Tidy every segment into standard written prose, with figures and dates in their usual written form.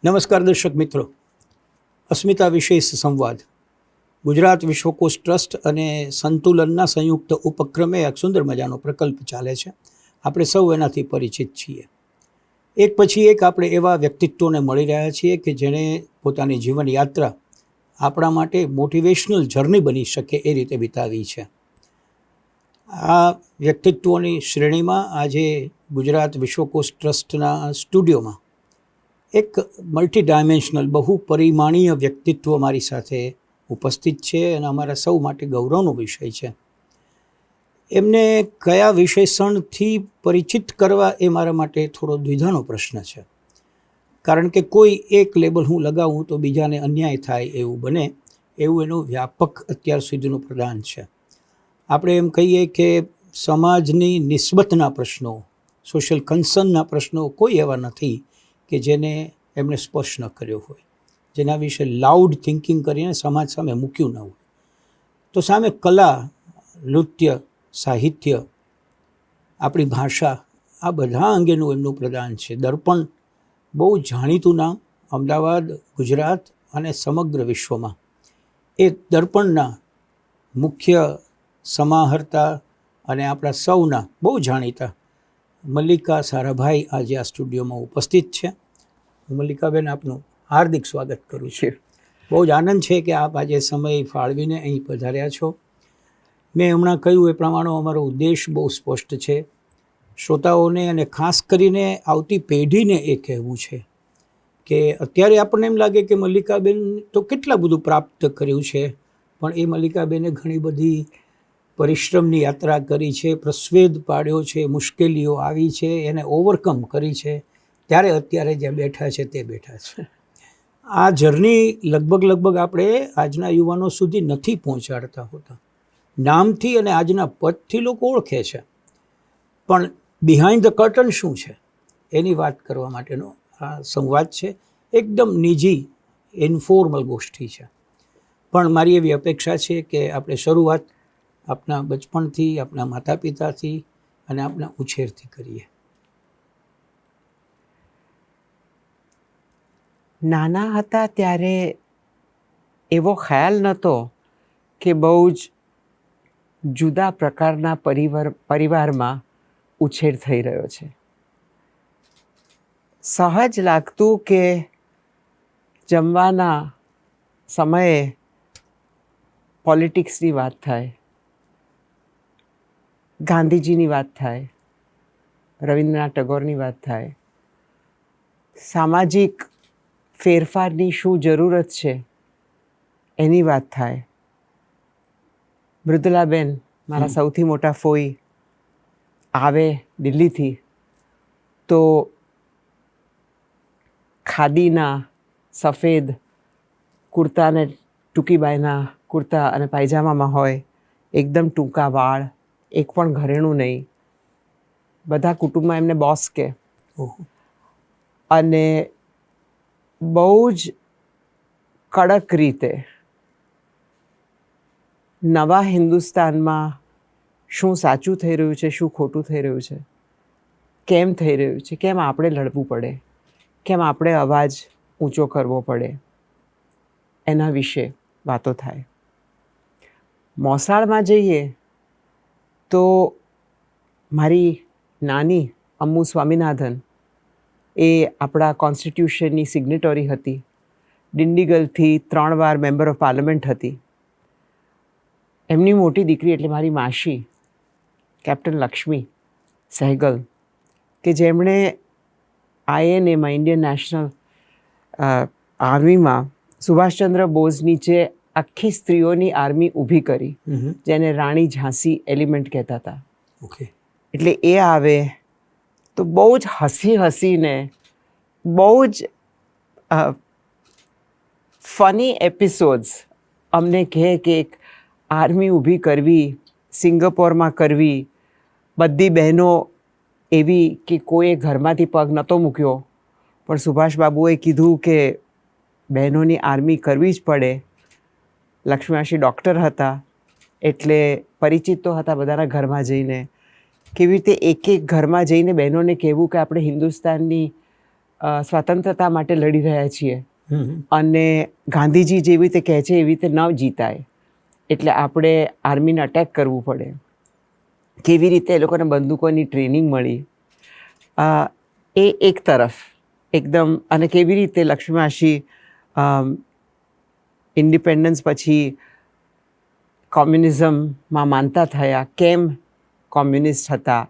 નમસ્કાર દર્શક મિત્રો, અસ્મિતા વિશેષ સંવાદ ગુજરાત વિશ્વકોશ ટ્રસ્ટ અને સંતુલનના સંયુક્ત ઉપક્રમે એક સુંદર મજાનો પ્રકલ્પ ચાલે છે. આપણે સૌ એનાથી પરિચિત છીએ. એક પછી એક આપણે એવા વ્યક્તિત્વોને મળી રહ્યા છીએ કે જેણે પોતાની જીવન યાત્રા આપણા માટે મોટિવેશનલ જર્ની બની શકે એ રીતે વિતાવી છે. આ વ્યક્તિત્વોની શ્રેણીમાં આજે ગુજરાત વિશ્વકોશ ટ્રસ્ટના સ્ટુડિયોમાં એક મલ્ટી ડાયમેન્શનલ બહુપરિમાણીય વ્યક્તિત્વ મારી સાથે ઉપસ્થિત છે અને અમારા સૌ માટે ગૌરવનો વિષય છે. એમને કયા વિશેષણથી પરિચિત કરવા એ મારા માટે થોડો દ્વિધાનો પ્રશ્ન છે, કારણ કે કોઈ એક લેબલ હું લગાવું તો બીજાને અન્યાય થાય એવું બને, એવું એનું વ્યાપક અત્યાર સુધીનું પ્રદાન છે. આપણે એમ કહીએ કે સમાજની નિસ્બતના પ્રશ્નો, સોશિયલ કન્સર્નના પ્રશ્નો કોઈ એવા નથી કે જેને એમણે સ્પર્શ ન કર્યો હોય, જેના વિશે લાઉડ થિંકિંગ કરીને સમાજ સામે મૂક્યું ન હોય. તો સામે કલા, નૃત્ય, સાહિત્ય, આપણી ભાષા, આ બધા અંગેનું એમનું પ્રદાન છે. દર્પણ બહુ જાણીતું નામ અમદાવાદ, ગુજરાત અને સમગ્ર વિશ્વમાં. એ દર્પણના મુખ્ય સમાહર્તા અને આપણા સૌના બહુ જાણીતા મલ્લિકા સારાભાઈ આજે આ સ્ટુડિયોમાં ઉપસ્થિત છે. હું મલ્લિકાબેન આપનું હાર્દિક સ્વાગત કરું છું. બહુ જ આનંદ છે કે આપ આજે સમય ફાળવીને અહીં પધાર્યા છો. મેં હમણાં કહ્યું એ પ્રમાણે અમારો ઉદ્દેશ બહુ સ્પષ્ટ છે. શ્રોતાઓને અને ખાસ કરીને આવતી પેઢીને એ કહેવું છે કે અત્યારે આપણને એમ લાગે કે મલ્લિકાબેન તો કેટલા બધું પ્રાપ્ત કર્યું છે, પણ એ મલ્લિકાબેને ઘણી બધી પરિશ્રમની યાત્રા કરી છે, પ્રસ્વેદ પાડ્યો છે, મુશ્કેલીઓ આવી છે, એને ઓવરકમ કરી છે, ત્યારે અત્યારે જ્યાં બેઠા છે તે બેઠા છે. આ જર્ની લગભગ આપણે આજના યુવાનો સુધી નથી પહોંચાડતા હોતા. નામથી અને આજના પદથી લોકો ઓળખે છે, પણ બિહાઇન્ડ ધ કર્ટન શું છે એની વાત કરવા માટેનો આ સંવાદ છે. એકદમ નિજી ઇન્ફોર્મલ ગોષ્ઠી છે, પણ મારી એવી અપેક્ષા છે કે આપણે શરૂઆત આપણા બચપણથી, આપણા માતા પિતાથી અને આપણા ઉછેરથી કરીએ. નાના હતા ત્યારે એવો ખ્યાલ નહોતો કે બહુ જ જુદા પ્રકારના પરિવારમાં ઉછેર થઈ રહ્યો છે. સહજ લાગતું કે જમવાના સમયે પોલિટિક્સની વાત થાય, ગાંધીજીની વાત થાય, રવિન્દ્રનાથ ટાગોરની વાત થાય, સામાજિક ફેરફારની શું જરૂરત છે એની વાત થાય. મૃદુલાબેન, મારા સૌથી મોટા ફોઈ, આવે દિલ્હીથી તો ખાદીના સફેદ કુર્તા ને ટૂંકી બાયના કુર્તા અને પાયજામામાં હોય, એકદમ ટૂંકા વાળ, એક પણ ઘરેણું નહીં, બધા કુટુંબમાં એમને બોસ કે, અને બહુ જ કડક રીતે નવા હિન્દુસ્તાનમાં શું સાચું થઈ રહ્યું છે, શું ખોટું થઈ રહ્યું છે, કેમ થઈ રહ્યું છે, કેમ આપણે લડવું પડે, કેમ આપણે અવાજ ઊંચો કરવો પડે, એના વિશે વાતો થાય. મોસાળમાં જઈએ તો મારી નાની અમ્મુ સ્વામિનાથન એ આપણા કોન્સ્ટિટ્યુશનની સિગ્નેટરી હતી. ડિંડીગલથી 3 વાર મેમ્બર ઓફ પાર્લામેન્ટ હતી. એમની મોટી દીકરી એટલે મારી માસી કેપ્ટન લક્ષ્મી સહેગલ, કે જેમણે INAમાં ઇન્ડિયન નેશનલ આર્મીમાં સુભાષચંદ્ર બોઝ નીચે આખી સ્ત્રીઓની આર્મી ઊભી કરી, જેને રાણી ઝાંસી એલિમેન્ટ કહેતા હતા. એટલે એ આવે તો બહુ જ હસીને બહુ જ ફની એપિસોડ્સ અમને કહે કે એક આર્મી ઊભી કરવી, સિંગાપોરમાં કરવી, બધી બહેનો એવી કે કોઈએ ઘરમાંથી પગ નહોતો મૂક્યો, પણ સુભાષબાબુએ કીધું કે બહેનોની આર્મી કરવી જ પડે. લક્ષ્મીમાસી ડૉક્ટર હતા એટલે પરિચિત તો હતા બધાના ઘરમાં જઈને. કેવી રીતે એક ઘરમાં જઈને બહેનોને કહેવું કે આપણે હિન્દુસ્તાનની સ્વતંત્રતા માટે લડી રહ્યા છીએ હમ. અને ગાંધીજી જેવી રીતે કહે છે એવી રીતે ન જીતાય એટલે આપણે આર્મીને અટેક કરવું પડે. કેવી રીતે એ લોકોને બંદૂકોની ટ્રેનિંગ મળી એ એક તરફ એકદમ, અને કેવી રીતે લક્ષ્મીમાસી ઇન્ડિપેન્ડન્સ પછી કોમ્યુનિઝમમાં માનતા થયા, કેમ કોમ્યુનિસ્ટ હતા,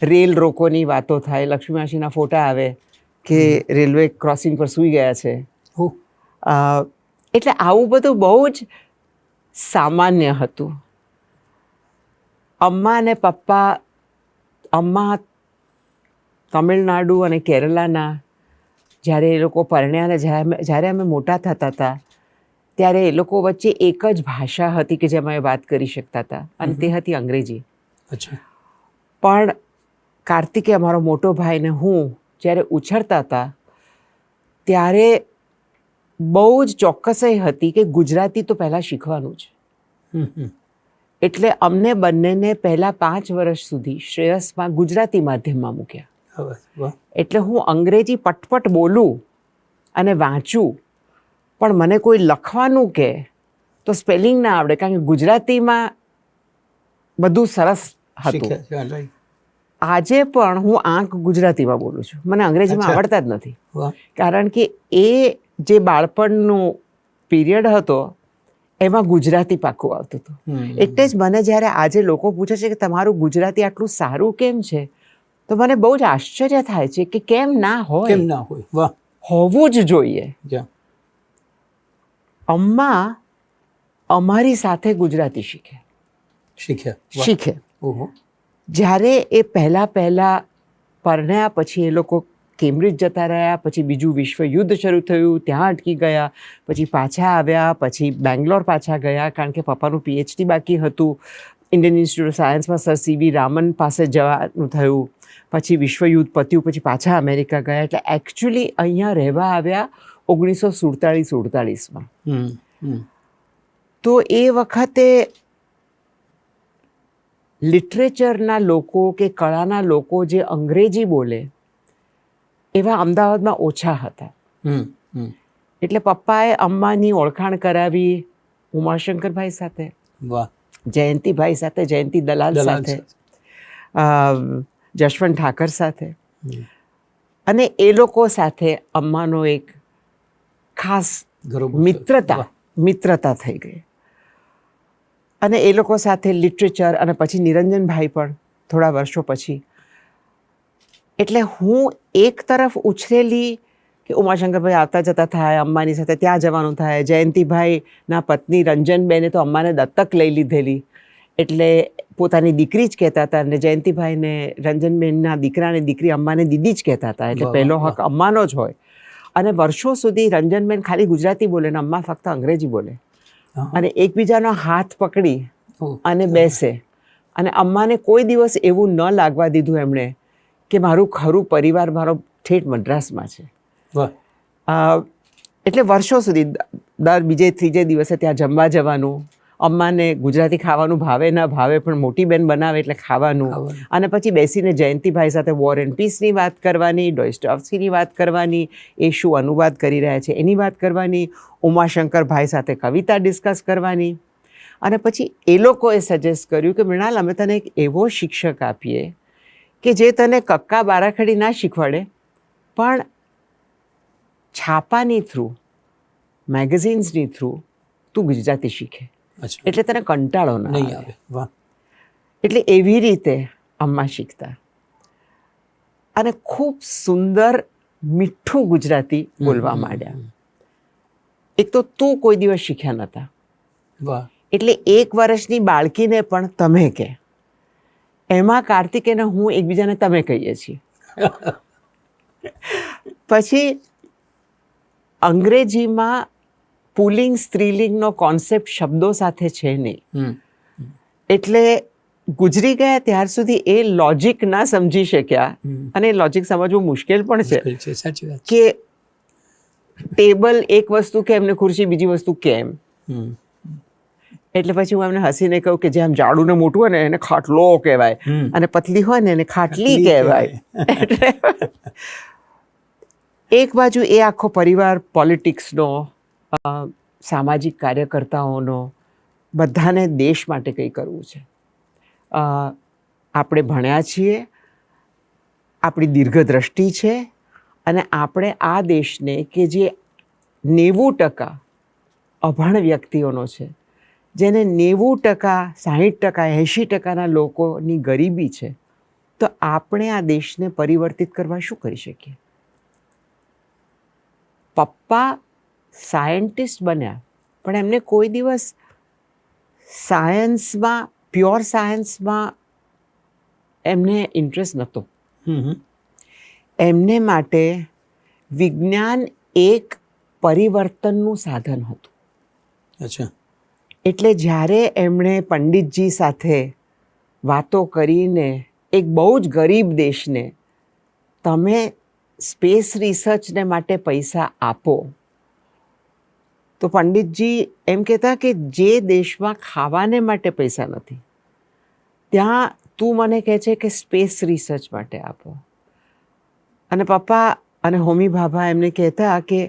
રેલ રોકોની વાતો થાય, લક્ષ્મીમાસીના ફોટા આવે કે રેલવે ક્રોસિંગ પર સૂઈ ગયા છે. હો. એટલે આવું બધું બહુ જ સામાન્ય હતું. અમ્મા અને પપ્પા, અમ્મા તમિલનાડુ અને કેરલાના, જ્યારે એ લોકો પરણ્યા ને જ્યારે અમે મોટા થતા હતા ત્યારે એ લોકો વચ્ચે એક જ ભાષા હતી કે જેમાં એ વાત કરી શકતા હતા, અને તે હતી અંગ્રેજી. અચ્છા. પણ કાર્તિકે, અમારો મોટો ભાઈ ને હું જ્યારે ઉછળતા હતા ત્યારે બહુ જ ચોક્કસાઈ હતી કે ગુજરાતી તો પહેલાં શીખવાનું છે. હમ, હમ. એટલે અમને બંનેને પહેલાં 5 વર્ષ સુધી શ્રેયસમાં ગુજરાતી માધ્યમમાં મૂક્યા. હવે, વાહ. એટલે હું અંગ્રેજી પટપટ બોલું અને વાંચું, પણ મને કોઈ લખવાનું કહે તો સ્પેલિંગ ના આવડે, કારણ કે ગુજરાતીમાં બધું સરસ હતું. શીખ્યા છે, right. આજે પણ હું આંખ ગુજરાતીમાં બોલું છું, મને અંગ્રેજીમાં અચ્છા. આવડતા જ નથી. વાહ. કારણ કે એ જે બાળપણનો પીરિયડ હતો એમાં ગુજરાતી પાકું આવતું હતું. હમ. એટલે જ મને જ્યારે આજે લોકો પૂછે છે કે તમારું ગુજરાતી આટલું સારું કેમ છે, તો મને બહુ જ આશ્ચર્ય થાય છે કે કેમ ના હોય, કેમ ના હોય? વાહ. હોવું જ જોઈએ. જા. અમ્મા અમારી સાથે ગુજરાતી શીખ્યા. વાહ. શીખે. ઓહો. જ્યારે એ પહેલાં પરણ્યા પછી એ લોકો કેમ્બ્રિજ જતા રહ્યા, પછી બીજું વિશ્વયુદ્ધ શરૂ થયું, ત્યાં અટકી ગયા, પછી પાછા આવ્યા, પછી બેંગ્લોર પાછા ગયા કારણ કે પપ્પાનું PhD બાકી હતું. ઇન્ડિયન ઇન્સ્ટિટ્યૂટ ઓફ સાયન્સમાં સર CV રામન પાસે જવાનું થયું, પછી વિશ્વયુદ્ધ પત્યું, પછી પાછા અમેરિકા ગયા. એટલે એકચ્યુઅલી અહીંયા રહેવા આવ્યા 1947-48માં. હમ, હમ. તો એ વખતે લિટરેચરના લોકો કે કળાના લોકો જે અંગ્રેજી બોલે એવા અમદાવાદમાં ઓછા હતા. હમ, હમ. એટલે પપ્પાએ અમ્માની ઓળખાણ કરાવી ઉમાશંકરભાઈ સાથે, વાહ. જયંતિભાઈ સાથે, જયંતિ દલાલ દલાલ સાથે, જશવંત ઠાકર સાથે, હમ. અને એ લોકો સાથે અમ્માનો એક ખાસ ગૌરવ. વાહ. મિત્રતા થઈ ગઈ. અને એ લોકો સાથે લિટરેચર, અને પછી નિરંજનભાઈ પણ થોડા વર્ષો પછી. એટલે હું એક તરફ ઉછરેલી કે ઉમાશંકરભાઈ આવતા જતા થાય, અમ્માની સાથે ત્યાં જવાનું થાય. જયંતિભાઈના પત્ની રંજનબેને તો અમ્માને દત્તક લઈ લીધેલી, એટલે પોતાની દીકરી જ કહેતા હતા, અને જયંતિભાઈને રંજનબેનના દીકરાને દીકરી અમ્માને દીદી જ કહેતા હતા. એટલે વાહ, પહેલો વાહ, હક અમ્માનો જ હોય. અને વર્ષો સુધી રંજનબેન ખાલી ગુજરાતી બોલે ને અમ્મા ફક્ત અંગ્રેજી બોલે, હા. અને એકબીજાનો હાથ પકડી ઓહ. અને બેસે. અને અમ્માને કોઈ દિવસ એવું ન લાગવા દીધું એમણે કે મારું ખરું પરિવાર મારો ઠેઠ મદ્રાસમાં છે. વાહ. એટલે વર્ષો સુધી દર બીજે ત્રીજે દિવસે ત્યાં જમવા જવાનું. અમ્માને ગુજરાતી ખાવાનું ભાવે ન ભાવે, પણ મોટી બેન બનાવે એટલે ખાવાનું. ખાવાનું. અને પછી બેસીને જયંતિભાઈ સાથે વોર એન્ડ પીસની વાત કરવાની, ડોસ્ટોયevskyની વાત કરવાની, એ શું અનુવાદ કરી રહ્યા છે એની વાત કરવાની, ઉમાશંકરભાઈ સાથે કવિતા ડિસ્કસ કરવાની. અને પછી એ લોકોએ સજેસ્ટ કર્યું કે મૃણાલ, અમે તને એક એવો શિક્ષક આપીએ કે જે તને કક્કા બારાખડી ના શીખવાડે, પણ છાપાની થ્રુ, મેગેઝિન્સની થ્રુ તું ગુજરાતી શીખે, અચ્છા. એટલે તને કંટાળો ના નહીં આવે. આવે. વાહ. એટલે એવી રીતે અમ્મા શીખતા, અને ખૂબ સુંદર મીઠું ગુજરાતી બોલવા માંડ્યા. એક તો તું કોઈ દિવસ શીખ્યા નહોતા, વાહ. એટલે 1 વર્ષની બાળકીને પણ તમે કહે. એમાં કાર્તિકેયને હું એકબીજાને તમે કહીએ છીએ. પછી અંગ્રેજીમાં પુલિંગ સ્ત્રીલિંગનો કોન્સેપ્ટ શબ્દો સાથે છે નહીં, હમ. એટલે ગુજરી ગયા ત્યાર સુધી એ લોજિક ના સમજી શક્યા. અને એ લોજિક સમજવું મુશ્કેલ પણ છે મુશ્કેલ છે, સાચી વાત છે. કે ટેબલ એક વસ્તુ કેમ ને ખુરશી બીજી વસ્તુ કેમ. હમ. એટલે પછી હું એમને હસીને કહું કે જેમ જાડું ને મોટું હોય ને એને ખાટલો કહેવાય, અને પતલી હોય ને એને ખાટલી કહેવાય. એટલે એક બાજુ એ આખો પરિવાર પોલિટિક્સનો, સામાજિક કાર્યકર્તાઓનો, બધાને દેશ માટે કંઈ કરવું છે. આપણે ભણ્યા છીએ, આપણી દીર્ઘદ્રષ્ટિ છે, અને આપણે આ દેશને કે જે 90% અભણ વ્યક્તિઓનો છે, જેને 90%, 60%, 80%ના લોકોની ગરીબી છે, તો આપણે આ દેશને પરિવર્તિત કરવા શું કરી શકીએ? પપ્પા સાયન્ટિસ્ટ બન્યા, પણ એમને કોઈ દિવસ સાયન્સમાં, પ્યોર સાયન્સમાં એમને ઇન્ટરેસ્ટ નહોતો. એમને માટે વિજ્ઞાન એક પરિવર્તનનું સાધન હતું. અચ્છા. એટલે જ્યારે એમણે પંડિતજી સાથે વાતો કરીને એક બહુ જ ગરીબ દેશને તમે સ્પેસ રિસર્ચને માટે પૈસા આપો, તો પંડિતજી એમ કહેતા કે જે દેશમાં ખાવાને માટે પૈસા નથી, ત્યાં તું મને કહે છે કે સ્પેસ રિસર્ચ માટે આપો. અને પપ્પા અને હોમી ભાભા એમને કહેતા કે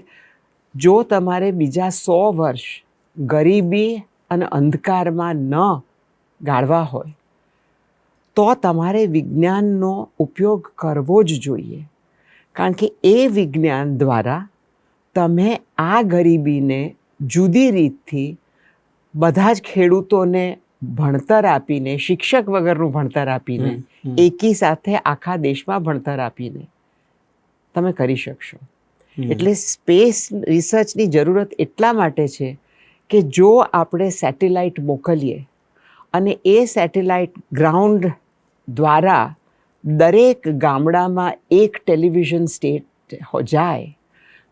જો તમારે બીજા 100 વર્ષ ગરીબી અને અંધકારમાં ન ગાળવા હોય, તો તમારે વિજ્ઞાનનો ઉપયોગ કરવો જ જોઈએ. કારણ કે એ વિજ્ઞાન દ્વારા તમે આ ગરીબીને જુદી રીતથી બધા જ ખેડૂતોને ભણતર આપીને, શિક્ષક વગરનું ભણતર આપીને, એકી સાથે આખા દેશમાં ભણતર આપીને તમે કરી શકશો. એટલે સ્પેસ રિસર્ચની જરૂરત એટલા માટે છે કે જો આપણે સેટેલાઇટ મોકલીએ અને એ સેટેલાઇટ ગ્રાઉન્ડ દ્વારા દરેક ગામડામાં એક ટેલિવિઝન સ્ટેટ જાય,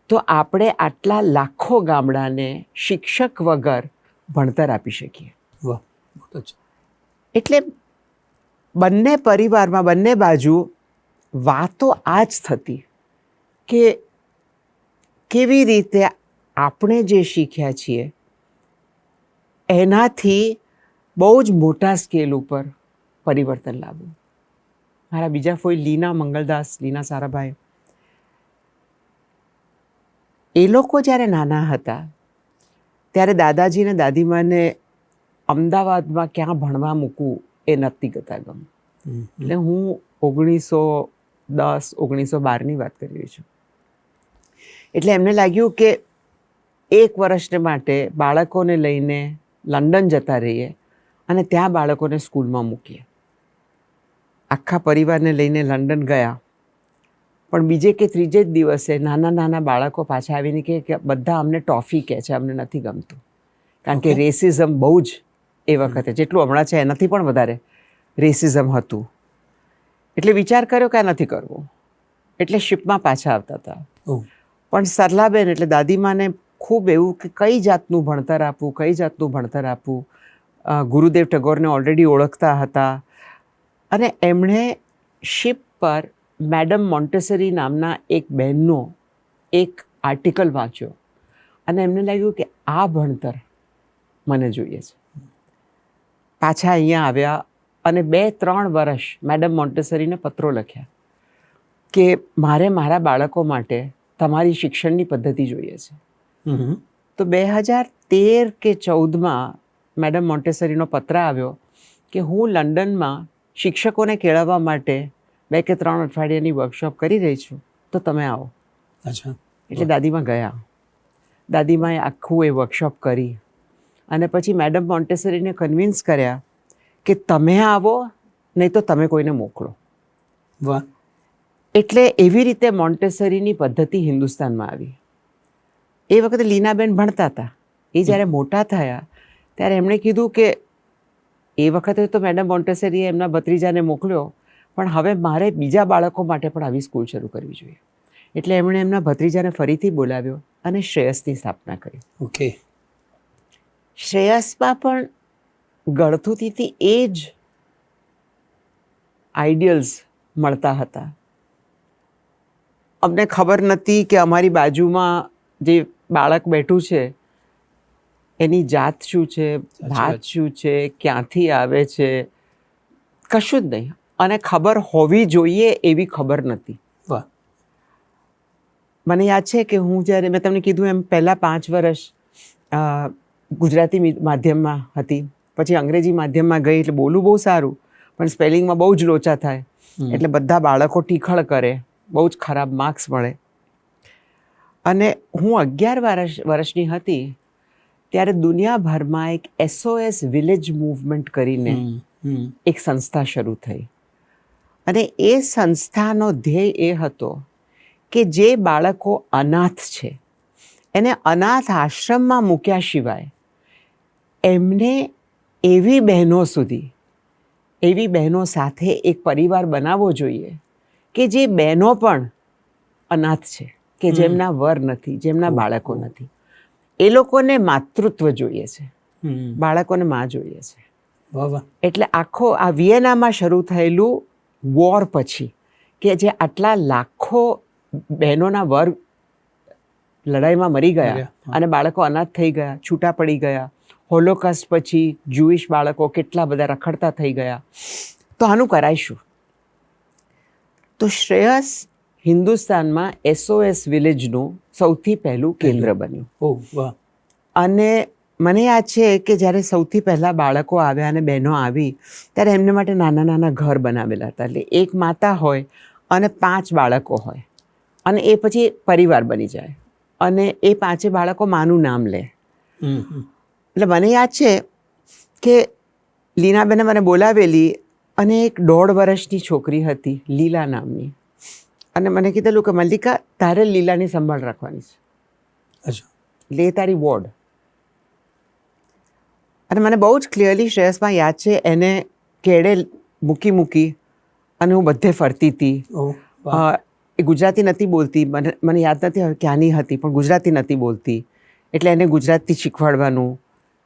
તો આપણે આટલા લાખો ગામડાને શિક્ષક વગર ભણતર આપી શકીએ. વાહ, બહુ અચ્છા. એટલે બંને પરિવારમાં, બંને બાજુ વાતો આ જ થતી કે કેવી રીતે આપણે જે શીખ્યા છીએ એનાથી બહુ જ મોટા સ્કેલ ઉપર પરિવર્તન લાવવું. મારા બીજા ફોઈ લીના મંગલદાસ, લીના સારાભાઈ, એ લોકો જ્યારે નાના હતા ત્યારે દાદાજી અને દાદીમાને અમદાવાદમાં ક્યાં ભણવા મૂકવું એ નથી ગતા ગમ. એટલે હું 1910, 1912ની વાત કરી રહી છું. એટલે એમને લાગ્યું કે 1 વર્ષને માટે બાળકોને લઈને લંડન જતા રહીએ અને ત્યાં બાળકોને સ્કૂલમાં મૂકીએ. આખા પરિવારને લઈને લંડન ગયા, પણ બીજે કે ત્રીજે જ દિવસે નાના નાના બાળકો પાછા આવીને કહે કે બધા અમને ટોફી કહે છે, અમને નથી ગમતું. કારણ કે રેસિઝમ બહુ જ એ વખતે, જેટલું હમણાં છે એનાથી પણ વધારે રેસિઝમ હતું. એટલે વિચાર કર્યો કે આ નથી કરવું, એટલે શિપમાં પાછા આવતા હતા. પણ સરલાબેન એટલે દાદીમાને ખૂબ એવું કે કઈ જાતનું ભણતર આપવું, કઈ જાતનું ભણતર આપવું. ગુરુદેવ ટાગોરને ઓલરેડી ઓળખતા હતા અને એમણે શિપ પર મેડમ મોન્ટેસરી નામના એક બહેનનો એક આર્ટિકલ વાંચ્યો અને એમને લાગ્યું કે આ ભણતર મને જોઈએ છે. પાછા અહીંયા આવ્યા અને 2-3 વર્ષ મેડમ મોન્ટેસરીને પત્રો લખ્યા કે મારે મારા બાળકો માટે તમારી શિક્ષણની પદ્ધતિ જોઈએ છે. તો 2013 કે 14માં મેડમ મોન્ટેસરીનો પત્ર આવ્યો કે હું લંડનમાં શિક્ષકોને કેળવવા માટે 2 કે 3 અઠવાડિયાની વર્કશોપ કરી રહી છું, તો તમે આવો. અચ્છા. એટલે દાદીમા ગયા. દાદીમાએ આખું એ વર્કશોપ કરી અને પછી મેડમ મોન્ટેસરીને કન્વિન્સ કર્યા કે તમે આવો, નહીં તો તમે કોઈને મોકલો. વાહ. એટલે એવી રીતે મોન્ટેસરીની પદ્ધતિ હિન્દુસ્તાનમાં આવી. એ વખતે લીનાબેન ભણતા હતા. એ જ્યારે મોટા થયા ત્યારે એમણે કીધું કે એ વખતે તો મેડમ મોન્ટેસરીએ એમના ભત્રીજાને મોકલ્યો, પણ હવે મારે બીજા બાળકો માટે પણ આવી સ્કૂલ શરૂ કરવી જોઈએ. એટલે એમણે એમના ભત્રીજાને ફરીથી બોલાવ્યો અને શ્રેયસની સ્થાપના કરી. ઓકે. શ્રેયસમાં પણ ગળથુતીથી એ જ આઈડિયલ્સ મળતા હતા. અમને ખબર નથી કે અમારી બાજુમાં જે બાળક બેઠું છે એની જાત શું છે, ભાત શું છે, ક્યાંથી આવે છે, કશું જ નહીં. અને ખબર હોવી જોઈએ એવી ખબર નથી. વાહ. મને યાદ છે કે હું જ્યારે મેં તમને કીધું એમ પહેલાં 5 વર્ષ ગુજરાતી માધ્યમમાં હતી, પછી અંગ્રેજી માધ્યમમાં ગઈ એટલે બોલું બહુ સારું પણ સ્પેલિંગમાં બહુ જ લોચા થાય, એટલે બધા બાળકો ટીખળ કરે, બહુ જ ખરાબ માર્ક્સ મળે. અને હું 11 વર્ષની હતી ત્યારે દુનિયાભરમાં એક SOS વિલેજ મૂવમેન્ટ કરીને એક સંસ્થા શરૂ થઈ. અને એ સંસ્થાનો ધ્યેય એ હતો કે જે બાળકો અનાથ છે એને અનાથ આશ્રમમાં મૂક્યા સિવાય એમને એવી બહેનો સુધી, એવી બહેનો સાથે એક પરિવાર બનાવવો જોઈએ કે જે બહેનો પણ અનાથ છે, કે જેમના વર નથી, જેમના બાળકો નથી. એ લોકોને માતૃત્વ જોઈએ છે, બાળકોને માં જોઈએ છે. એટલે આખો આ વિયેનામાં શરૂ થયેલું વોર પછી, કે જે આટલા લાખો બહેનોના વર લડાઈમાં મરી ગયા અને બાળકો અનાથ થઈ ગયા, છૂટા પડી ગયા. હોલોકાસ્ટ પછી જ્યુઇશ બાળકો કેટલા બધા રખડતા થઈ ગયા. તો આનું કરાઈશું. તો શ્રેયસ હિન્દુસ્તાનમાં SOS વિલેજનું સૌથી પહેલું કેન્દ્ર બન્યું. અને મને યાદ છે કે જ્યારે સૌથી પહેલાં બાળકો આવ્યા અને બહેનો આવી ત્યારે એમને માટે નાના નાના ઘર બનાવેલા હતા. એટલે એક માતા હોય અને 5 બાળકો હોય અને એ પછી પરિવાર બની જાય અને એ 5 બાળકો માનું નામ લે. એટલે મને યાદ છે કે લીનાબેને મને બોલાવેલી અને એક 1.5 વર્ષની છોકરી હતી લીલા નામની, અને મને કીધેલું કે મલ્લિકા તારે લીલાની સંભાળ રાખવાની છે, એટલે એ તારી વોર્ડ. અને મને બહુ જ ક્લિયરલી શ્રેયસમાં યાદ છે એને કેળે મૂકી અને હું બધે ફરતી હતી. એ ગુજરાતી નથી બોલતી, મને યાદ નથી હવે ક્યાંની હતી, પણ ગુજરાતી નથી બોલતી. એટલે એને ગુજરાતી શીખવાડવાનું,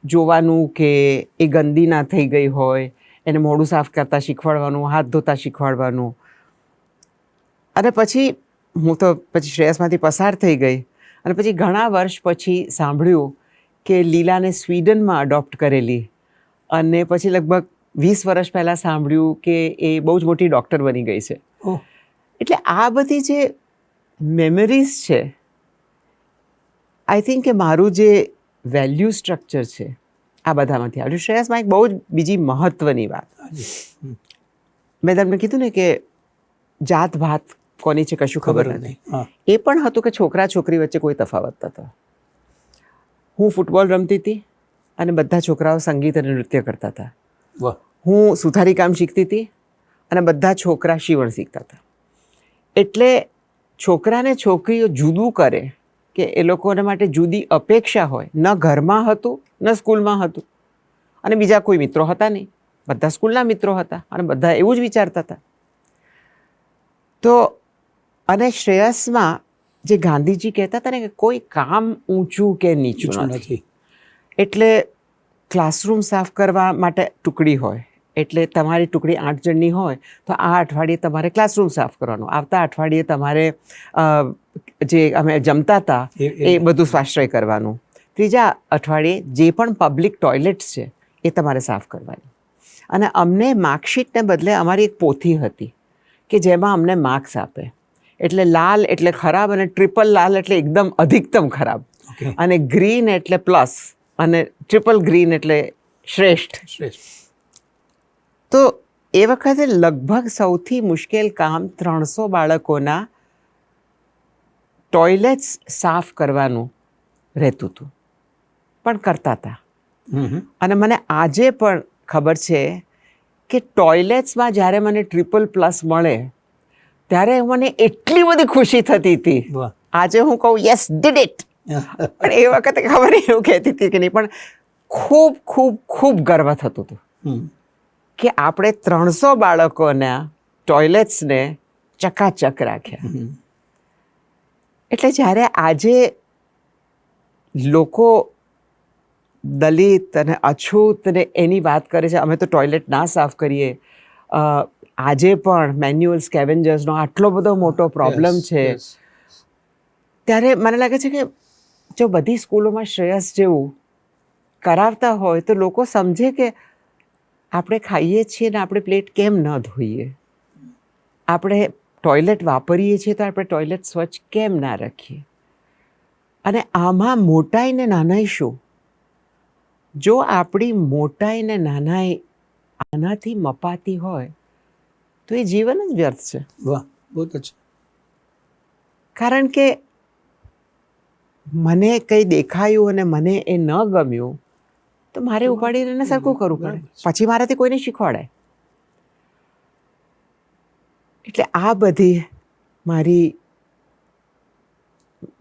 જોવાનું કે એ ગંદી ના થઈ ગઈ હોય, એને મોઢું સાફ કરતાં શીખવાડવાનું, હાથ ધોતા શીખવાડવાનું. અને પછી હું તો પછી શ્રેયસમાંથી પસાર થઈ ગઈ અને પછી ઘણા વર્ષ પછી સાંભળ્યું કે લીલાને સ્વીડનમાં અડોપ્ટ કરેલી, અને પછી લગભગ 20 વર્ષ પહેલાં સાંભળ્યું કે એ બહુ જ મોટી ડૉક્ટર બની ગઈ છે. એટલે આ બધી જે મેમરીઝ છે, આઈ થિંક કે મારું જે વેલ્યુ સ્ટ્રક્ચર છે આ બધામાંથી આવ્યું. શ્રેયસમાં એક બહુ જ બીજી મહત્ત્વની વાત, મેં તમને કીધું ને કે જાત ભાત કોની છે કશું ખબર નથી. એ પણ હતું કે છોકરા છોકરી વચ્ચે કોઈ તફાવત નહોતો. હું ફૂટબોલ રમતી હતી અને બધા છોકરાઓ સંગીત અને નૃત્ય કરતા હતા. હું સુથારી કામ શીખતી હતી અને બધા છોકરા સીવણ શીખતા હતા. એટલે છોકરાને છોકરીઓ જુદું કરે કે એ લોકોને માટે જુદી અપેક્ષા હોય, ન ઘરમાં હતું ન સ્કૂલમાં હતું, અને બીજા કોઈ મિત્રો હતા નહીં, બધા સ્કૂલના મિત્રો હતા અને બધા એવું જ વિચારતા હતા. તો અને શ્રેયસમાં જે ગાંધીજી કહેતા હતા ને કે કોઈ કામ ઊંચું કે નીચું નથી. એટલે ક્લાસરૂમ સાફ કરવા માટે ટુકડી હોય, એટલે તમારી ટુકડી 8 જણની હોય તો આ અઠવાડિયે તમારે ક્લાસરૂમ સાફ કરવાનું, આવતા અઠવાડિયે તમારે જે અમે જમતા હતા એ બધું સ્વાશ્રય કરવાનું, ત્રીજા અઠવાડિયે જે પણ પબ્લિક ટોયલેટ્સ છે એ તમારે સાફ કરવાની. અને અમને માર્કશીટને બદલે અમારી એક પોથી હતી કે જેમાં અમને માર્ક્સ આપે. એટલે લાલ એટલે ખરાબ, અને ટ્રિપલ લાલ એટલે એકદમ અધિકતમ ખરાબ, અને ગ્રીન એટલે પ્લસ, અને ટ્રિપલ ગ્રીન એટલે શ્રેષ્ઠ. તો એ વખતે લગભગ સૌથી મુશ્કેલ કામ 300 બાળકોના ટોયલેટ્સ સાફ કરવાનું રહેતું હતું, પણ કરતા હતા. અને મને આજે પણ ખબર છે કે ટોયલેટ્સમાં જ્યારે મને ટ્રિપલ પ્લસ મળે ત્યારે મને એટલી બધી ખુશી થતી હતી. આજે હું કહું યસ ડીડ ઇટ, પણ એ વખતે ખબર નહીં એવું કહેતી હતી કે નહીં, પણ ખૂબ ખૂબ ખૂબ ગર્વ થતું હતું કે આપણે 300 બાળકોના ટોયલેટ્સને ચકાચક રાખ્યા. એટલે જ્યારે આજે લોકો દલિત અને અછૂત ને એની વાત કરે છે, અમે તો ટોયલેટ ના સાફ કરીએ, આજે પણ મેન્યુઅલ સ્કેવેન્જર્સનો આટલો બધો મોટો પ્રોબ્લેમ છે, ત્યારે મને લાગે છે કે જો બધી સ્કૂલોમાં શ્રેયસ જેવું કરાવતા હોય તો લોકો સમજે કે આપણે ખાઈએ છીએ ને આપણે પ્લેટ કેમ ન ધોઈએ, આપણે ટોયલેટ વાપરીએ છીએ તો આપણે ટોયલેટ સ્વચ્છ કેમ ના રાખીએ? અને આમાં મોટાઈ ને નાનાઈ શું? જો આપણી મોટાઈ ને નાનાઈ આનાથી મપાતી હોય તો એ જીવન જ વ્યર્થ છે. વાહ, બહુ જ. કારણ કે મને કંઈ દેખાયું અને મને એ ન ગમ્યું તો મારે ઉપાડીને એને સરખું કરવું પડે, પછી મારાથી કોઈને શીખવાડાય. એટલે આ બધી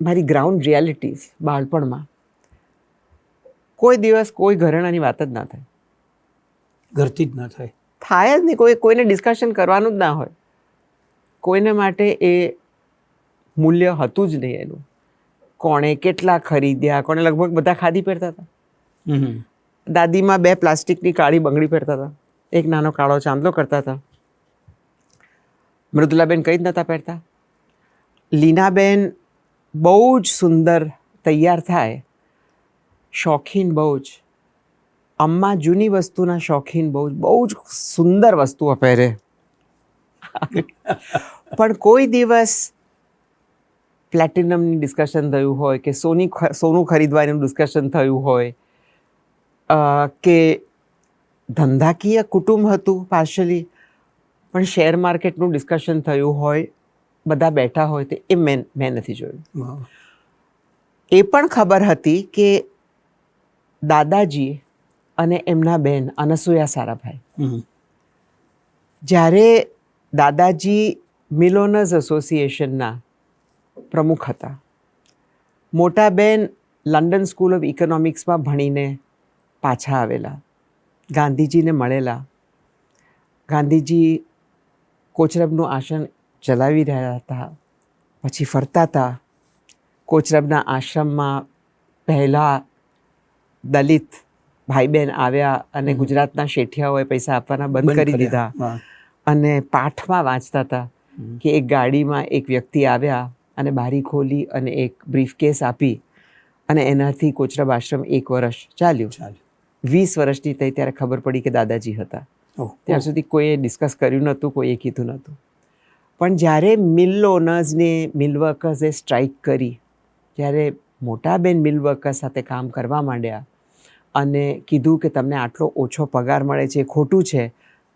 મારી ગ્રાઉન્ડ રિયાલિટીઝ બાળપણમાં કોઈ દિવસ કોઈ ઘરેણાની વાત જ ના થાય. ઘરથી જ ના થાય. થાય જ નહીં. કોઈને ડિસ્કશન કરવાનું જ ના હોય. કોઈને માટે એ મૂલ્ય હતું જ નહીં એનું. કોણે કેટલા ખરીદ્યા, કોણે લગભગ બધા ખાદી પહેરતા હતા. દાદીમાં 2 પ્લાસ્ટિકની કાળી બંગડી પહેરતા હતા, એક નાનો કાળો ચાંદલો કરતા હતા. મૃદુલાબેન કંઈ જ નહોતા પહેરતા. લીનાબેન બહુ જ સુંદર તૈયાર થાય, શોખીન બહુ જ. અમ્મા જૂની વસ્તુના શોખીન બહુ જ સુંદર વસ્તુઓ પહેરે. પણ કોઈ દિવસ પ્લેટિનમની ડિસ્કશન થયું હોય કે સોનું ખરીદવાનું ડિસ્કશન થયું હોય કે ધંધાકીય કુટુંબ હતું પાર્શલી, પણ શેર માર્કેટનું ડિસ્કશન થયું હોય, બધા બેઠા હોય, તો એ મેં નથી જોયું. એ પણ ખબર હતી કે દાદાજી અને એમના બેન અનસુયા સારાભાઈ, જ્યારે દાદાજી મિલોનર્સ એસોસિએશનના પ્રમુખ હતા, મોટા બેન લંડન સ્કૂલ ઓફ ઇકોનોમિક્સમાં ભણીને પાછા આવેલા, ગાંધીજીને મળેલા. ગાંધીજી કોચરબનું આશ્રમ ચલાવી રહ્યા હતા, પછી ફરતા હતા. કોચરબના આશ્રમમાં પહેલાં દલિત ભાઈ બહેન આવ્યા અને ગુજરાતના શેઠિયાઓએ પૈસા આપવાના બંધ કરી દીધા. અને પાઠમાં વાંચતા હતા કે એક ગાડીમાં એક વ્યક્તિ આવ્યા અને બારી ખોલી અને એક બ્રીફકેસ આપી અને એનાથી કોચરબ આશ્રમ 1 વર્ષ ચાલ્યું. 20 વર્ષની થઈ ત્યારે ખબર પડી કે દાદાજી હતા. ત્યાર સુધી કોઈએ ડિસ્કસ કર્યું નહોતું, કોઈએ કીધું નહોતું. પણ જ્યારે મિલ ઓનર્સને મિલ વર્કર્સે સ્ટ્રાઇક કરી, જ્યારે મોટાબેન મિલ વર્કર્સ સાથે કામ કરવા માંડ્યા અને કીધું કે તમને આટલો ઓછો પગાર મળે છે, ખોટું છે,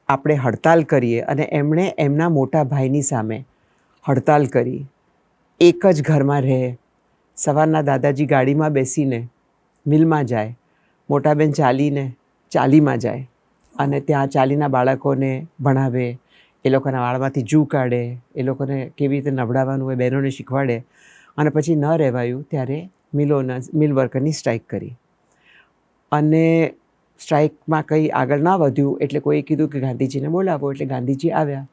આપણે હડતાલ કરીએ, અને એમણે એમના મોટા ભાઈની સામે હડતાલ કરી. એક જ ઘરમાં રહે. સવારના દાદાજી ગાડીમાં બેસીને મિલમાં જાય, મોટાબેન ચાલીમાં જાય અને ત્યાં ચાલીના બાળકોને ભણાવે, એ લોકોના વાળમાંથી જૂ કાઢે, એ લોકોને કેવી રીતે નવડાવવાનું હોય બહેનોને શીખવાડે. અને પછી ન રહેવાયું ત્યારે મિલ વર્કરની સ્ટ્રાઇક કરી. અને સ્ટ્રાઇકમાં કંઈ આગળ ના વધ્યું એટલે કોઈએ કીધું કે ગાંધીજીને બોલાવો. એટલે ગાંધીજી આવ્યા.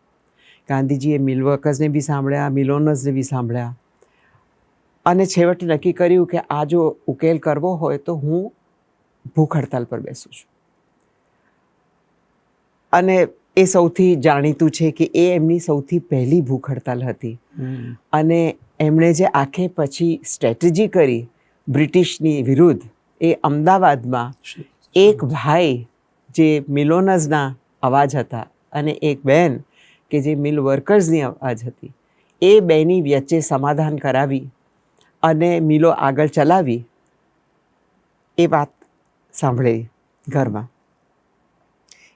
ગાંધીજીએ મિલ વર્કર્સને બી સાંભળ્યા, મિલ ઓનર્સને બી સાંભળ્યા અને છેવટે નક્કી કર્યું કે આ જો ઉકેલ કરવો હોય તો હું ભૂખ હડતાલ પર બેસું છું. અને એ સૌથી જાણીતું છે કે એ એમની સૌથી પહેલી ભૂખ હડતાલ હતી. અને એમણે જે આખે પછી સ્ટ્રેટેજી કરી બ્રિટિશની વિરુદ્ધ, એ અમદાવાદમાં એક ભાઈ જે મિલોનર્સના અવાજ હતા અને એક બહેન કે જે મિલ વર્કર્સની અવાજ હતી, એ બેની વચ્ચે સમાધાન કરાવી અને મિલો આગળ ચલાવી. એ વાત સાંભળેલી ઘરમાં.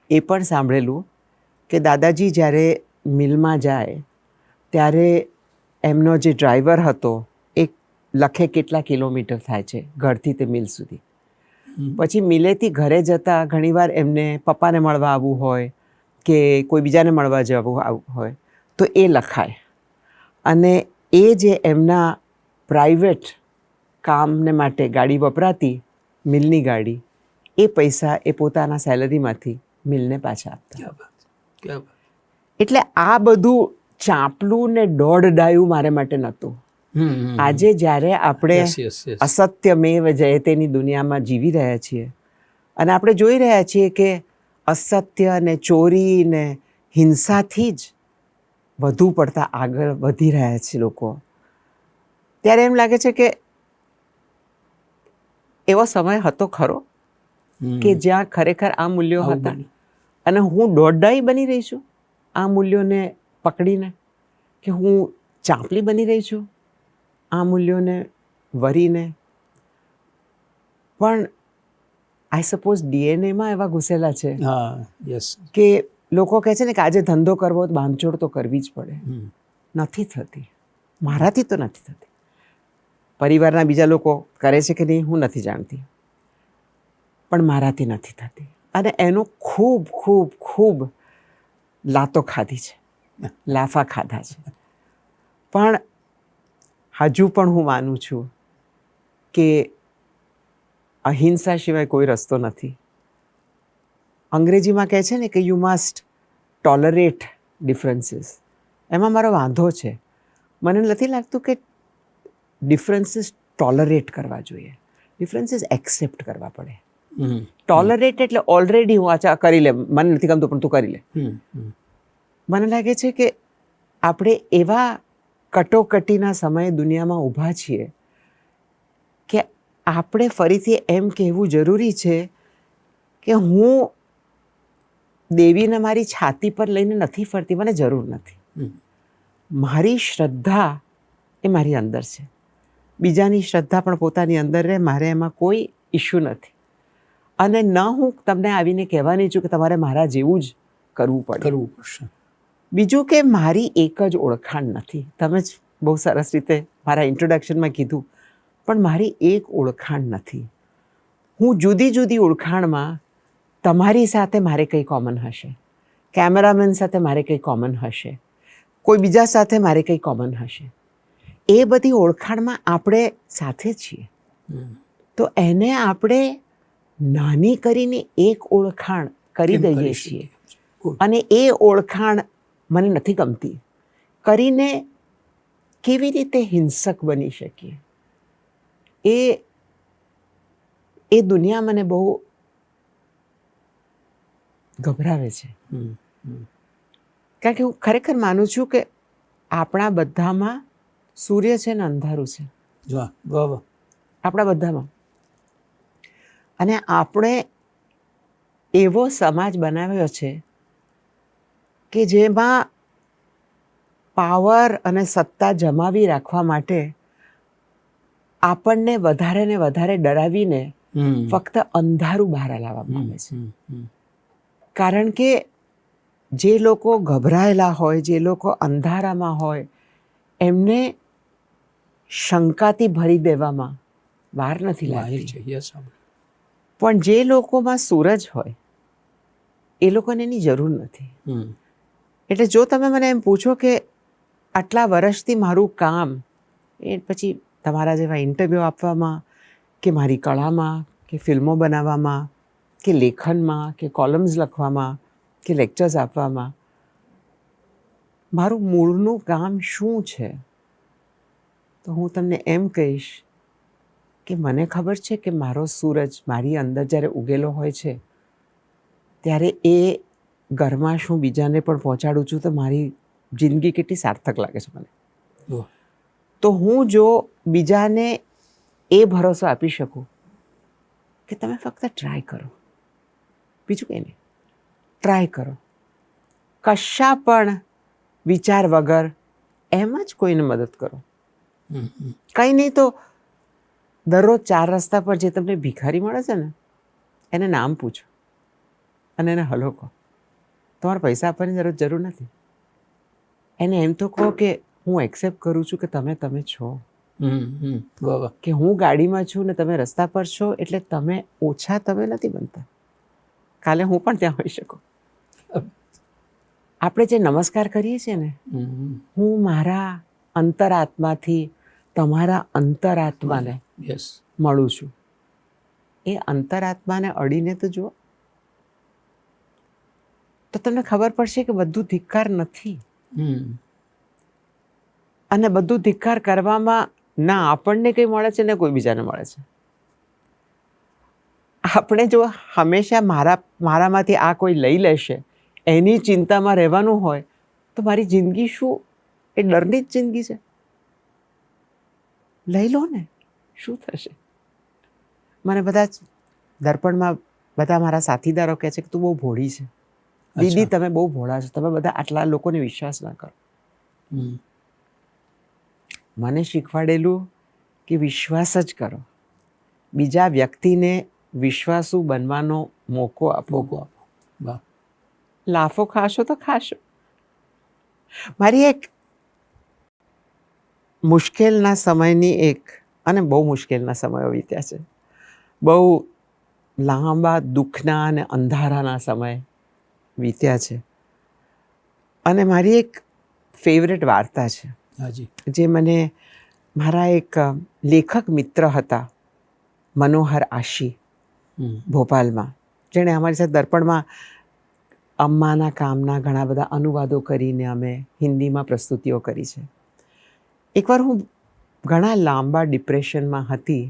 એ પણ સાંભળેલું કે દાદાજી જ્યારે મિલમાં જાય ત્યારે એમનો જે ડ્રાઈવર હતો એ લખે કેટલા કિલોમીટર થાય છે ઘરથી તે મિલ સુધી. પછી મિલેથી ઘરે જતાં ઘણીવાર એમને પપ્પાને મળવા આવવું હોય કે કોઈ બીજાને મળવા જવું હોય તો એ લખાય. અને એ જે એમના પ્રાઇવેટ કામને માટે ગાડી વપરાતી, મિલની ગાડી, એ પૈસા એ પોતાના સેલરીમાંથી મિલને પાછા આપતા. એટલે આ બધું ચાંપલું ને દોઢ ડાયું મારે માટે નહોતું. આજે જ્યારે આપણે અસત્યમેવ જયતેની દુનિયામાં જીવી રહ્યા છીએ અને આપણે જોઈ રહ્યા છીએ કે અસત્ય ને ચોરી ને હિંસાથી જ વધુ પડતા આગળ વધી રહ્યા છે લોકો, ત્યારે એમ લાગે છે કે એવો સમય હતો ખરો કે જ્યાં ખરેખર આ મૂલ્યો હતા અને હું દોઢ ડાઈ બની રહી છું આ મૂલ્યોને પકડીને. કે હું ચાંપલી બની રહી છું આ મૂલ્યોને વરીને. પણ આઈ સપોઝ ડીએનએમાં એવા ઘૂસેલા છે હા, યસ. કે લોકો કહે છે ને કે આજે ધંધો કરવો તો બાંધછોડ તો કરવી જ પડે. નથી થતી, મારાથી તો નથી થતી. પરિવારના બીજા લોકો કરે છે કે નહીં હું નથી જાણતી, પણ મારાથી નથી થતી. અને એનો ખૂબ ખૂબ ખૂબ લાતો ખાધી છે, લાફા ખાધા છે. પણ હજુ પણ હું માનું છું કે અહિંસા સિવાય કોઈ રસ્તો નથી. અંગ્રેજીમાં કહે છે ને કે યુ મસ્ટ ટોલરેટ ડિફરન્સીસ. એમાં મારો વાંધો છે. મને નથી લાગતું કે ડિફરન્સીસ ટોલરેટ કરવા જોઈએ. ડિફરન્સીસ એક્સેપ્ટ કરવા પડે. ટોલરેટ એટલે ઓલરેડી હું અચ્છા કરી લે, મને નથી ગમતું પણ તું કરી લે. મને લાગે છે કે આપણે એવા કટોકટીના સમયે દુનિયામાં ઊભા છીએ કે આપણે ફરીથી એમ કહેવું જરૂરી છે કે હું દેવીને મારી છાતી પર લઈને નથી ફરતી, મને જરૂર નથી. મારી શ્રદ્ધા એ મારી અંદર છે. બીજાની શ્રદ્ધા પણ પોતાની અંદર રહે, મારે એમાં કોઈ ઇશ્યુ નથી. અને ન હું તમને આવીને કહેવાની છું કે તમારે મારા જેવું જ કરવું પડશે. બીજું કે મારી એક જ ઓળખાણ નથી. તમે જ બહુ સરસ રીતે મારા ઇન્ટ્રોડક્શનમાં કીધું, પણ મારી એક ઓળખાણ નથી. હું જુદી જુદી ઓળખાણમાં તમારી સાથે મારે કંઈ કોમન હશે, કેમેરામેન સાથે મારે કંઈ કોમન હશે, કોઈ બીજા સાથે મારે કંઈ કોમન હશે. એ બધી ઓળખાણમાં આપણે સાથે છીએ. તો એને આપણે નાની કરીને એક ઓળખાણ કરી દઈએ છીએ. અને એ ઓળખાણ મને નથી ગમતી કરીને કેવી રીતે હિંસક બની શકીએ એ દુનિયા મને બહુ ગભરાવે છે. કારણ કે હું ખરેખર માનું છું કે આપણા બધામાં સૂર્ય છે ને અંધારું છે. આપણા બધામાં. અને આપણે એવો સમાજ બનાવ્યો છે કે જેમાં પાવર અને સત્તા જમાવી રાખવા માટે આપણને વધારે ને વધારે ડરાવીને ફક્ત અંધારું બહાર લાવવામાં આવે છે. કારણ કે જે લોકો ગભરાયેલા હોય, જે લોકો અંધારામાં હોય, એમને શંકાથી ભરી દેવામાં વાર નથી લાગતી. પણ જે લોકોમાં સૂરજ હોય એ લોકોને એની જરૂર નથી. એટલે જો તમે મને એમ પૂછો કે આટલા વર્ષથી મારું કામ, એ પછી તમારા જેવા ઇન્ટરવ્યૂ આપવામાં કે મારી કળામાં કે ફિલ્મો બનાવવામાં કે લેખનમાં કે કોલમ્સ લખવામાં કે લેક્ચર્સ આપવામાં, મારું મૂળનું કામ શું છે, તો હું તમને એમ કહીશ કે મને ખબર છે કે મારો સૂરજ મારી અંદર જ્યારે ઉગેલો હોય છે ત્યારે એ ગરમાશ હું બીજાને પણ પહોંચાડું છું તો મારી જિંદગી કેટલી સાર્થક લાગે છે મને. તો હું જો બીજાને એ ભરોસો આપી શકું કે તમે ફક્ત ટ્રાય કરો, બીજું કંઈ નહીં, ટ્રાય કરો, કશા પણ વિચાર વગર એમ જ કોઈને મદદ કરો. કંઈ નહીં તો દરરોજ 4 રસ્તા પર જે તમને ભિખારી મળે છે ને એને નામ પૂછો અને એને હલો કહો. તમારે પૈસા આપવાની જરૂર નથી. એને એમ તો કહો કે હું એક્સેપ્ટ કરું છું કે તમે છો, કે હું ગાડીમાં છું ને તમે રસ્તા પર છો એટલે તમે ઓછા તમે નથી બનતા. કાલે હું પણ ત્યાં હોઈ શકું. આપણે જે નમસ્કાર કરીએ છીએ ને, હું મારા અંતરાત્માથી તમારા અંતરાત્માને મળું છું. એ અંતરાત્માને અડીને તો જુઓ, તો તમને ખબર પડશે કે બધું ધિક્કાર નથી. અને બધું ધિક્કાર કરવામાં ના આપણને કંઈ મળે છે ને કોઈ બીજાને મળે છે. આપણે જો હંમેશા મારામાંથી આ કોઈ લઈ લેશે એની ચિંતામાં રહેવાનું હોય તો મારી જિંદગી શું, એ ડરની જ જિંદગી છે. લઈ લો ને, શું થશે? મને બધા જ દર્પણમાં બધા મારા સાથીદારો કહે છે કે તું બહુ ભોળી છે. દીદી તમે બહુ ભોળા છો, તમે બધા આટલા લોકોને વિશ્વાસ ના કરો. મને શીખવાડેલું કે વિશ્વાસ જ કરો, બીજા વ્યક્તિને વિશ્વાસુ બનવાનો મોકો આપો. મોકો આપો. વાહ. લાફો ખાશો તો ખાશો. મારી એક મુશ્કેલના સમયની અને બહુ મુશ્કેલના સમયો વીત્યા છે, બહુ લાંબા દુઃખના અને અંધારાના સમય વીત્યા છે, અને મારી એક ફેવરેટ વાર્તા છે હાજી. જે મને મારા એક લેખક મિત્ર હતા, મનોહર આશી, ભોપાલમાં, જેણે અમારી સાથે દર્પણમાં અમ્માના કામના ઘણા બધા અનુવાદો કરીને અમે હિન્દીમાં પ્રસ્તુતિઓ કરી છે. એકવાર હું ઘણા લાંબા ડિપ્રેશનમાં હતી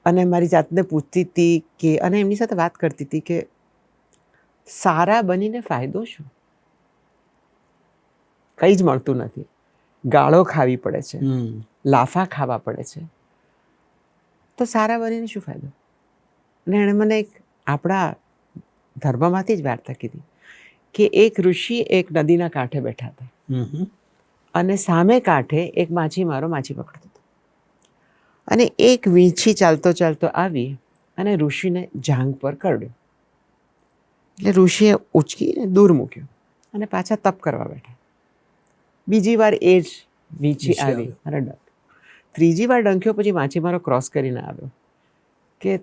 અને મારી જાતને પૂછતી હતી કે, અને એમની સાથે વાત કરતી હતી કે સારા બનીને ફાયદો શું? કંઈ જ મળતું નથી, ગાળો ખાવી પડે છે, લાફા ખાવા પડે છે, તો સારા બનીને શું ફાયદો? અને એણે મને એક આપણા ધર્મમાંથી જ વાર્તા કીધી કે એક ઋષિ એક નદીના કાંઠે બેઠા હતા અને સામે કાંઠે એક માછીમારો માછી પકડતો હતો, અને એક વીંછી ચાલતો ચાલતો આવી અને ઋષિને જાંઘ પર કરડ્યો. એટલે ઋષિએ ઉચકીને દૂર મૂક્યો અને પાછા તપ કરવા બેઠા. બીજી વાર એ જ વીંછી આવી અને ત્રીજી વાર ડંખ્યો. પછી માછીમારો ક્રોસ કરીને આવ્યો કે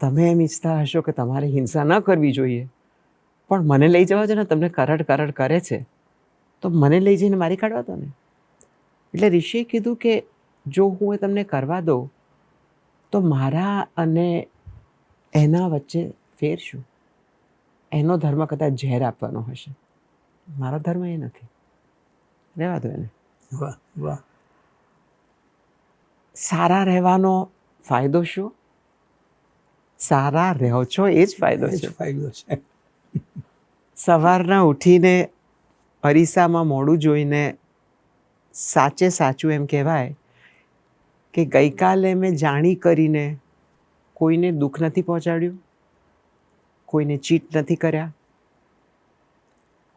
તમે એમ ઈચ્છતા હશો કે તમારે હિંસા ન કરવી જોઈએ, પણ મને લઈ જવા દો ને, તમને કરડ કરડ કરે છે તો મને લઈ જઈને મારી કાઢવા દો ને. એટલે ઋષિએ કીધું કે જો હું એ તમને કરવા દઉં તો મારા અને એના વચ્ચે ફેર શું? એનો ધર્મ કદાચ ઝેર આપવાનો હશે, મારો ધર્મ એ નથી, રહેવા દો એને. વાહ વાહ. સારા રહેવાનો ફાયદો શું? સારા રહો છો એ જ ફાયદો એ જ છે. ફાયદો છે. સવારના ઉઠીને અરીસામાં મોઢું જોઈને સાચે સાચું એમ કહેવાય કે ગઈકાલે મેં જાણી કરીને કોઈને દુઃખ નથી પહોંચાડ્યું, કોઈને ચીટ નથી કર્યા,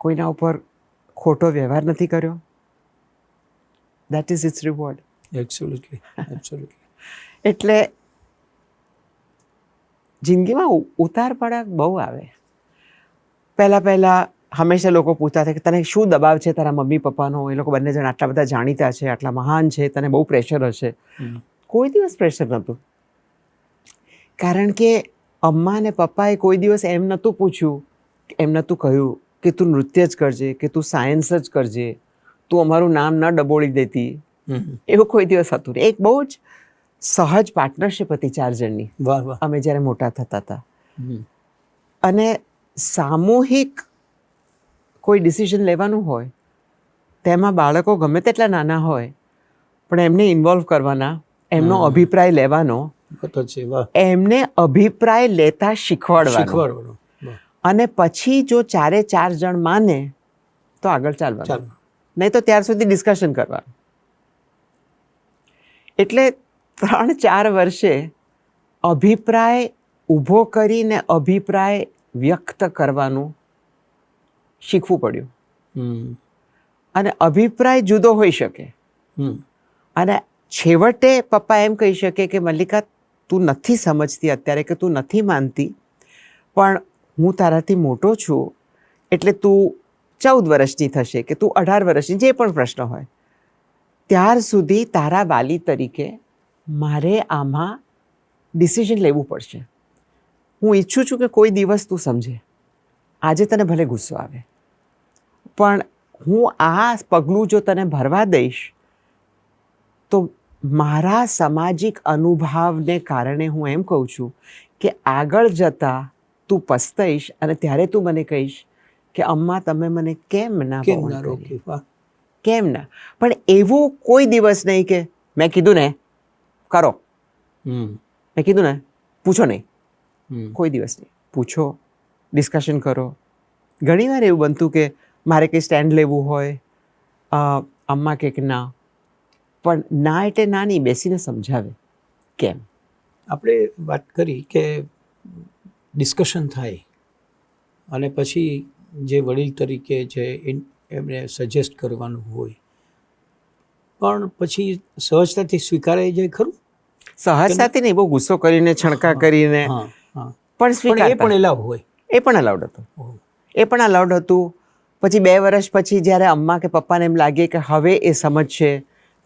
કોઈના ઉપર ખોટો વ્યવહાર નથી કર્યો. That is it's reward. Absolutely absolutely. એટલે જિંદગીમાં ઉતાર પડાવ બહુ આવે. પહેલાં હંમેશા લોકો પૂછતા હતા કે તને શું દબાવ છે તારા મમ્મી પપ્પાનો? એ લોકો બંને જણ આટલા બધા જાણીતા છે, આટલા મહાન છે, તને બહુ પ્રેશર હશે. કોઈ દિવસ પ્રેશર નહોતું, કારણ કે અમ્મા અને પપ્પાએ કોઈ દિવસ એમ નહોતું પૂછ્યું, એમ નહોતું કહ્યું કે તું નૃત્ય જ કરજે, કે તું સાયન્સ જ કરજે, તું અમારું નામ ન ડબોળી દેતી. એવું કોઈ દિવસ હતું નહીં. એક બહુ જ સહજ પાર્ટનરશિપ હતી 4 જણની. વાહ વાહ. અમે જ્યારે મોટા થતા હતા, અને સામૂહિક કોઈ ડિસિઝન લેવાનું હોય તેમાં બાળકો ગમે તેટલા નાના હોય પણ એમને ઇન્વોલ્વ કરવાના, એમનો અભિપ્રાય લેવાનો, તો છે. વાહ. એમને અભિપ્રાય લેતા શીખવાડવાનો, અને પછી જો 4 જણ માને તો આગળ ચાલવાનું, નહીં તો ત્યાર સુધી ડિસ્કશન કરવાનું. એટલે 3-4 વર્ષે અભિપ્રાય ઊભો કરીને અભિપ્રાય વ્યક્ત કરવાનું શીખવું પડ્યું. અને અભિપ્રાય જુદો હોઈ શકે, અને છેવટે પપ્પા એમ કહી શકે કે મલ્લિકા તું નથી સમજતી અત્યારે, કે તું નથી માનતી, પણ હું તારાથી મોટો છું એટલે તું 14 વર્ષની થશે કે તું 18 વર્ષની, જે પણ પ્રશ્ન હોય, ત્યાર સુધી તારા વાલી તરીકે મારે આમાં ડિસિઝન લેવું પડશે. હું ઈચ્છું છું કે કોઈ દિવસ તું સમજે. આજે તને ભલે ગુસ્સો આવે, પણ હું આ પગલું જો તને ભરવા દઈશ તો મારા સામાજિક અનુભવને કારણે હું એમ કહું છું કે આગળ જતાં તું પસ્તાઈશ અને ત્યારે તું મને કહીશ કે અમ્મા તમે મને કેમ ના રોકી. કેમ ના? પણ એવું કોઈ દિવસ નહીં કે મેં કીધું ને કરો, મેં કીધું ને પૂછો નહીં. કોઈ દિવસ નહીં. પૂછો, ડિસ્કશન કરો. ઘણીવાર એવું બનતું કે મારે કંઈ સ્ટેન્ડ લેવું હોય, અમ્મા કે ના, પણ ના એટલે ના નહીં, બેસીને સમજાવે કેમ. આપણે વાત કરી કે ડિસ્કશન થાય અને પછી જે વડીલ તરીકે જે એમને સજેસ્ટ કરવાનું હોય, પણ પછી સહજતાથી સ્વીકારાઈ જાય ખરું? સહજતાથી નહીં, બહુ ગુસ્સો કરીને, છણકા કરીને, હા હા. પણ પણ એ સ્વીકારતા. પણ એલાવ હોય. એ પણ અલાઉડ હતું. ઓહ. એ પણ અલાઉડ હતું. પછી 2 વર્ષ પછી જ્યારે અમ્મા કે પપ્પાને એમ લાગે કે હવે એ સમજશે,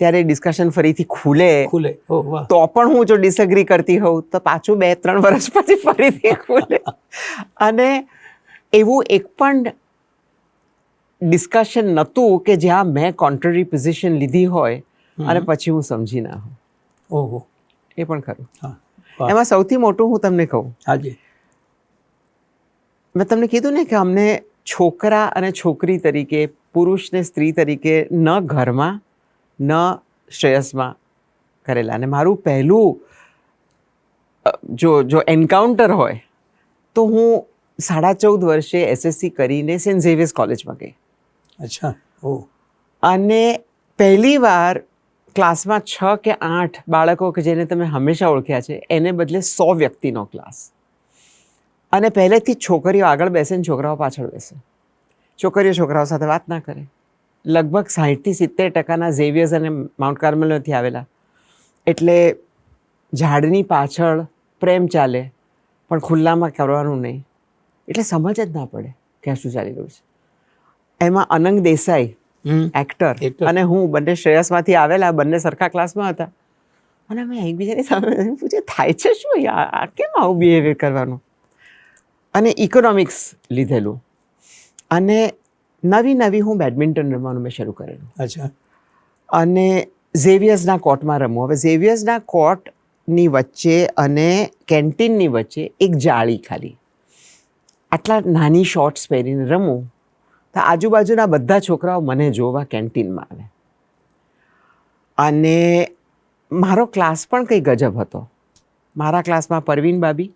ત્યારે ડિસ્કશન ફરીથી ખુલે. ખુલે. ઓહ વાહ. તો પણ હું જો ડિસએગ્રી કરતી હોઉં તો પાછું 2-3 વર્ષ પછી ફરીથી ખુલે. અને એવું એક પણ ડિસ્કશન નહોતું કે જ્યાં મેં કોન્ટ્રરી પોઝિશન લીધી હોય અને પછી હું સમજી ના હોઉં. ઓહો. એ પણ ખરું. હા. વાહ. એમાં સૌથી મોટું હું તમને કહું, હાજી. મેં તમને કીધું ને કે અમને છોકરા અને છોકરી તરીકે, પુરુષ ને સ્ત્રી તરીકે ન ઘરમાં ન શ્રેયસમાં કરેલા. અને મારું પહેલું જો એન્કાઉન્ટર હોય તો હું 14.5 વર્ષે SSC કરીને સેન્ટ ઝેવિયર્સ કોલેજમાં ગઈ. અચ્છા. ઓહ. અને પહેલી વાર ક્લાસમાં 6 કે 8 બાળકો કે જેને તમે હંમેશા ઓળખ્યા છે એને બદલે 100 વ્યક્તિનો ક્લાસ. અને પહેલેથી જ છોકરીઓ આગળ બેસે ને છોકરાઓ પાછળ બેસે. છોકરીઓ છોકરાઓ સાથે વાત ના કરે. લગભગ 60-70% ઝેવિયર્સ અને માઉન્ટ કાર્મેલમાંથી આવેલા. એટલે ઝાડની પાછળ પ્રેમ ચાલે પણ ખુલ્લામાં કરવાનું નહીં. એટલે સમજ જ ના પડે કે શું ચાલી રહ્યું છે. એમાં અનંગ દેસાઈ એક્ટર Actor. અને હું બંને શ્રેયસમાંથી આવેલા, બંને સરખા ક્લાસમાં હતા. અને અમે એકબીજાની સામે પૂછે થાય છે શું, આ કેમ આવું બિહેવિયર કરવાનું. અને ઇકોનોમિક્સ લીધેલું. અને નવી હું બેડમિન્ટન રમવાનું મેં શરૂ કરેલું. અચ્છા. અને ઝેવિયર્સના કોર્ટમાં રમવું. હવે ઝેવિયર્સના કોર્ટની વચ્ચે અને કેન્ટીનની વચ્ચે એક જાળી ખાલી. આટલા નાની શોર્ટ્સ પહેરીને રમું તો આજુબાજુના બધા છોકરાઓ મને જોવા કેન્ટીનમાં આવે. અને મારો ક્લાસ પણ કંઈ ગજબ હતો. મારા ક્લાસમાં પરવીન બાબી,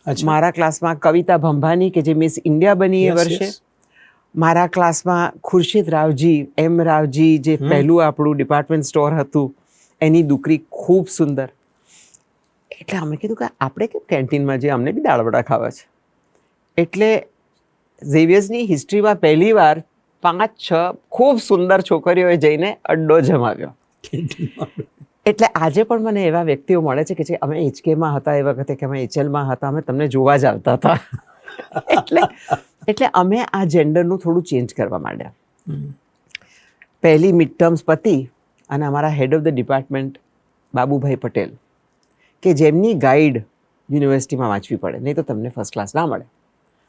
અચ્છા. મારા ક્લાસમાં કવિતા ભંભાની કે જે મિસ ઇન્ડિયા બની એ Yes, વર્ષે, yes. મારા ક્લાસમાં ખુરશીદ રાવજી, એમ રાવજી, જે પહેલું આપણું ડિપાર્ટમેન્ટ સ્ટોર હતું, એની દીકરી ખૂબ સુંદર. એટલે અમે કીધું કે આપણે કેમ કેન્ટીનમાં જઈએ, અમને બી દાળ વડા ખાવા છે. એટલે ઝેવિયર્સની હિસ્ટ્રીમાં પહેલી વાર 5-6 ખૂબ સુંદર છોકરીઓએ જઈને અડ્ડો જમાવ્યો. એટલે આજે પણ મને એવા વ્યક્તિઓ મળે છે કે જે અમે HKમાં હતા એ વખતે, કે અમે HLમાં હતા, અમે તમને જોવા જ આવતા હતા. એટલે અમે આ જેન્ડરનું થોડું ચેન્જ કરવા માંડ્યા. પહેલી મિડ ટર્મ્સ પતી અને અમારા head of the department Babubhai Patel, કે જેમની ગાઈડ યુનિવર્સિટીમાં વાંચવી પડે, નહીં તો તમને ફર્સ્ટ ક્લાસ ના મળે.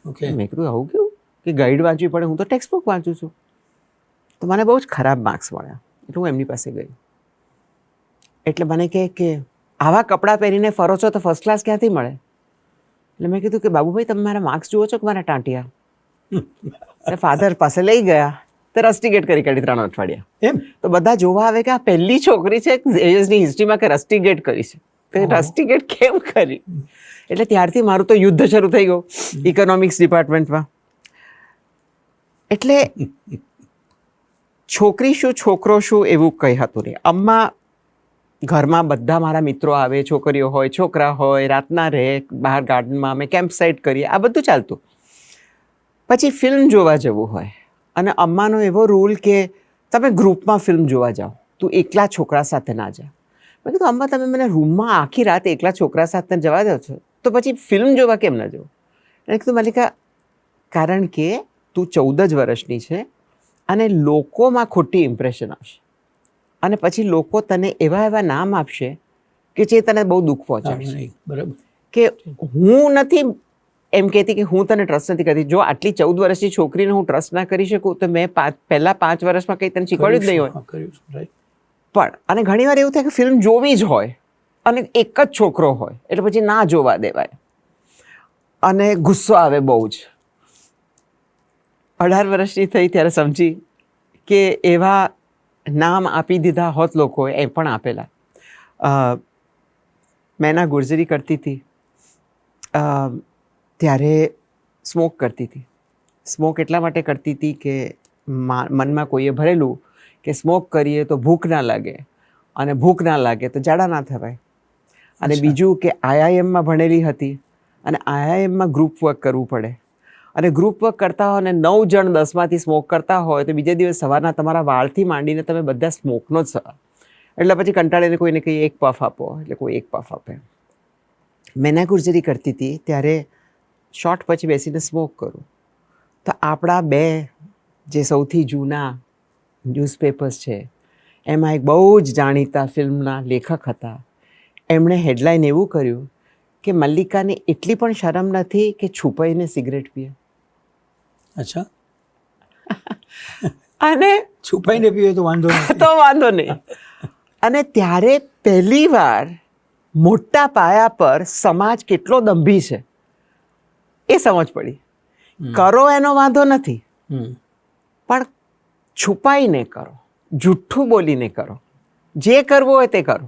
ઓકે. મેં કીધું આવું કેવું કે ગાઈડ વાંચવી પડે, હું તો ટેક્સ્ટ બુક વાંચું છું. તો મને બહુ જ ખરાબ માર્ક્સ મળ્યા. એટલે હું એમની પાસે ગઈ. એટલે મને કહે કે આવા કપડાં પહેરીને ફરો છો તો ફર્સ્ટ ક્લાસ ક્યાંથી મળે? એટલે મેં કીધું કે બાબુભાઈ તમે મારા માર્ક્સ જુઓ છો કે મારા ટાંટિયા? એટલે ફાધર પાસે લઈ ગયા તો રસ્ટિગેટ કરી કાઢી 3 અઠવાડિયા. એમ? તો બધા જોવા આવે કે આ પહેલી છોકરી છે ઝેવિયર્સની હિસ્ટ્રીમાં કે રસ્ટિગેટ કરી છે. તો રસ્ટિગેટ કેમ કરી? એટલે ત્યારથી મારું તો યુદ્ધ શરૂ થઈ ગયું ઇકોનોમિક્સ ડિપાર્ટમેન્ટમાં. એટલે છોકરી શું છોકરો શું એવું કંઈ હતું નહીં. અમ્મા ઘરમાં બધા મારા મિત્રો આવે, છોકરીઓ હોય છોકરા હોય, રાતના રહે બહાર ગાર્ડનમાં, અમે કેમ્પ સાઇટ કરીએ, આ બધું ચાલતું. પછી ફિલ્મ જોવા જવું હોય અને અમ્માનો એવો રૂલ કે તમે ગ્રુપમાં ફિલ્મ જોવા જાઓ, તું એકલા છોકરા સાથે ના જા. મેં કીધું અમ્મા તમે મને રૂમમાં આખી રાત એકલા છોકરા સાથે જવા દો છો તો પછી ફિલ્મ જોવા કેમ ના જાઉં? એને કીધું માલિકા કારણ કે તું 14 જ વર્ષની છે અને લોકોમાં ખોટી ઇમ્પ્રેશન આવશે અને પછી લોકો તને એવા નામ આપશે કે જે તને બહુ દુઃખ પહોંચાડશે. નહીં. બરાબર. કે હું નથી એમ કહેતી કે હું તને ટ્રસ્ટ નથી કરતી. જો આટલી 14 વર્ષની છોકરીને હું ટ્રસ્ટ ના કરી શકું તો મેં પહેલા 5 વર્ષમાં કંઈ તને શીખવાડ્યું જ નહીં હોય. હા, કર્યું છે. રાઈટ. પણ અને ઘણીવાર એવું થાય કે ફિલ્મ જોવી જ હોય અને એક જ છોકરો હોય એટલે પછી ના જોવા દેવાય અને ગુસ્સો આવે બહુ જ. 18 વર્ષની થઈ ત્યારે સમજી કે એવા નામ આપી દીધા હોત લોકોએ, એ પણ આપેલા. મેના ગુર્જરી કરતી હતી ત્યારે સ્મોક કરતી હતી. સ્મોક એટલા માટે કરતી હતી કે મનમાં કોઈએ ભરેલું કે સ્મોક કરીએ તો ભૂખ ના લાગે અને ભૂખ ના લાગે તો ઝાડા ના થવાય. અને બીજું કે IIMમાં ભણેલી હતી અને IIMમાં ગ્રુપ વર્ક કરવું પડે અને ગ્રુપ વર્ક કરતા હોય અને 9 જણ 10માંથી સ્મોક કરતા હોય તો બીજે દિવસ સવારના તમારા વાળથી માંડીને તમે બધા સ્મોકનો જ એટલે પછી કંટાળીને કોઈને કંઈ એક પફ આપો એટલે કોઈ એક પફ આપે. મેના ગુર્જરી કરતી હતી ત્યારે શોર્ટ પછી બેસીને સ્મોક કરું તો આપણા 2 જે સૌથી જૂના ન્યૂઝપેપર્સ છે એમાં એક બહુ જ જાણીતા ફિલ્મના લેખક હતા. એમણે હેડલાઇન એવું કર્યું કે મલ્લિકાને એટલી પણ શરમ નથી કે છુપાઈને સિગરેટ પીએ. અચ્છા, અને છુપાઈને પીવે તો વાંધો નથી. તો વાંધો નહીં. અને ત્યારે પહેલીવાર મોટા પાયા પર સમાજ કેટલો દંભી છે એ સમજ પડી. કરો એનો વાંધો નથી, પણ છુપાઈને કરો, જુઠ્ઠું બોલીને કરો, જે કરવું હોય તે કરો,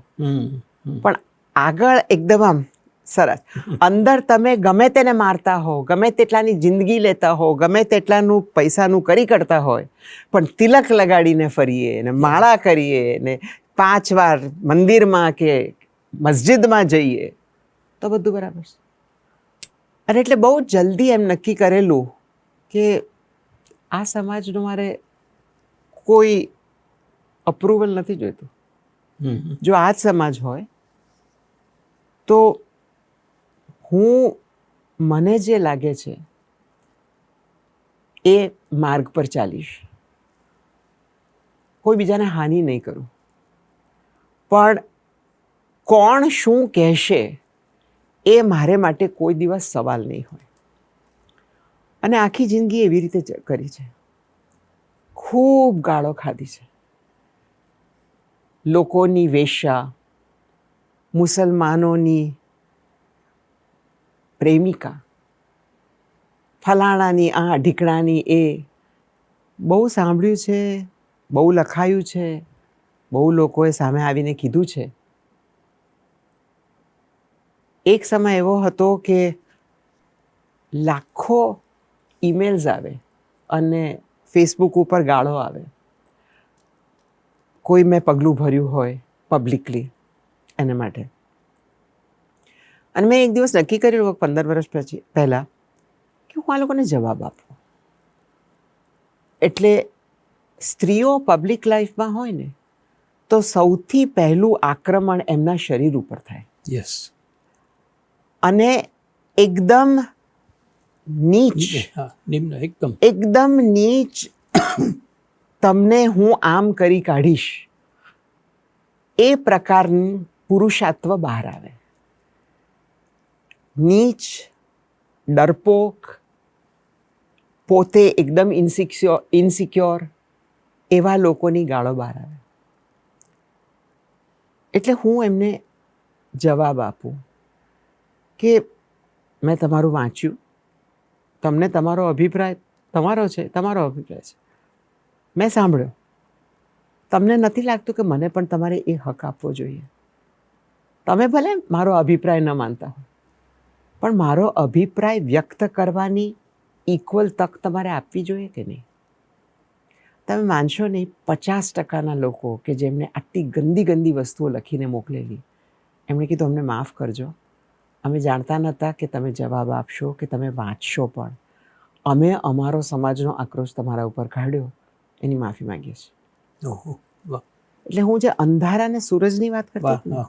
પણ આગળ એકદમ આમ સરસ. અંદર તમે ગમે તેને મારતા હો, ગમે તેટલાની જિંદગી લેતા હો, ગમે તેટલાનું પૈસાનું કરી કરતા હોય, પણ તિલક લગાડીને ફરીએ ને માળા કરીએ ને 5 વાર મંદિરમાં કે મસ્જિદમાં જઈએ તો બધું બરાબર છે. અને એટલે બહુ જલ્દી એમ નક્કી કરેલું કે આ સમાજનું મારે કોઈ અપ્રુવલ નથી જોઈતું. જો આ જ સમાજ હોય તો હું મને જે લાગે છે એ માર્ગ પર ચાલીશ. કોઈ બીજાને હાનિ નહીં કરું, પણ કોણ શું કહેશે એ મારે માટે કોઈ દિવસ સવાલ નહીં હોય. અને આખી જિંદગી એવી રીતે કરી છે. ખૂબ ગાળો ખાધી છે. લોકોની વેશ્યા, મુસલમાનોની પ્રેમિકા, ફલાણાની આ ઢીકણાની એ, બહુ સાંભળ્યું છે, બહુ લખાયું છે, બહુ લોકોએ સામે આવીને કીધું છે. એક સમય એવો હતો કે લાખો ઈમેલ્સ આવે અને ફેસબુક ઉપર ગાળો આવે. કોઈ મેં પગલું ભર્યું હોય પબ્લિકલી એના માટે. અને મેં એક દિવસ નક્કી કર્યું 15 વર્ષ પહેલાં કે હું આ લોકોને જવાબ આપું. એટલે સ્ત્રીઓ પબ્લિક લાઈફમાં હોય ને તો સૌથી પહેલું આક્રમણ એમના શરીર ઉપર થાય. યસ. અને એકદમ નીચ, નિમ્ન, એકદમ નીચ, તમને હું આમ કરી કાઢીશ એ પ્રકારનું પુરુષાત્વ બહાર આવે. નીચ, ડરપોક, પોતે એકદમ ઇનસિક્યોર એવા લોકોની ગાળો બહાર આવે. એટલે હું એમને જવાબ આપું કે મેં તમારું વાંચ્યું, તમને તમારો અભિપ્રાય તમારો છે, તમારો અભિપ્રાય છે, મેં સાંભળ્યો. તમને નથી લાગતું કે મને પણ તમારે એ હક આપવો જોઈએ? તમે ભલે મારો અભિપ્રાય ન માનતા હોય, પણ મારો અભિપ્રાય વ્યક્ત કરવાની ઇક્વલ તક તમારે આપવી જોઈએ કે નહીં? તમે માનશો નહીં, 50% લોકો કે જેમને આટલી ગંદી ગંદી વસ્તુઓ લખીને મોકલેલી, એમણે કીધું અમને માફ કરજો, અમે જાણતા નહોતા કે તમે જવાબ આપશો કે તમે વાંચશો, પણ અમે અમારો સમાજનો આક્રોશ તમારા ઉપર કાઢ્યો, એની માફી માંગીએ છીએ. એટલે હું જે અંધારા અને સૂરજની વાત કરતી હતી,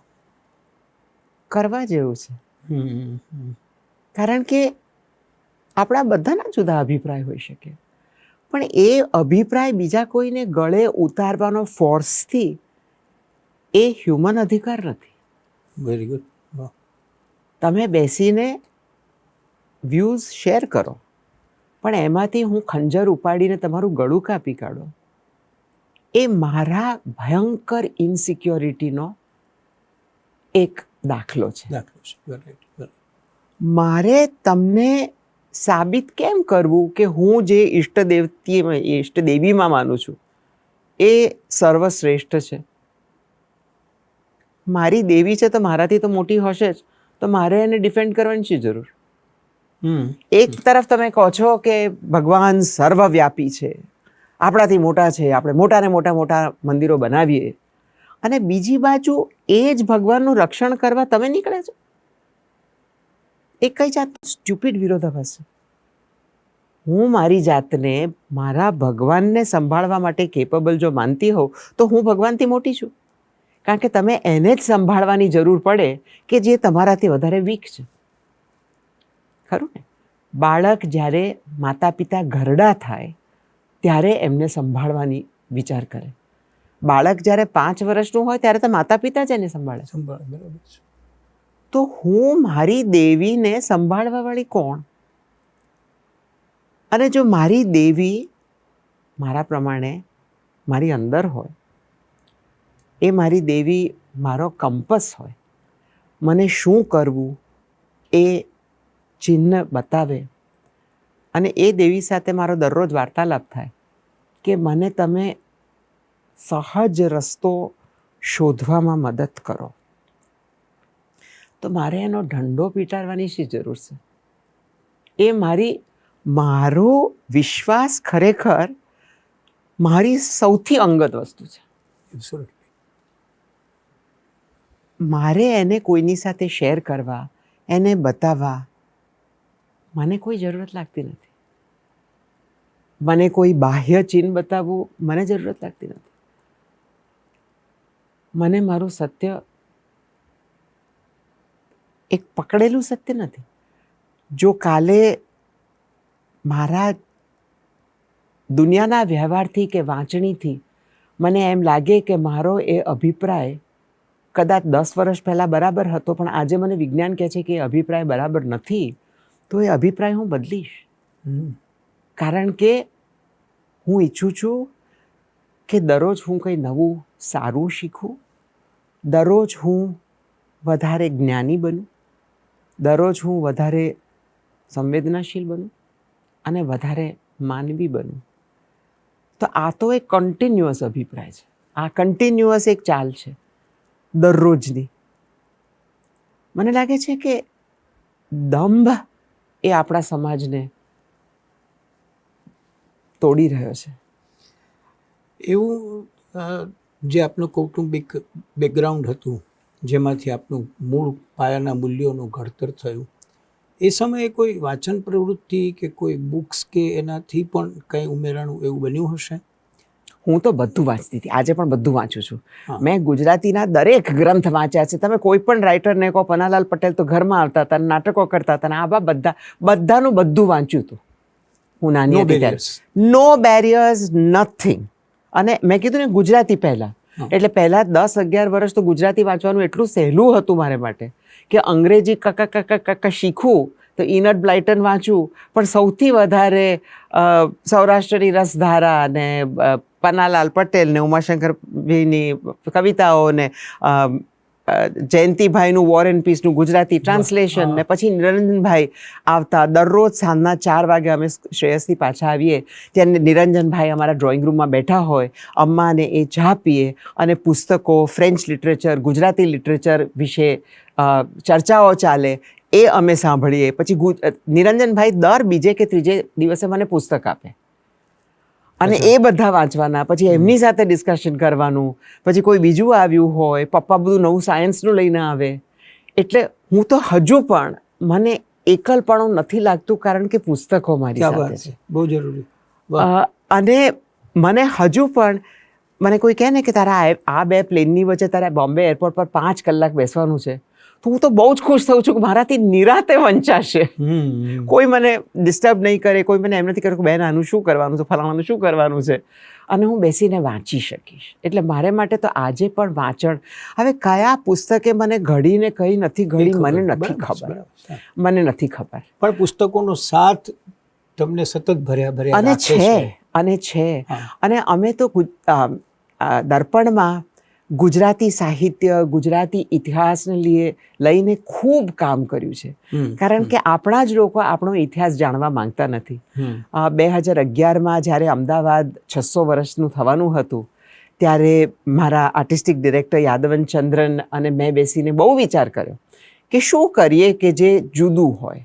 કરવા જેવું છે. કારણ કે આપણા બધાના જુદા અભિપ્રાય હોઈ શકે, પણ એ અભિપ્રાય બીજા કોઈને ગળે ઉતારવાનો ફોર્સથી એ હ્યુમન અધિકાર નથી. Very good. તમે બેસીને વ્યૂઝ શેર કરો, પણ એમાંથી હું ખંજર ઉપાડીને તમારું ગળું કાપી કાઢો, એ મારા ભયંકર ઇનસિક્યોરિટીનો એક દાખલો છે. મારે તમને સાબિત કેમ કરવું કે હું જે ઈષ્ટદેવીમાં માનું છું એ સર્વશ્રેષ્ઠ છે? મારી દેવી છે તો મારાથી તો મોટી હશે જ, તો મારે એને ડિફેન્ડ કરવાની શી જરૂર? એક તરફ તમે કહો છો કે ભગવાન સર્વવ્યાપી છે, આપણાથી મોટા છે, આપણે મોટાને મોટા મંદિરો બનાવીએ, અને બીજી બાજુ એ જ ભગવાનનું રક્ષણ કરવા તમે નીકળે છો. એ કઈ જાતનો સ્ટ્યુપિડ વિરોધાભાસ છે. હું મારી જાતને મારા ભગવાનને સંભાળવા માટે કેપેબલ જો માનતી હોઉં તો હું ભગવાનથી મોટી છું. કારણ કે તમે એને જ સંભાળવાની જરૂર પડે કે જે તમારાથી વધારે વીક છે. ખરું ને? બાળક જ્યારે માતા પિતા ઘરડા થાય ત્યારે એમને સંભાળવાની વિચાર કરે. બાળક જ્યારે 5 વર્ષનું હોય ત્યારે તો માતા પિતા જ એને સંભાળે. બરાબર છે. તો હું મારી દેવીને સંભાળવાવાળી કોણ? અને જો મારી દેવી મારા પ્રમાણે મારી અંદર હોય, એ મારી દેવી મારો કંપસ હોય, મને શું કરવું એ ચિહ્ન બતાવે, અને એ દેવી સાથે મારો દરરોજ વાર્તાલાપ થાય કે મને તમે સહજ રસ્તો શોધવામાં મદદ કરો, તો મારે એનો ઢંઢો પીટાડવાની શી જરૂર છે? એ મારો વિશ્વાસ ખરેખર મારી સૌથી અંગત વસ્તુ છે. Absolutely. મારે એને કોઈની સાથે શેર કરવા, એને બતાવવા મને કોઈ જરૂરત લાગતી નથી. મને કોઈ બાહ્ય ચિહ્ન બતાવવું મને જરૂરત લાગતી નથી. મને મારું સત્ય એક પકડેલું સત્ય નથી. જો કાલે મારા દુનિયાના વ્યવહારથી કે વાંચણીથી મને એમ લાગે કે મારો એ અભિપ્રાય કદાચ 10 વર્ષ પહેલાં બરાબર હતો, પણ આજે મને વિજ્ઞાન કહે છે કે એ અભિપ્રાય બરાબર નથી, તો એ અભિપ્રાય હું બદલીશ. કારણ કે હું ઈચ્છું છું કે દરરોજ હું કંઈ નવું સારું શીખું, દરરોજ હું વધારે જ્ઞાની બનું, દરરોજ હું વધારે સંવેદનાશીલ બનું અને વધારે માનવી બનું. તો આ તો એક કન્ટિન્યુઅસ અભિપ્રાય છે. આ કન્ટિન્યુઅસ એક ચાલ છે દરરોજની. મને લાગે છે કે દંભ એ આપણા સમાજને તોડી રહ્યો છે. એવું જે આપનું કૌટુંબિક બેકગ્રાઉન્ડ હતું, જેમાંથી આપનું મૂળ પાયાના મૂલ્યોનું ઘડતર થયું, એ સમયે કોઈ વાંચન પ્રવૃત્તિ કે કોઈ બુક્સ કે એનાથી પણ કંઈ ઉમેરાણું એવું બન્યું હશે? હું તો બધું વાંચતી હતી, આજે પણ બધું વાંચું છું. હા. મેં ગુજરાતીના દરેક ગ્રંથ વાંચ્યા છે. તમે કોઈ પણ રાઇટરને કહો, પન્નાલાલ પટેલ તો ઘરમાં આવતા હતા, નાટકો કરતા હતા, અને આવા બધાનું બધું વાંચ્યું હતું હું નાની No હતી barriers. ત્યારે. નો બેરિયર્સ, નથિંગ. અને મેં કીધું ને ગુજરાતી પહેલાં, એટલે પહેલાં 10-11 વર્ષ તો ગુજરાતી વાંચવાનું એટલું સહેલું હતું મારે માટે કે અંગ્રેજી કક શીખવું તો ઇનટ બ્લાઇટન વાંચવું, પણ સૌથી વધારે સૌરાષ્ટ્રની રસધારા ને પન્નાલાલ પટેલ ને ઉમાશંકર ભાઈની કવિતાઓ ને જયંતિભાઈનું વોર એન્ડ પીસનું ગુજરાતી ટ્રાન્સલેશન, ને પછી નિરંજનભાઈ આવતા. દરરોજ સાંજના 4 વાગે અમે શ્રેયસથી પાછા આવીએ ત્યારે નિરંજનભાઈ અમારા ડ્રોઈંગ રૂમમાં બેઠા હોય, અમ્માને એ ચા પીએ અને પુસ્તકો, ફ્રેન્ચ લિટરેચર, ગુજરાતી લિટરેચર વિશે ચર્ચાઓ ચાલે, એ અમે સાંભળીએ. પછી નિરંજનભાઈ દર બીજે કે ત્રીજે દિવસે મને પુસ્તક આપે અને એ બધા વાંચવાના. પછી એમની સાથે ડિસ્કશન કરવાનું. પછી કોઈ બીજું આવ્યું હોય, પપ્પા બધું નવું સાયન્સનું લઈને આવે. એટલે હું તો હજુ પણ મને એકલપણું નથી લાગતું, કારણ કે પુસ્તકો મારી સાથે છે. બહુ જરૂરી. અને મને હજુ પણ મને કોઈ કહે ને કે તારા આ 2 પ્લેનની વચ્ચે તારા બોમ્બે એરપોર્ટ પર 5 કલાક બેસવાનું છે, તો હું તો બહુ જ ખુશ થઉં છું કે મારાથી નિરાતે વંચાશે. કોઈ મને ડિસ્ટર્બ નહીં કરે, કોઈ મને એમ નથી કર્યું કે બેન આનું શું કરવાનું છે, ફલાણાનું શું કરવાનું છે, અને હું બેસીને વાંચી શકીશ. એટલે મારે માટે તો આજે પણ વાંચન. હવે કયા પુસ્તકે મને ઘડીને કઈ નથી ઘડી મને નથી ખબર. મને નથી ખબર. પણ પુસ્તકોનો સાથ તમને સતત ભર્યા અને રાખે છે. અને છે. અને અમે તો દર્પણમાં ગુજરાતી સાહિત્ય, ગુજરાતી ઇતિહાસને લઈને ખૂબ કામ કર્યું છે. કારણ કે આપણા જ લોકો આપણો ઇતિહાસ જાણવા માંગતા નથી. 2011માં જ્યારે અમદાવાદ 600 વર્ષનું થવાનું હતું, ત્યારે મારા આર્ટિસ્ટિક ડિરેક્ટર યાદવન ચંદ્રન અને મેં બેસીને બહુ વિચાર કર્યો કે શું કરીએ કે જે જુદું હોય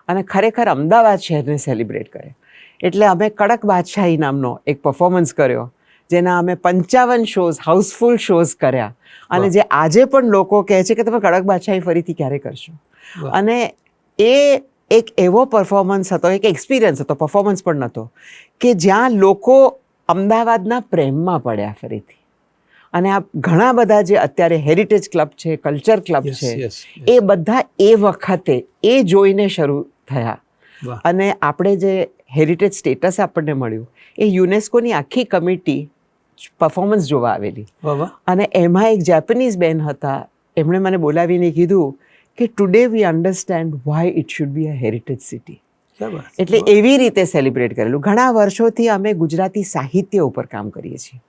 અને ખરેખર અમદાવાદ શહેરને સેલિબ્રેટ કરે. એટલે અમે કડક બાદશાહી નામનો એક પરફોર્મન્સ કર્યો, જેના અમે 55 શોઝ, હાઉસફુલ શોઝ કર્યા. અને જે આજે પણ લોકો કહે છે કે તમે કડક બાદશાહી ફરીથી ક્યારે કરશો. અને એ એક એવો પરફોર્મન્સ હતો, એક એક્સપિરિયન્સ હતો, પરફોર્મન્સ પણ નહોતો, કે જ્યાં લોકો અમદાવાદના પ્રેમમાં પડ્યા ફરીથી. અને આ ઘણા બધા જે અત્યારે હેરિટેજ ક્લબ છે, કલ્ચર ક્લબ Yes, છે, yes, yes. એ બધા એ વખતે એ જોઈને શરૂ થયા. વાહ. અને આપણે જે હેરિટેજ સ્ટેટસ આપણને મળ્યું, એ યુનેસ્કોની આખી કમિટી પરફોર્મન્સ જોવા આવેલી. વાહ વાહ. અને એમાં એક જેપનીઝ બેન હતા, એમણે મને બોલાવીને કીધું કે today we understand Y it should be a heritage city. ક્યાં વાત. એટલે એવી રીતે સેલિબ્રેટ કરેલું. ઘણા વર્ષોથી અમે ગુજરાતી સાહિત્ય ઉપર કામ કરીએ છીએ,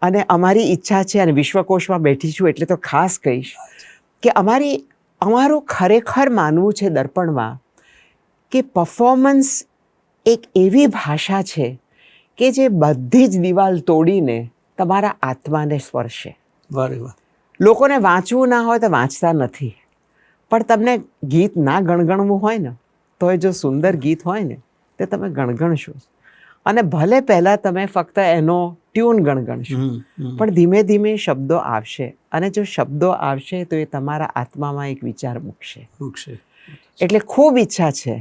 અને અમારી ઈચ્છા છે, અને વિશ્વકોશમાં બેઠી છું એટલે તો ખાસ કહીશ કે અમારું ખરેખર માનવું છે દર્પણમાં કે પરફોર્મન્સ એક એવી ભાષા છે કે જે બધી જ દિવાલ તોડીને તમારા આત્માને સ્પર્શે. વાહ રે વાહ. લોકોને વાંચવું ના હોય તો વાંચતા નથી, પણ તમને ગીત ના ગણગણવું હોય ને તો એ જો સુંદર ગીત હોય ને તે તમે ગણગણશો. અને ભલે પહેલાં તમે ફક્ત એનો ટ્યુન ગણગણશો, પણ ધીમે ધીમે શબ્દો આવશે, અને જો શબ્દો આવશે તો એ તમારા આત્મામાં એક વિચાર મૂકશે. વૃક્ષે. એટલે ખૂબ ઈચ્છા છે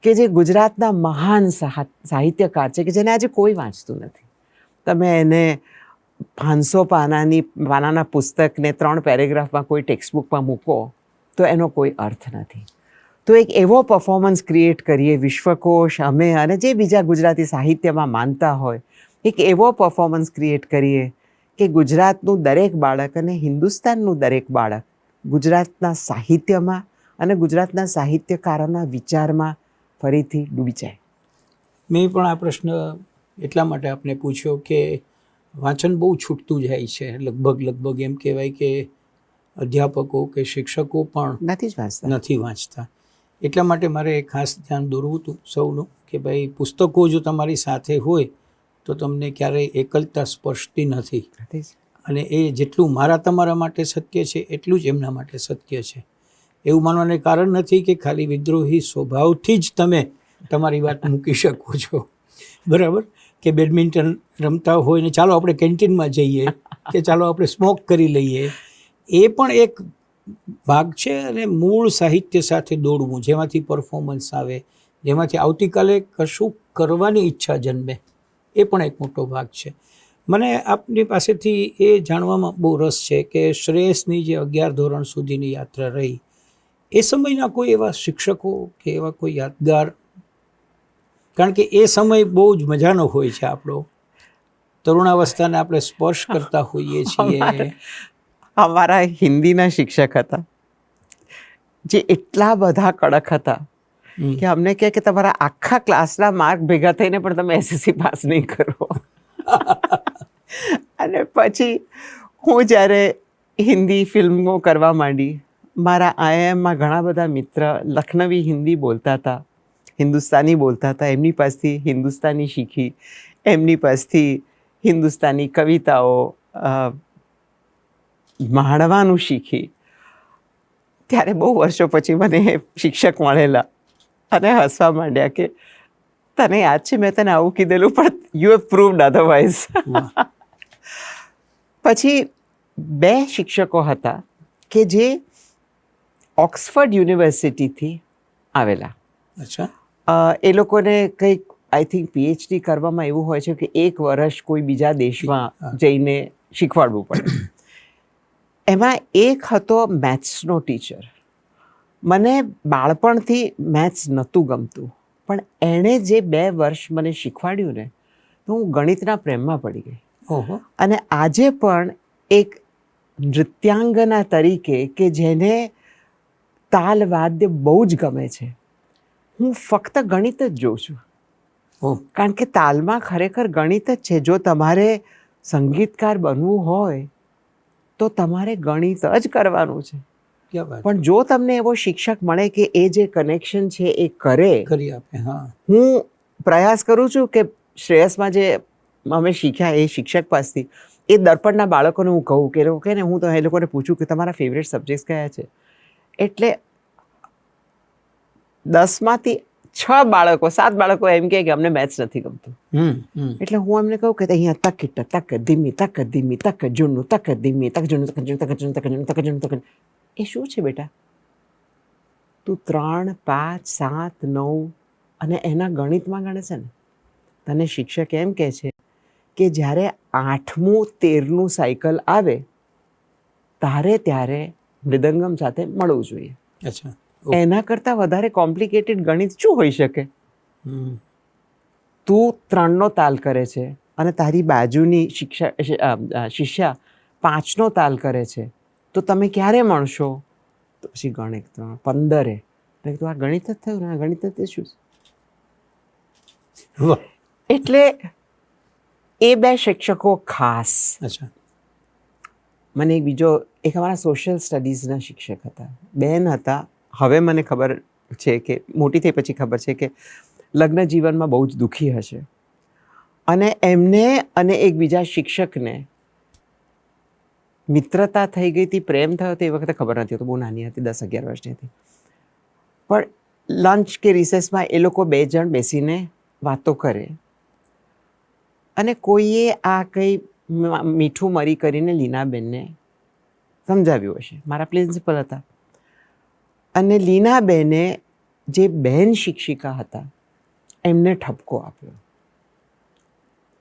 કે જે ગુજરાતના મહાન સાહિત્યકાર છે, કે જેને આજે કોઈ વાંચતું નથી, તમે એને 500 પાનાના પુસ્તકને 3 પેરેગ્રાફમાં કોઈ ટેક્સ્ટબુકમાં મૂકો તો એનો કોઈ અર્થ નથી. તો એક એવો પરફોર્મન્સ ક્રિએટ કરીએ, વિશ્વકોશ, અમે અને જે બીજા ગુજરાતી સાહિત્યમાં માનતા હોય, એક એવો પરફોર્મન્સ ક્રિએટ કરીએ કે ગુજરાતનું દરેક બાળક અને હિન્દુસ્તાનનું દરેક બાળક ગુજરાતના સાહિત્યમાં અને ગુજરાતના સાહિત્યકારોના વિચારમાં ફરીથી ડૂબી જાય. મેં પણ આ પ્રશ્ન એટલા માટે આપને પૂછ્યો કે વાંચન બહુ છૂટતું જાય છે. લગભગ એમ કહેવાય કે અધ્યાપકો કે શિક્ષકો પણ નથી જ વાંચતા. નથી વાંચતા. એટલા માટે મારે ખાસ ધ્યાન દોરવું હતું સૌનું કે ભાઈ પુસ્તકો જો તમારી સાથે હોય તો તમને ક્યારેય એકલતા સ્પર્શતી નથી. નથી જ. અને એ જેટલું મારા તમારા માટે સત્ય છે એટલું જ એમના માટે સત્ય છે. એવું માનવાને કારણ નથી કે ખાલી વિદ્રોહી સ્વભાવથી જ તમે તમારી વાત મૂકી શકો છો, બરાબર? કે બેડમિન્ટન રમતા હોય ને ચાલો આપણે કેન્ટીનમાં જઈએ, કે ચાલો આપણે સ્મોક કરી લઈએ, એ પણ એક ભાગ છે. અને મૂળ સાહિત્ય સાથે દોડવું, જેમાંથી પરફોર્મન્સ આવે, જેમાંથી આવતીકાલે કશું કરવાની ઈચ્છા જન્મે, એ પણ એક મોટો ભાગ છે. મને આપની પાસેથી એ જાણવામાં બહુ રસ છે કે શ્રેયસની જે 11 ધોરણ સુધીની યાત્રા રહી, એ સમયના કોઈ એવા શિક્ષકો કે એવા કોઈ યાદગાર, કારણ કે એ સમય બહુ જ મજાનો હોય છે. આપણો તરુણાવસ્થાને આપણે સ્પર્શ કરતા હોઈએ છીએ. અમારા હિન્દીના શિક્ષક હતા જે એટલા બધા કડક હતા કે અમને કહે કે તમારા આખા ક્લાસના માર્ક ભેગા થઈને પણ તમે એસએસસી પાસ નહીં કરો. અને પછી હું જ્યારે હિન્દી ફિલ્મો કરવા માંડી, મારા આઈઆઈએમમાં ઘણા બધા મિત્ર લખનવી હિન્દી બોલતા હતા, હિન્દુસ્તાની બોલતા હતા, એમની પાસેથી હિન્દુસ્તાની શીખી, એમની પાસેથી હિન્દુસ્તાની કવિતાઓ માણવાનું શીખી. ત્યારે બહુ વર્ષો પછી મને એ શિક્ષક મળેલા અને હસવા માંડ્યા કે તને યાદ છે મેં તને આવું કીધેલું, પણ યુ હેવ પ્રૂવડ અધરવાઇઝ. પછી 2 શિક્ષકો હતા કે જે ઓક્સફર્ડ યુનિવર્સિટીથી આવેલા. અચ્છા. એ લોકોને કંઈક આઈ થિંક પીએચડી કરવામાં એવું હોય છે કે 1 વર્ષ કોઈ બીજા દેશમાં જઈને શીખવાડવું પડે. એમાં એક હતો મેથ્સનો ટીચર. મને બાળપણથી મેથ્સ નહોતું ગમતું, પણ એણે જે 2 વર્ષ મને શીખવાડ્યું ને, તો હું ગણિતના પ્રેમમાં પડી ગઈ. ઓહો. અને આજે પણ એક નૃત્યાંગના તરીકે કે જેને તાલ વાદ્ય બહુ જ ગમે છે, હું ફક્ત ગણિત જ જોઉં છું. કારણ કે તાલમાં ખરેખર ગણિત જ છે. જો તમારે સંગીતકાર બનવું હોય તો તમારે ગણિત જ કરવાનું છે. પણ જો તમને એવો શિક્ષક મળે કે એ જે કનેક્શન છે એ કરી આપે. હા. હું પ્રયાસ કરું છું કે શ્રેયસમાં જે અમે શીખ્યા એ શિક્ષક પાસેથી એ દર્પણના બાળકોને હું કહું કે લોકો ને હું તો એ લોકોને પૂછું કે તમારા ફેવરેટ સબ્જેક્ટ કયા છે, એટલે 10માંથી 6 બાળકો 7 બાળકો એમ કહે કે અમને મેથ્સ નથી ગમતું. એટલે હું એમને કહું કે અહીંયા તકીટ તક ધીમી તક ધીમી તક જૂનું તક ધીમી તક જૂનું તક જૂનું તક જૂનું તક જૂનું તક જૂનું તક. એ શું છે બેટા? તું 3, 5, 7, 9 અને એના ગણિતમાં ગણે છે ને, તને શિક્ષક એમ કહે છે કે જ્યારે 8મું 13નું સાયકલ આવે ત્યારે મૃદંગમ સાથે મળવું જોઈએ. અચ્છા. એના કરતાં વધારે કોમ્પ્લિકેટેડ ગણિત શું હોઈ શકે? હમ. તું 3નો તાલ કરે છે અને તારી બાજુની શિષ્યા 5નો તાલ કરે છે, તો તમે ક્યારે મળશો? તો પછી ગણિત 15. તો આ ગણિત જ થયું ને, આ ગણિત જ શું? વાહ. એટલે એ બે શિક્ષકો ખાસ. અચ્છા. મને એક અમારા સોશિયલ સ્ટડીઝના શિક્ષક હતા, બેન હતા. હવે મને ખબર છે કે મોટી થઈ પછી ખબર છે કે લગ્ન જીવનમાં બહુ જ દુઃખી હશે, અને એમને અને એક બીજા શિક્ષકને મિત્રતા થઈ ગઈ હતી, પ્રેમ થયો તે વખતે ખબર નથી, તો બહુ નાની હતી, 10-11 વર્ષની હતી. પણ લંચ કે રિસેસમાં એ લોકો 2 જણ બેસીને વાતો કરે, અને કોઈએ આ કંઈ મીઠું મરી કરીને લીનાબેનને સમજાવ્યું હશે. મારા પ્રિન્સિપલ હતા, અને લીનાબેને જે બહેન શિક્ષિકા હતા એમને ઠપકો આપ્યો.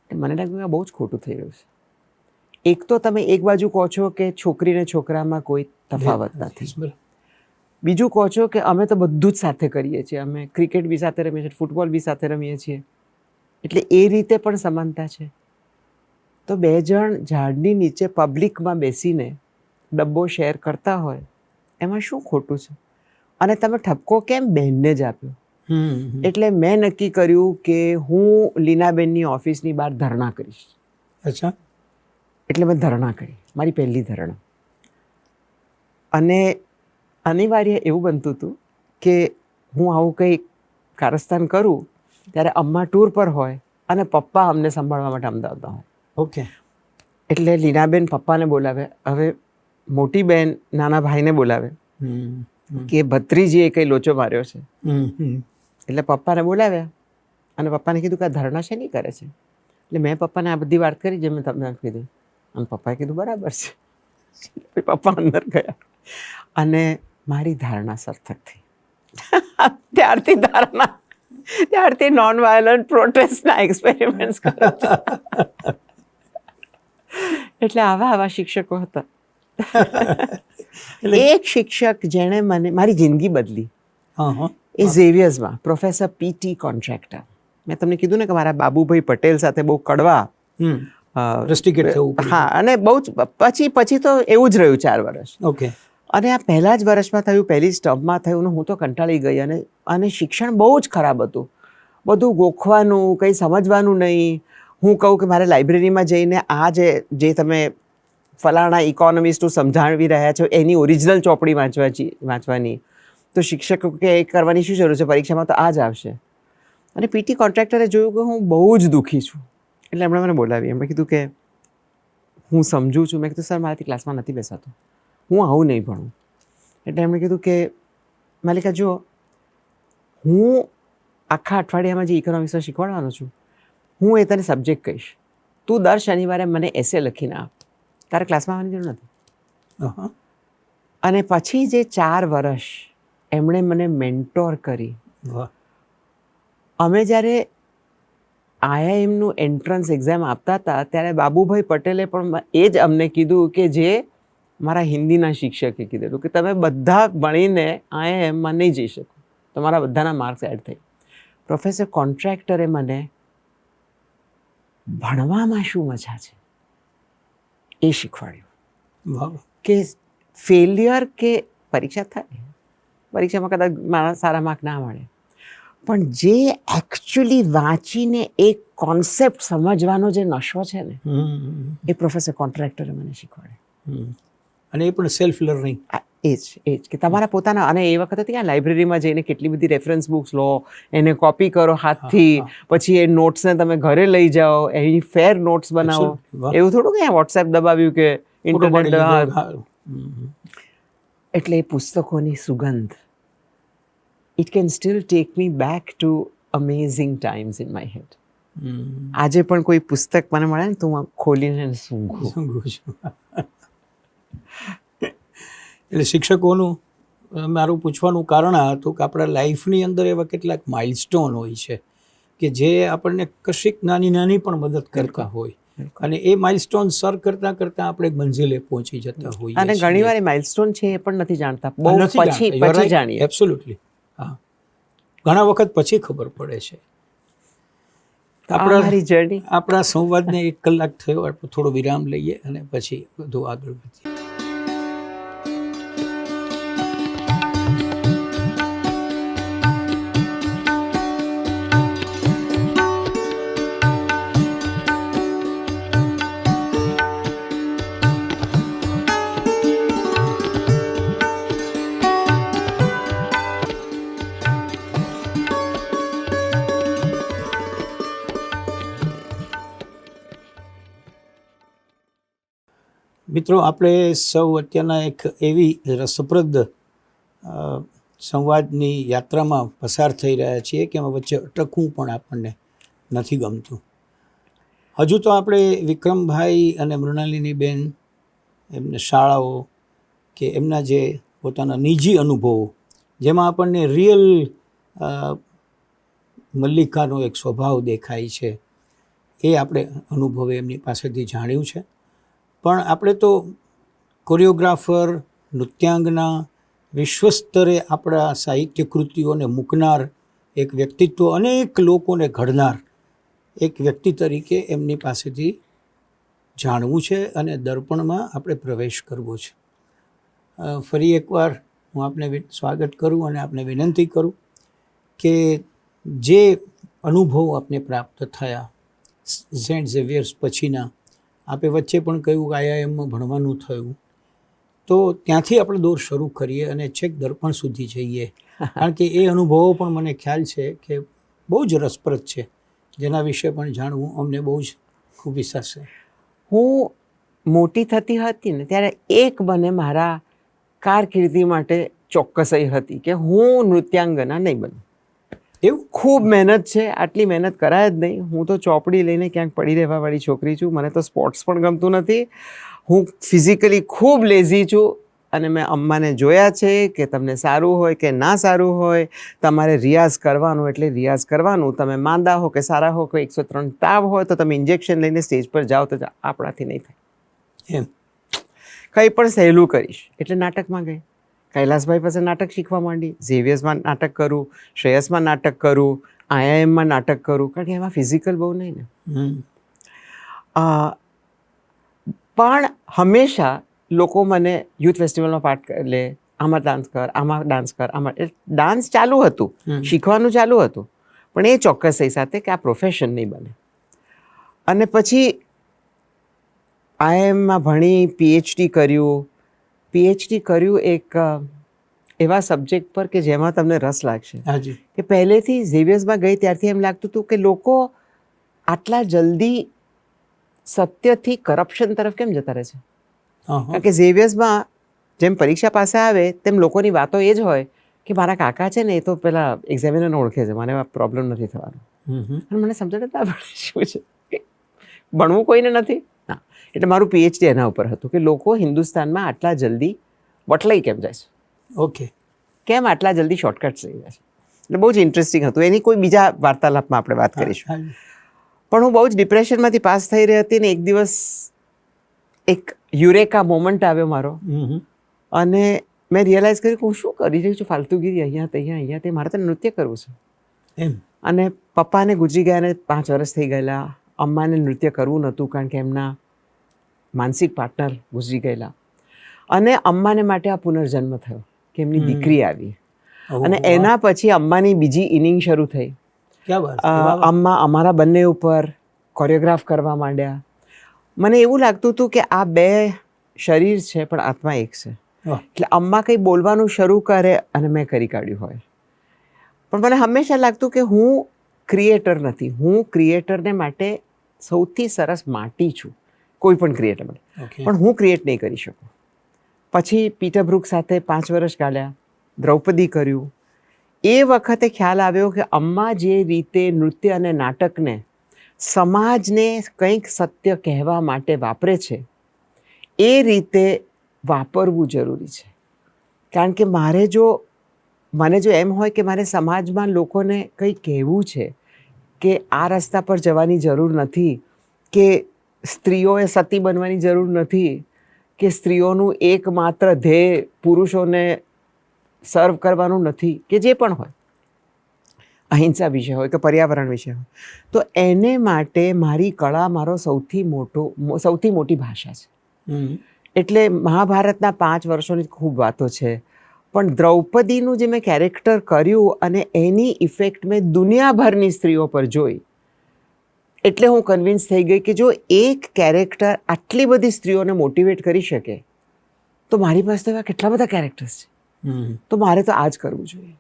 મને લાગ્યું આ બહુ જ ખોટું થઈ રહ્યું છે. એક તો તમે એક બાજુ કહો છો કે છોકરી ને છોકરામાં કોઈ તફાવત નથી, બીજું કહો છો કે અમે તો બધું જ સાથે કરીએ છીએ, અમે ક્રિકેટ બી સાથે રમીએ છીએ, ફૂટબોલ બી સાથે રમીએ છીએ, એટલે એ રીતે પણ સમાનતા છે. તો 2 જણ ઝાડની નીચે પબ્લિકમાં બેસીને ડબ્બો શેર કરતા હોય એમાં શું ખોટું છે? અને તમે ઠપકો કેમ બહેનને જ આપ્યો? એટલે મેં નક્કી કર્યું કે હું લીનાબેનની ઓફિસની બહાર ધરણા કરીશ. અચ્છા. એટલે મેં ધરણા કરી, મારી પહેલી ધરણા. અને અનિવાર્ય એવું બનતું હતું કે હું આવું કંઈ કારસ્તાન કરું ત્યારે અમ્મા ટૂર પર હોય અને પપ્પા અમને સંભાળવા માટે અમદાવાદમાં હોય. ઓકે. એટલે લીનાબેન પપ્પાને બોલાવે, હવે મોટી બેન નાના ભાઈને બોલાવે કે ભત્રીજીએ કંઈ લોચો માર્યો છે. એટલે પપ્પાને બોલાવ્યા અને પપ્પાને કીધું કે આ ધરણા શેની કરે છે? એટલે મેં પપ્પાને આ બધી વાત કરી જે મેં તમને કીધું, અને પપ્પાએ કીધું બરાબર છે. પપ્પા અંદર ગયા અને મારી ધારણા સાર્થક થઈ. ત્યારથી નોન વાયોલન્ટ પ્રોટેસ્ટના એક્સપેરિમેન્ટ્સ કરે છે. એટલે આવા શિક્ષકો હતા. એક શિક્ષક જેણે મારી જિંદગી બદલી એ ઝેવિયર્સમાં પ્રોફેસર P.T. કોન્ટ્રાક્ટર. મેં તમને કીધું ને કે મારા બાબુભાઈ પટેલ સાથે બહુ કડવા રસ્ટિકેટ થવું. હા, અને બહુ જ પછી તો એવું જ રહ્યું 4 વર્ષ. ઓકે. અને આ પહેલા જ વર્ષમાં થયું, પહેલી સ્ટબમાં થયું ને હું તો કંટાળી ગઈ. અને શિક્ષણ બહુ જ ખરાબ હતું, બધું ગોખવાનું, કંઈ સમજવાનું નહીં. હું કહું કે મારે લાઇબ્રેરીમાં જઈને આ જે તમે ફલાણા ઇકોનોમિસ્ટનું સમજાવી રહ્યા છો એની ઓરિજિનલ ચોપડી વાંચવાની, તો શિક્ષકો કે એ કરવાની શું જરૂર છે, પરીક્ષામાં તો આ જ આવશે. અને P.T. કોન્ટ્રાક્ટરે જોયું કે હું બહુ જ દુઃખી છું, એટલે એમણે મને બોલાવી. એમણે કીધું કે હું સમજું છું. મેં કીધું સર મારાથી ક્લાસમાં નથી બેસાતું, હું આવું નહીં ભણું. એટલે એમણે કીધું કે માલિકા જુઓ, હું આખા અઠવાડિયામાં જે ઇકોનોમિક્સમાં શીખવાડવાનો છું, હું એ તને સબ્જેક્ટ કહીશ, તું દર શનિવારે મને એસે લખીને આપ, તારે ક્લાસમાં આવવાની જરૂર નથી. અને પછી જે 4 વર્ષ એમણે મને મેન્ટોર કરી. અમે જ્યારે IIMનું એન્ટ્રન્સ એક્ઝામ આપતા હતા ત્યારે બાબુભાઈ પટેલે પણ એ જ અમને કીધું કે જે મારા હિન્દીના શિક્ષકે કીધેલું કે તમે બધા ભણીને IIMમાં નહીં જઈ શકો, તમારા બધાના માર્ક્સ એડ થઈ. પ્રોફેસર કોન્ટ્રાક્ટરે મને ભણવામાં શું મજા છે એ શીખવાડ્યું. કે ફેલિયર કે પરીક્ષા થાય, પરીક્ષામાં કદાચ મારા સારા માર્ક ના મળે, પણ જે એકચ્યુઅલી વાંચીને એક કોન્સેપ્ટ સમજવાનો જે નશો છે ને, એ પ્રોફેસર કોન્ટ્રાક્ટરે મને શીખવાડે. અને એ પણ સેલ્ફ લર્નિંગ. એ જ કે તમારા પોતાના. અને એ વખતે ત્યાં લાઇબ્રેરીમાં જઈને કેટલી બધી રેફરન્સ બુક્સ લો, એને કોપી કરો હાથથી, પછી એ નોટ્સને તમે ઘરે લઈ જાઓ, એની ફેર નોટ્સ બનાવો. એવું થોડું કે વોટ્સએપ દબાવ્યું કે ઇન્ટરનેટ. એટલે એ પુસ્તકોની સુગંધ, it can still take me back to amazing times in my head. આજે પણ કોઈ પુસ્તક મને મળે ને તો હું ખોલીને સૂંઘું છું. એટલે શિક્ષકોનું મારું પૂછવાનું કારણ આ હતું કે આપણા લાઈફની અંદર એવા કેટલાક માઇલસ્ટોન હોય છે કે જે આપણને કશીક નાની નાની પણ મદદ કરતા હોય અને એ માઇલસ્ટોન સર કરતાં કરતાં આપણે મંઝિલે પહોંચી જતા હોઈએ અને ઘણીવાર માઇલસ્ટોન છે એ પણ નથી જાણતા, બહુ પછી જાણીએ. એબ્સોલ્યુટલી, હા, ઘણા વખત પછી ખબર પડે છે. આપણા સંવાદને 1 કલાક થયો, આપણે થોડો વિરામ લઈએ અને પછી બધું આગળ વધીએ. મિત્રો, આપણે સૌ અત્યારના એક એવી રસપ્રદ સંવાદની યાત્રામાં પસાર થઈ રહ્યા છીએ કે એમાં વચ્ચે અટકવું પણ આપણને નથી ગમતું. હજુ તો આપણે વિક્રમભાઈ અને મૃણાલિનીબેન, એમને શાળાઓ કે એમના જે પોતાના નિજી અનુભવો, જેમાં આપણને રિયલ મલ્લિકાનો એક સ્વભાવ દેખાય છે, એ આપણે અનુભવે એમની પાસેથી જાણ્યું છે. પણ આપણે તો કોરિયોગ્રાફર, નૃત્યાંગના, વિશ્વસ્તરે આપણા સાહિત્ય કૃતિઓને મૂકનાર એક વ્યક્તિત્વ, અનેક લોકોને ઘડનાર એક વ્યક્તિ તરીકે એમની પાસેથી જાણવું છે અને દર્પણમાં આપણે પ્રવેશ કરવો છે. ફરી એકવાર હું આપને સ્વાગત કરું અને આપને વિનંતી કરું કે જે અનુભવો આપને પ્રાપ્ત થયા સેન્ટ ઝેવિયર્સ પછીના, આપે વચ્ચે પણ કહ્યું કે IIMમાં ભણવાનું થયું, તો ત્યાંથી આપણે દોર શરૂ કરીએ અને છેક દર્પણ સુધી જઈએ, કારણ કે એ અનુભવો પણ મને ખ્યાલ છે કે બહુ જ રસપ્રદ છે, જેના વિશે પણ જાણવું અમને બહુ જ ખૂબ વિશ્વાસ છે. હું મોટી થતી હતી ને ત્યારે એક મને મારા કારકિર્દી માટે ચોક્કસાઈ હતી કે હું નૃત્યાંગના નહીં બનું. એવું ખૂબ મહેનત છે, આટલી મહેનત કરાય જ નહીં. હું તો ચોપડી લઈને ક્યાંક પડી રહેવાવાળી છોકરી છું. મને તો સ્પોર્ટ્સ પણ ગમતું નથી. હું ફિઝિકલી ખૂબ લેઝી છું અને મેં અમ્માને જોયા છે કે તમને સારું હોય કે ના સારું હોય, તમારે રિયાઝ કરવાનું એટલે રિયાઝ કરવાનું. તમે માંદા હો કે સારા હો, કોઈ 103 તાવ હોય તો તમે ઇન્જેક્શન લઈને સ્ટેજ પર જાઓ, તો આપણાથી નહીં થાય. એમ કંઈ પણ સહેલું કરીશ એટલે નાટકમાં ગઈ. કૈલાસભાઈ પાસે નાટક શીખવા માંડી. ઝેવિયર્સમાં નાટક કરું, શ્રેયસમાં નાટક કરું, IIMમાં નાટક કરું, કારણ કે એમાં ફિઝિકલ બહુ નહીં ને. પણ હંમેશા લોકો મને યુથ ફેસ્ટિવલમાં પાર્ટ લે, આમાં ડાન્સ કર, આમાં ડાન્સ કર, આમાં. ડાન્સ ચાલુ હતું, શીખવાનું ચાલુ હતું, પણ એ ચોક્કસાઈ સાથે કે આ પ્રોફેશન નહીં બને. અને પછી IIMમાં ભણી, PhD કર્યું એક એવા સબ્જેક્ટ પર કે જેમાં તમને રસ લાગશે. કે પહેલેથી ઝેવિયર્સમાં ગઈ ત્યારથી એમ લાગતું હતું કે લોકો આટલા જલ્દી સત્યથી કરપ્શન તરફ કેમ જતા રહે છે. કારણ કે ઝેવિયર્સમાં જેમ પરીક્ષા પાસે આવે તેમ લોકોની વાતો એ જ હોય કે મારા કાકા છે ને એ તો પેલા એક્ઝામિનરને ઓળખે છે, મને પ્રોબ્લેમ નથી થવાનો. અને મને સમજણ ના પડે શું છે, ભણવું કોઈને નથી. હા, એટલે મારું PhD એના ઉપર હતું કે લોકો હિન્દુસ્તાનમાં આટલા જલ્દી વટલાઈ કેમ જાય છે. ઓકે, કેમ આટલા જલ્દી શોર્ટકટ્સ થઈ જાય છે. એટલે બહુ જ ઇન્ટરેસ્ટિંગ હતું. એની કોઈ બીજા વાર્તાલાપમાં આપણે વાત કરીશું. પણ હું બહુ જ ડિપ્રેશનમાંથી પાસ થઈ રહી હતી ને એક દિવસ એક યુરેકા મોમેન્ટ આવ્યો મારો અને મેં રિયલાઇઝ કર્યું કે હું શું કરી રહી છું, ફાલતુગીરી અહીંયા તે. મારે તો નૃત્ય કરવું છે. અને પપ્પાને ગુજરી ગયાને 5 વર્ષ થઈ ગયેલા. અમ્માને નૃત્ય કરવું નહોતું કારણ કે એમના માનસિક પાર્ટનર ગુજરી ગયેલા. અને અમ્માને માટે આ પુનર્જન્મ થયો કે એમની દીકરી આવી. અને એના પછી અમ્માની બીજી ઇનિંગ શરૂ થઈ. અમ્મા અમારા બંને ઉપર કોરિયોગ્રાફ કરવા માંડ્યા. મને એવું લાગતું હતું કે આ 2 શરીર છે પણ આત્મા એક છે. એટલે અમ્મા કંઈ બોલવાનું શરૂ કરે અને મેં કરી કાઢ્યું હોય. પણ મને હંમેશા લાગતું કે હું ક્રિએટર નથી. હું ક્રિએટરને માટે સૌથી સરસ માટી છું, કોઈ પણ ક્રિએટર માટે. પણ હું ક્રિએટ નહીં કરી શકું. પછી પીટર બ્રુક સાથે 5 વર્ષ કાઢ્યા, દ્રૌપદી કર્યું. એ વખતે ખ્યાલ આવ્યો કે અમ્મા જે રીતે નૃત્ય અને નાટકને સમાજને કંઈક સત્ય કહેવા માટે વાપરે છે, એ રીતે વાપરવું જરૂરી છે. કારણ કે મને જો એમ હોય કે મારે સમાજમાં લોકોને કંઈ કહેવું છે કે આ રસ્તા પર જવાની જરૂર નથી, કે સ્ત્રીઓએ સતી બનવાની જરૂર નથી, કે સ્ત્રીઓનું એકમાત્ર ધ્યેય પુરુષોને સર્વ કરવાનું નથી, કે જે પણ હોય, અહિંસા વિશે હોય કે પર્યાવરણ વિશે હોય, તો એને માટે મારી કળા મારો સૌથી મોટી ભાષા છે. એટલે મહાભારતના 5 વર્ષોની ખૂબ વાતો છે, પણ દ્રૌપદીનું જે મેં કેરેક્ટર કર્યું અને એની ઇફેક્ટ મેં દુનિયાભરની સ્ત્રીઓ પર જોઈ, એટલે હું કન્વિન્સ થઈ ગઈ કે જો એક કેરેક્ટર આટલી બધી સ્ત્રીઓને મોટિવેટ કરી શકે, તો મારી પાસે તો એવા કેટલા બધા કેરેક્ટર્સ છે, તો મારે તો આ જ કરવું જોઈએ.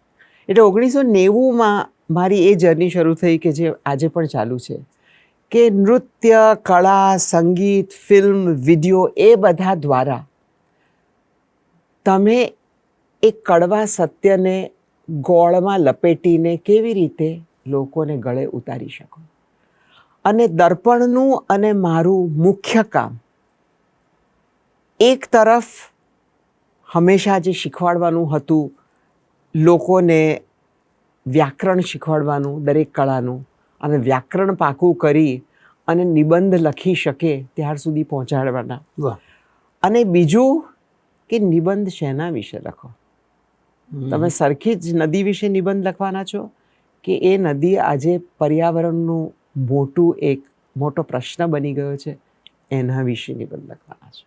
એટલે 1990માં મારી એ જર્ની શરૂ થઈ કે જે આજે પણ ચાલુ છે, કે નૃત્ય, કળા, સંગીત, ફિલ્મ, વિડીયો એ બધા દ્વારા તમે એક કડવા સત્યને ગોળમાં લપેટીને કેવી રીતે લોકોને ગળે ઉતારી શકો. અને દર્પણનું અને મારું મુખ્ય કામ એક તરફ હંમેશા જે શીખવાડવાનું હતું, લોકોને વ્યાકરણ શીખવાડવાનું દરેક કળાનું, અને વ્યાકરણ પાકું કરી અને નિબંધ લખી શકે ત્યાર સુધી પહોંચાડવાના. અને બીજું કે નિબંધ શેના વિશે લખો? તમે સરખી જ નદી વિશે નિબંધ લખવાના છો, કે એ નદી આજે પર્યાવરણનું મોટો પ્રશ્ન બની ગયો છે, એના વિશે નિબંધ લખવાના છો?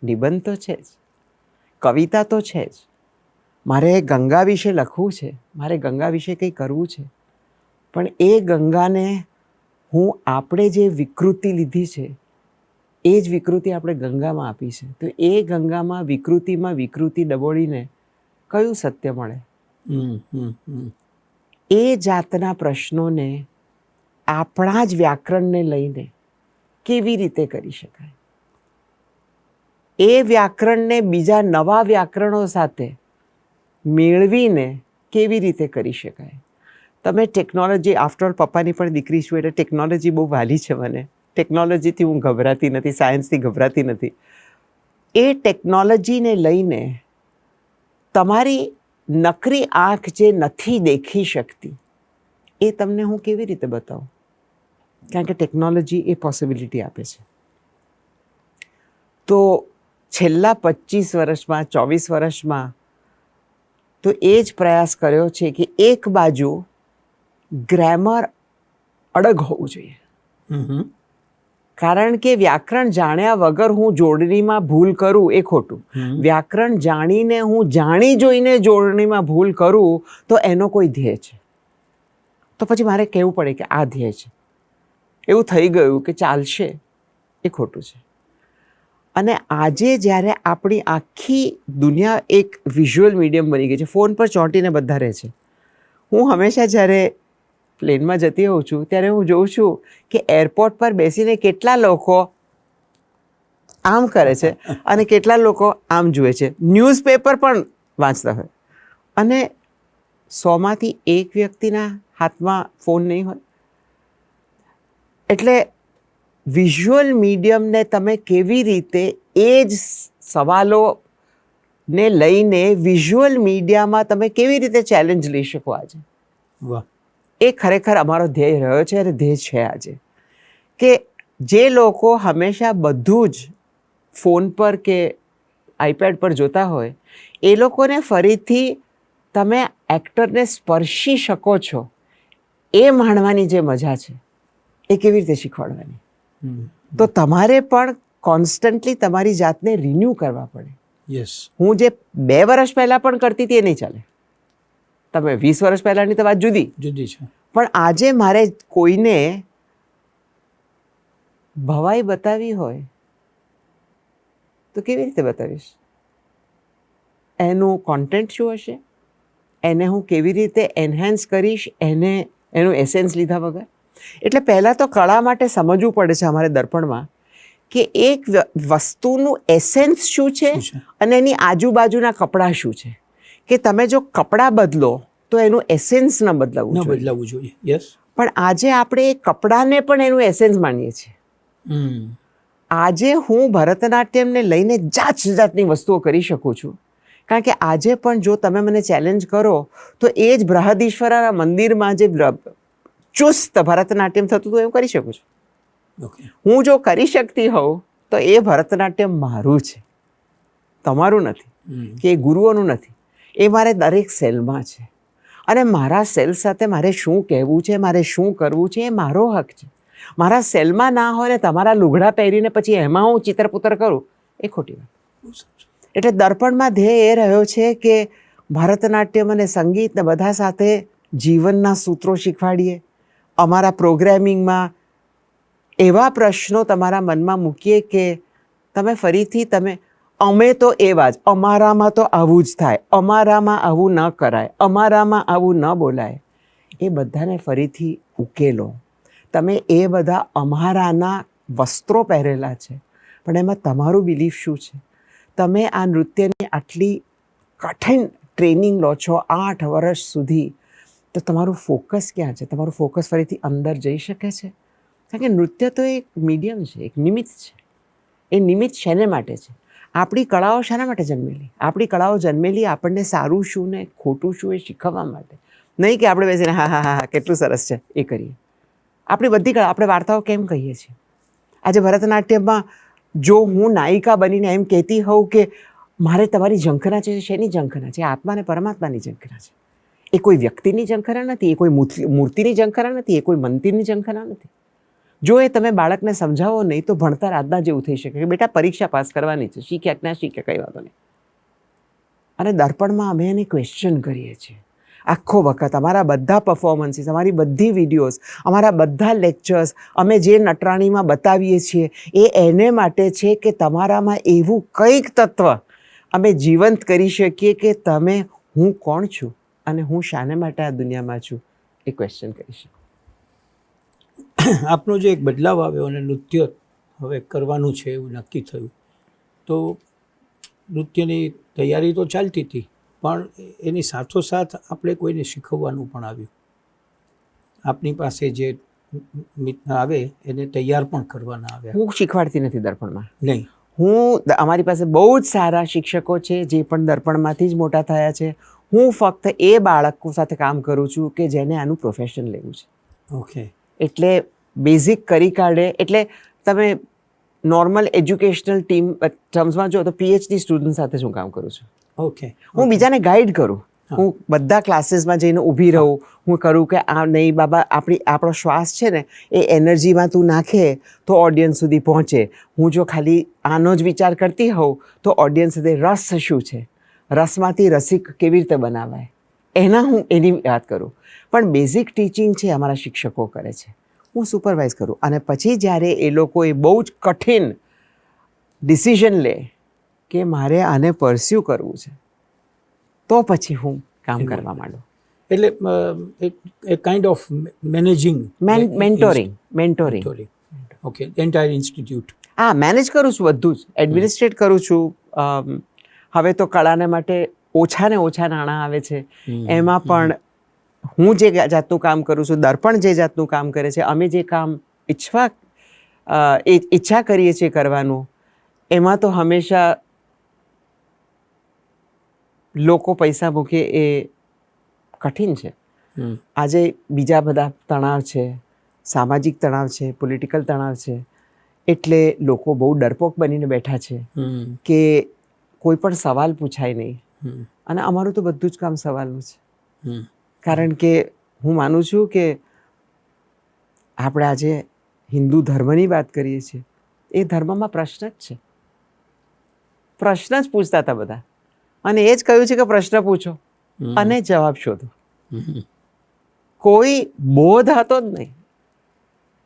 નિબંધ તો છે જ, કવિતા તો છે જ. મારે ગંગા વિશે લખવું છે, મારે ગંગા વિશે કંઈ કરવું છે, પણ એ ગંગાને આપણે જે વિકૃતિ લીધી છે, એ જ વિકૃતિ આપણે ગંગામાં આપી છે, તો એ ગંગામાં વિકૃતિ દબોળીને કયું સત્ય મળે? એ જાતના પ્રશ્નોને આપણા જ વ્યાકરણને લઈને કેવી રીતે કરી શકાય? એ વ્યાકરણને બીજા નવા વ્યાકરણો સાથે મેળવીને કેવી રીતે કરી શકાય? તમે ટેકનોલોજી, આફ્ટર ઓલ પપ્પાની પણ દીકરી છું, એટલે ટેકનોલોજી બહુ વાલી છે મને. ટેકનોલોજીથી હું ગભરાતી નથી, સાયન્સથી ગભરાતી નથી. એ ટેકનોલોજીને લઈને તમારી નકરી આંખ જે નથી દેખી શકતી, એ તમને હું કેવી રીતે બતાવું? કારણ કે ટેકનોલોજી એ પોસિબિલિટી આપે છે. તો છેલ્લા 25 વર્ષમાં, 24 વર્ષમાં તો એ જ પ્રયાસ કર્યો છે કે એક બાજુ ગ્રામર અડગ હોવું જોઈએ, કારણ કે વ્યાકરણ જાણ્યા વગર હું જોડણીમાં ભૂલ કરું એ ખોટું. વ્યાકરણ જાણીને હું જાણી જોઈને જોડણીમાં ભૂલ કરું તો એનો કોઈ ધ્યેય છે, તો પછી મારે કહેવું પડે કે આ ધ્યેય છે. એવું થઈ ગયું કે ચાલશે, એ ખોટું છે. અને આજે જ્યારે આપણી આખી દુનિયા એક વિઝ્યુઅલ મીડિયમ બની ગઈ છે, ફોન પર ચોંટીને બધા રહે છે. હું હંમેશા જ્યારે પ્લેનમાં જતી હોઉં છું ત્યારે હું જોઉં છું કે એરપોર્ટ પર બેસીને કેટલા લોકો આમ કરે છે અને કેટલા લોકો આમ જુએ છે. ન્યૂઝપેપર પણ વાંચતા હોય, અને 100માંથી 1 વ્યક્તિના હાથમાં ફોન નહીં હોય. એટલે વિઝ્યુઅલ મીડિયમને તમે કેવી રીતે એ જ સવાલોને લઈને વિઝ્યુઅલ મીડિયામાં તમે કેવી રીતે ચેલેન્જ લઈ શકો આજે? વાહ! એ ખરેખર અમારો ધ્યેય રહ્યો છે અને ધ્યેય છે આજે. કે જે લોકો હંમેશા બધું જ ફોન પર કે આઈપેડ પર જોતા હોય, એ લોકોને ફરીથી તમે એક્ટરને સ્પર્શી શકો છો એ માણવાની જે મજા છે, એ કેવી રીતે શીખવાડવાની? તો તમારે પણ કોન્સ્ટન્ટલી તમારી જાતને રિન્યૂ કરવા પડે. યસ. હું જે 2 વર્ષ પહેલાં પણ કરતી હતી એ નહીં ચાલે. તમે 20 વર્ષ પહેલાંની તો વાત જુદી છે, પણ આજે મારે કોઈને ભવાઈ બતાવી હોય તો કેવી રીતે બતાવીશ? એનું કોન્ટેન્ટ શું હશે? એને હું કેવી રીતે એન્હાન્સ કરીશ એનું એસેન્સ લીધા વગર? એટલે પહેલાં તો કળા માટે સમજવું પડે છે અમારે દર્પણમાં કે એક વસ્તુનું એસેન્સ શું છે અને એની આજુબાજુના કપડાં શું છે. કે તમે જો કપડાં બદલો તો એનું એસેન્સ ન બદલાવવું જોઈએ. યસ. પણ આજે આપણે એ કપડાને પણ એનું એસેન્સ માનીએ છીએ. આજે હું ભરતનાટ્યમને લઈને જાતની વસ્તુઓ કરી શકું છું કારણ કે આજે પણ જો તમે મને ચેલેન્જ કરો તો એ જ બૃહદીશ્વરના મંદિરમાં જે ચુસ્ત ભરતનાટ્યમ થતું હતું એવું કરી શકું છું. ઓકે. હું જો કરી શકતી હોઉં તો એ ભરતનાટ્યમ મારું છે, તમારું નથી, કે એ ગુરુઓનું નથી. એ મારે દરેક સેલમાં છે અને મારા સેલ સાથે મારે શું કહેવું છે, મારે શું કરવું છે, એ મારો હક છે. મારા સેલમાં ના હોય ને તમારા લુગડા પહેરીને પછી એમાં હું ચિત્રપુત્ર કરું એ ખોટી વાત. એટલે દર્પણમાં ધ્યેય એ રહ્યો છે કે ભરતનાટ્યમ અને સંગીતને બધા સાથે જીવનના સૂત્રો શીખવાડીએ. અમારા પ્રોગ્રામિંગમાં એવા પ્રશ્નો તમારા મનમાં મૂકીએ કે તમે ફરીથી અમે તો એવા જ, અમારામાં તો આવું જ થાય, અમારામાં આવું ન કરાય, અમારામાં આવું ન બોલાય, એ બધાને ફરીથી ઉકેલો. તમે એ બધા અમારાના વસ્ત્રો પહેરેલા છે પણ એમાં તમારું બિલીફ શું છે? તમે આ નૃત્યની આટલી કઠિન ટ્રેનિંગ લો છો 8 વર્ષ સુધી, તો તમારું ફોકસ ક્યાં છે? તમારું ફોકસ ફરીથી અંદર જઈ શકે છે? કારણ કે નૃત્ય તો એક મીડિયમ છે, એક નિમિત્ત છે. એ નિમિત્ત શેને માટે છે? આપણી કળાઓ શાના માટે જન્મેલી? આપણી કળાઓ જન્મેલી આપણને સારું શું ને ખોટું શું એ શીખવવા માટે. નહીં કે આપણે બેસીને હા હા હા કેટલું સરસ છે એ કરીએ. આપણી બધી કળા, આપણે વાર્તાઓ કેમ કહીએ છીએ? આજે ભરતનાટ્યમમાં જો હું નાયિકા બનીને એમ કહેતી હોઉં કે મારે તમારી ઝંખના છે, શેની ઝંખના છે? આત્મા અને પરમાત્માની ઝંખના છે. એ કોઈ વ્યક્તિની ઝંખના નથી, એ કોઈ મૂર્તિની ઝંખના નથી, એ કોઈ મંદિરની ઝંખના નથી. જો એ તમે બાળકને સમજાવો નહીં તો ભણતર આજના જેવું થઈ શકે કે બેટા પરીક્ષા પાસ કરવાની છે, શીખ્યા કે ના શીખ્યા કંઈ વાંધો નહીં. અને દર્પણમાં અમે એને ક્વેશ્ચન કરીએ છીએ આખો વખત. અમારા બધા પરફોર્મન્સીસ, અમારી બધી વિડીયોઝ, અમારા બધા લેક્ચર્સ, અમે જે નટરાણીમાં બતાવીએ છીએ એ એને માટે છે કે તમારામાં એવું કંઈક તત્વ અમે જીવંત કરી શકીએ કે તમે હું કોણ છું અને હું શાને માટે આ દુનિયામાં છું એ ક્વેશ્ચન કરી શકો. આપનો જે એક બદલાવ આવ્યો અને નૃત્ય હવે કરવાનું છે એવું નક્કી થયું, તો નૃત્યની તૈયારી તો ચાલતી હતી પણ એની સાથોસાથ આપણે કોઈને શીખવવાનું પણ આવ્યું. આપની પાસે જે આવે એને તૈયાર પણ કરવાના આવ્યા. હું શીખવાડતી નથી દર્પણમાં. નહીં, અમારી પાસે બહુ જ સારા શિક્ષકો છે જે પણ દર્પણમાંથી જ મોટા થયા છે. હું ફક્ત એ બાળકો સાથે કામ કરું છું કે જેને આનું પ્રોફેશન લેવું છે. ઓકે. એટલે બેઝિક કરી કાઢે. એટલે તમે નોર્મલ એજ્યુકેશનલ ટીમ ટર્મ્સમાં જો તો પીએચડી સ્ટુડન્ટ સાથે જ હું કામ કરું છું. ઓકે. હું બીજાને ગાઈડ કરું. હું બધા ક્લાસીસમાં જઈને ઊભી રહું. હું કરું કે આ નહીં બાબા, આપણો શ્વાસ છે ને એ એનર્જીમાં તું નાખે તો ઓડિયન્સ સુધી પહોંચે. હું જો ખાલી આનો જ વિચાર કરતી હોઉં તો ઓડિયન્સ સાથે રસ શું છે, રસમાંથી રસિક કેવી રીતે બનાવાય, એની વાત કરું. પણ બેઝિક ટીચિંગ છે અમારા શિક્ષકો કરે છે, હું સુપરવાઇઝ કરું. અને પછી જ્યારે એ લોકો એ બહુ જ કઠિન ડિસિઝન લે કે મારે આને પરસ્યુ કરવું છે તો પછી હું કામ કરવા માંડું. એટલે a kind of managing, mentoring. Okay. Entire institute. હા, મેનેજ કરું છું બધું જ, એડમિનિસ્ટ્રેટ કરું છું. હવે તો કળાને માટે ઓછા ને ઓછા નાણાં આવે છે. એમાં પણ હું જે જાતનું કામ કરું છું, દર્પણ જે જાતનું કામ કરે છે, અમે જે કામ ઈચ્છા કરીએ છીએ કરવાનું, એમાં તો હંમેશા લોકો પૈસા મૂકે એ કઠિન છે. આજે બીજા બધા તણાવ છે, સામાજિક તણાવ છે, પોલિટિકલ તણાવ છે, એટલે લોકો બહુ ડરપોક બનીને બેઠા છે કે કોઈ પણ સવાલ પૂછાય નહીં. અને અમારું તો બધું જ કામ સવાલનું છે. કારણ કે હું માનું છું કે આપણે આજે હિન્દુ ધર્મની વાત કરીએ છીએ, એ ધર્મમાં પ્રશ્ન જ છે. પ્રશ્ન જ પૂછતા હતા બધા, અને એ જ કહ્યું છે કે પ્રશ્ન પૂછો અને જવાબ શોધો. કોઈ બોધ હતો જ નહીં.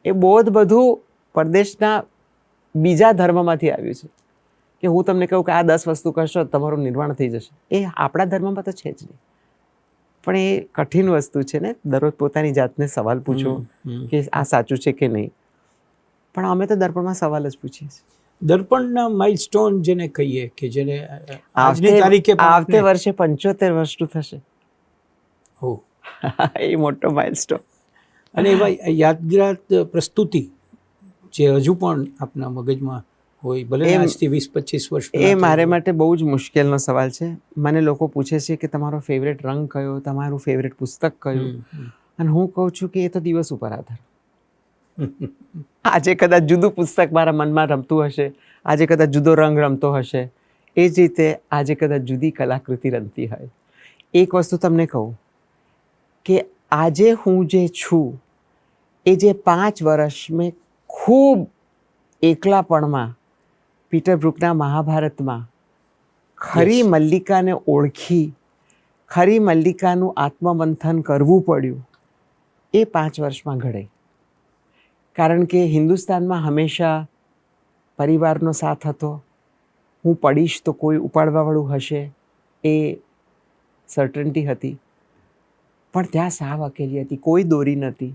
એ બોધ બધું પરદેશના બીજા ધર્મમાંથી આવ્યું છે કે હું તમને કહું કે આ 10 વસ્તુ કરશો તમારું નિર્વાણ થઈ જશે. એ આપણા ધર્મમાં તો છે જ નહીં. પણ એ કઠિન વસ્તુ છે ને, દરરોજ પોતાની જાતને સવાલ પૂછો કે આ સાચું છે કે નહીં. પણ અમે તો દર્પણમાં સવાલ જ પૂછીએ છીએ. દર્પણના માઇલસ્ટોન જેને કહીએ કે જેને આજની તારીખે આવતે વર્ષે 75 વર્ષનું થશે. હો, એ મોટો માઇલસ્ટોન. અને એવા યાદગાર પ્રસ્તુતિ જે હજુ પણ આપના મગજમાં હોય, ભલે ને આજથી 20-25 વર્ષ એ પહેલા મારે માટે બહુ જ મુશ્કેલનો સવાલ છે. મને લોકો પૂછે છે કે તમારો ફેવરેટ રંગ કયો, તમારું ફેવરેટ પુસ્તક કયું, અને હું કહું છું કે એ તો દિવસ ઉપર આધાર. આજે કદાચ જુદું પુસ્તક મારા મનમાં રમતું હશે, આજે કદાચ જુદો રંગ રમતો હશે, એ જ રીતે આજે કદાચ જુદી કલાકૃતિ રમતી હોય. એક વસ્તુ તમને કહું કે આજે હું જે છું એ જે 5 વર્ષ મેં ખૂબ એકલાપણમાં પીટર બ્રુકના મહાભારતમાં ખરી મલ્લિકાને ઓળખી, ખરી મલ્લિકાનું આત્મમંથન કરવું પડ્યું, એ 5 વર્ષમાં ઘડે. કારણ કે હિન્દુસ્તાનમાં હંમેશા પરિવારનો સાથ હતો. હું પડીશ તો કોઈ ઉપાડવાવાળું હશે, એ સર્ટન્ટી હતી. પણ ત્યાં સાવ અકેલી હતી, કોઈ દોરી નહોતી,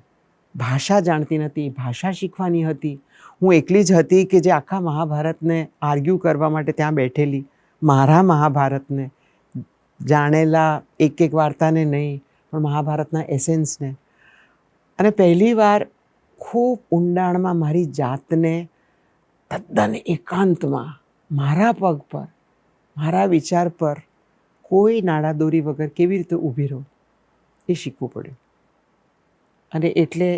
ભાષા જાણતી નથી, ભાષા શીખવાની હતી. હું એકલી જ હતી કે જે આખા મહાભારતને આર્ગ્યુ કરવા માટે ત્યાં બેઠેલી. મારા મહાભારતને જાણેલા એક વાર્તાને નહીં, પણ મહાભારતના એસેન્સને. અને પહેલીવાર ખૂબ ઊંડાણમાં મારી જાતને તદ્દન એકાંતમાં મારા પગ પર, મારા વિચાર પર કોઈ નાડાદોરી વગર કેવી રીતે ઊભી રહું એ શીખવું પડ્યું. અને એટલે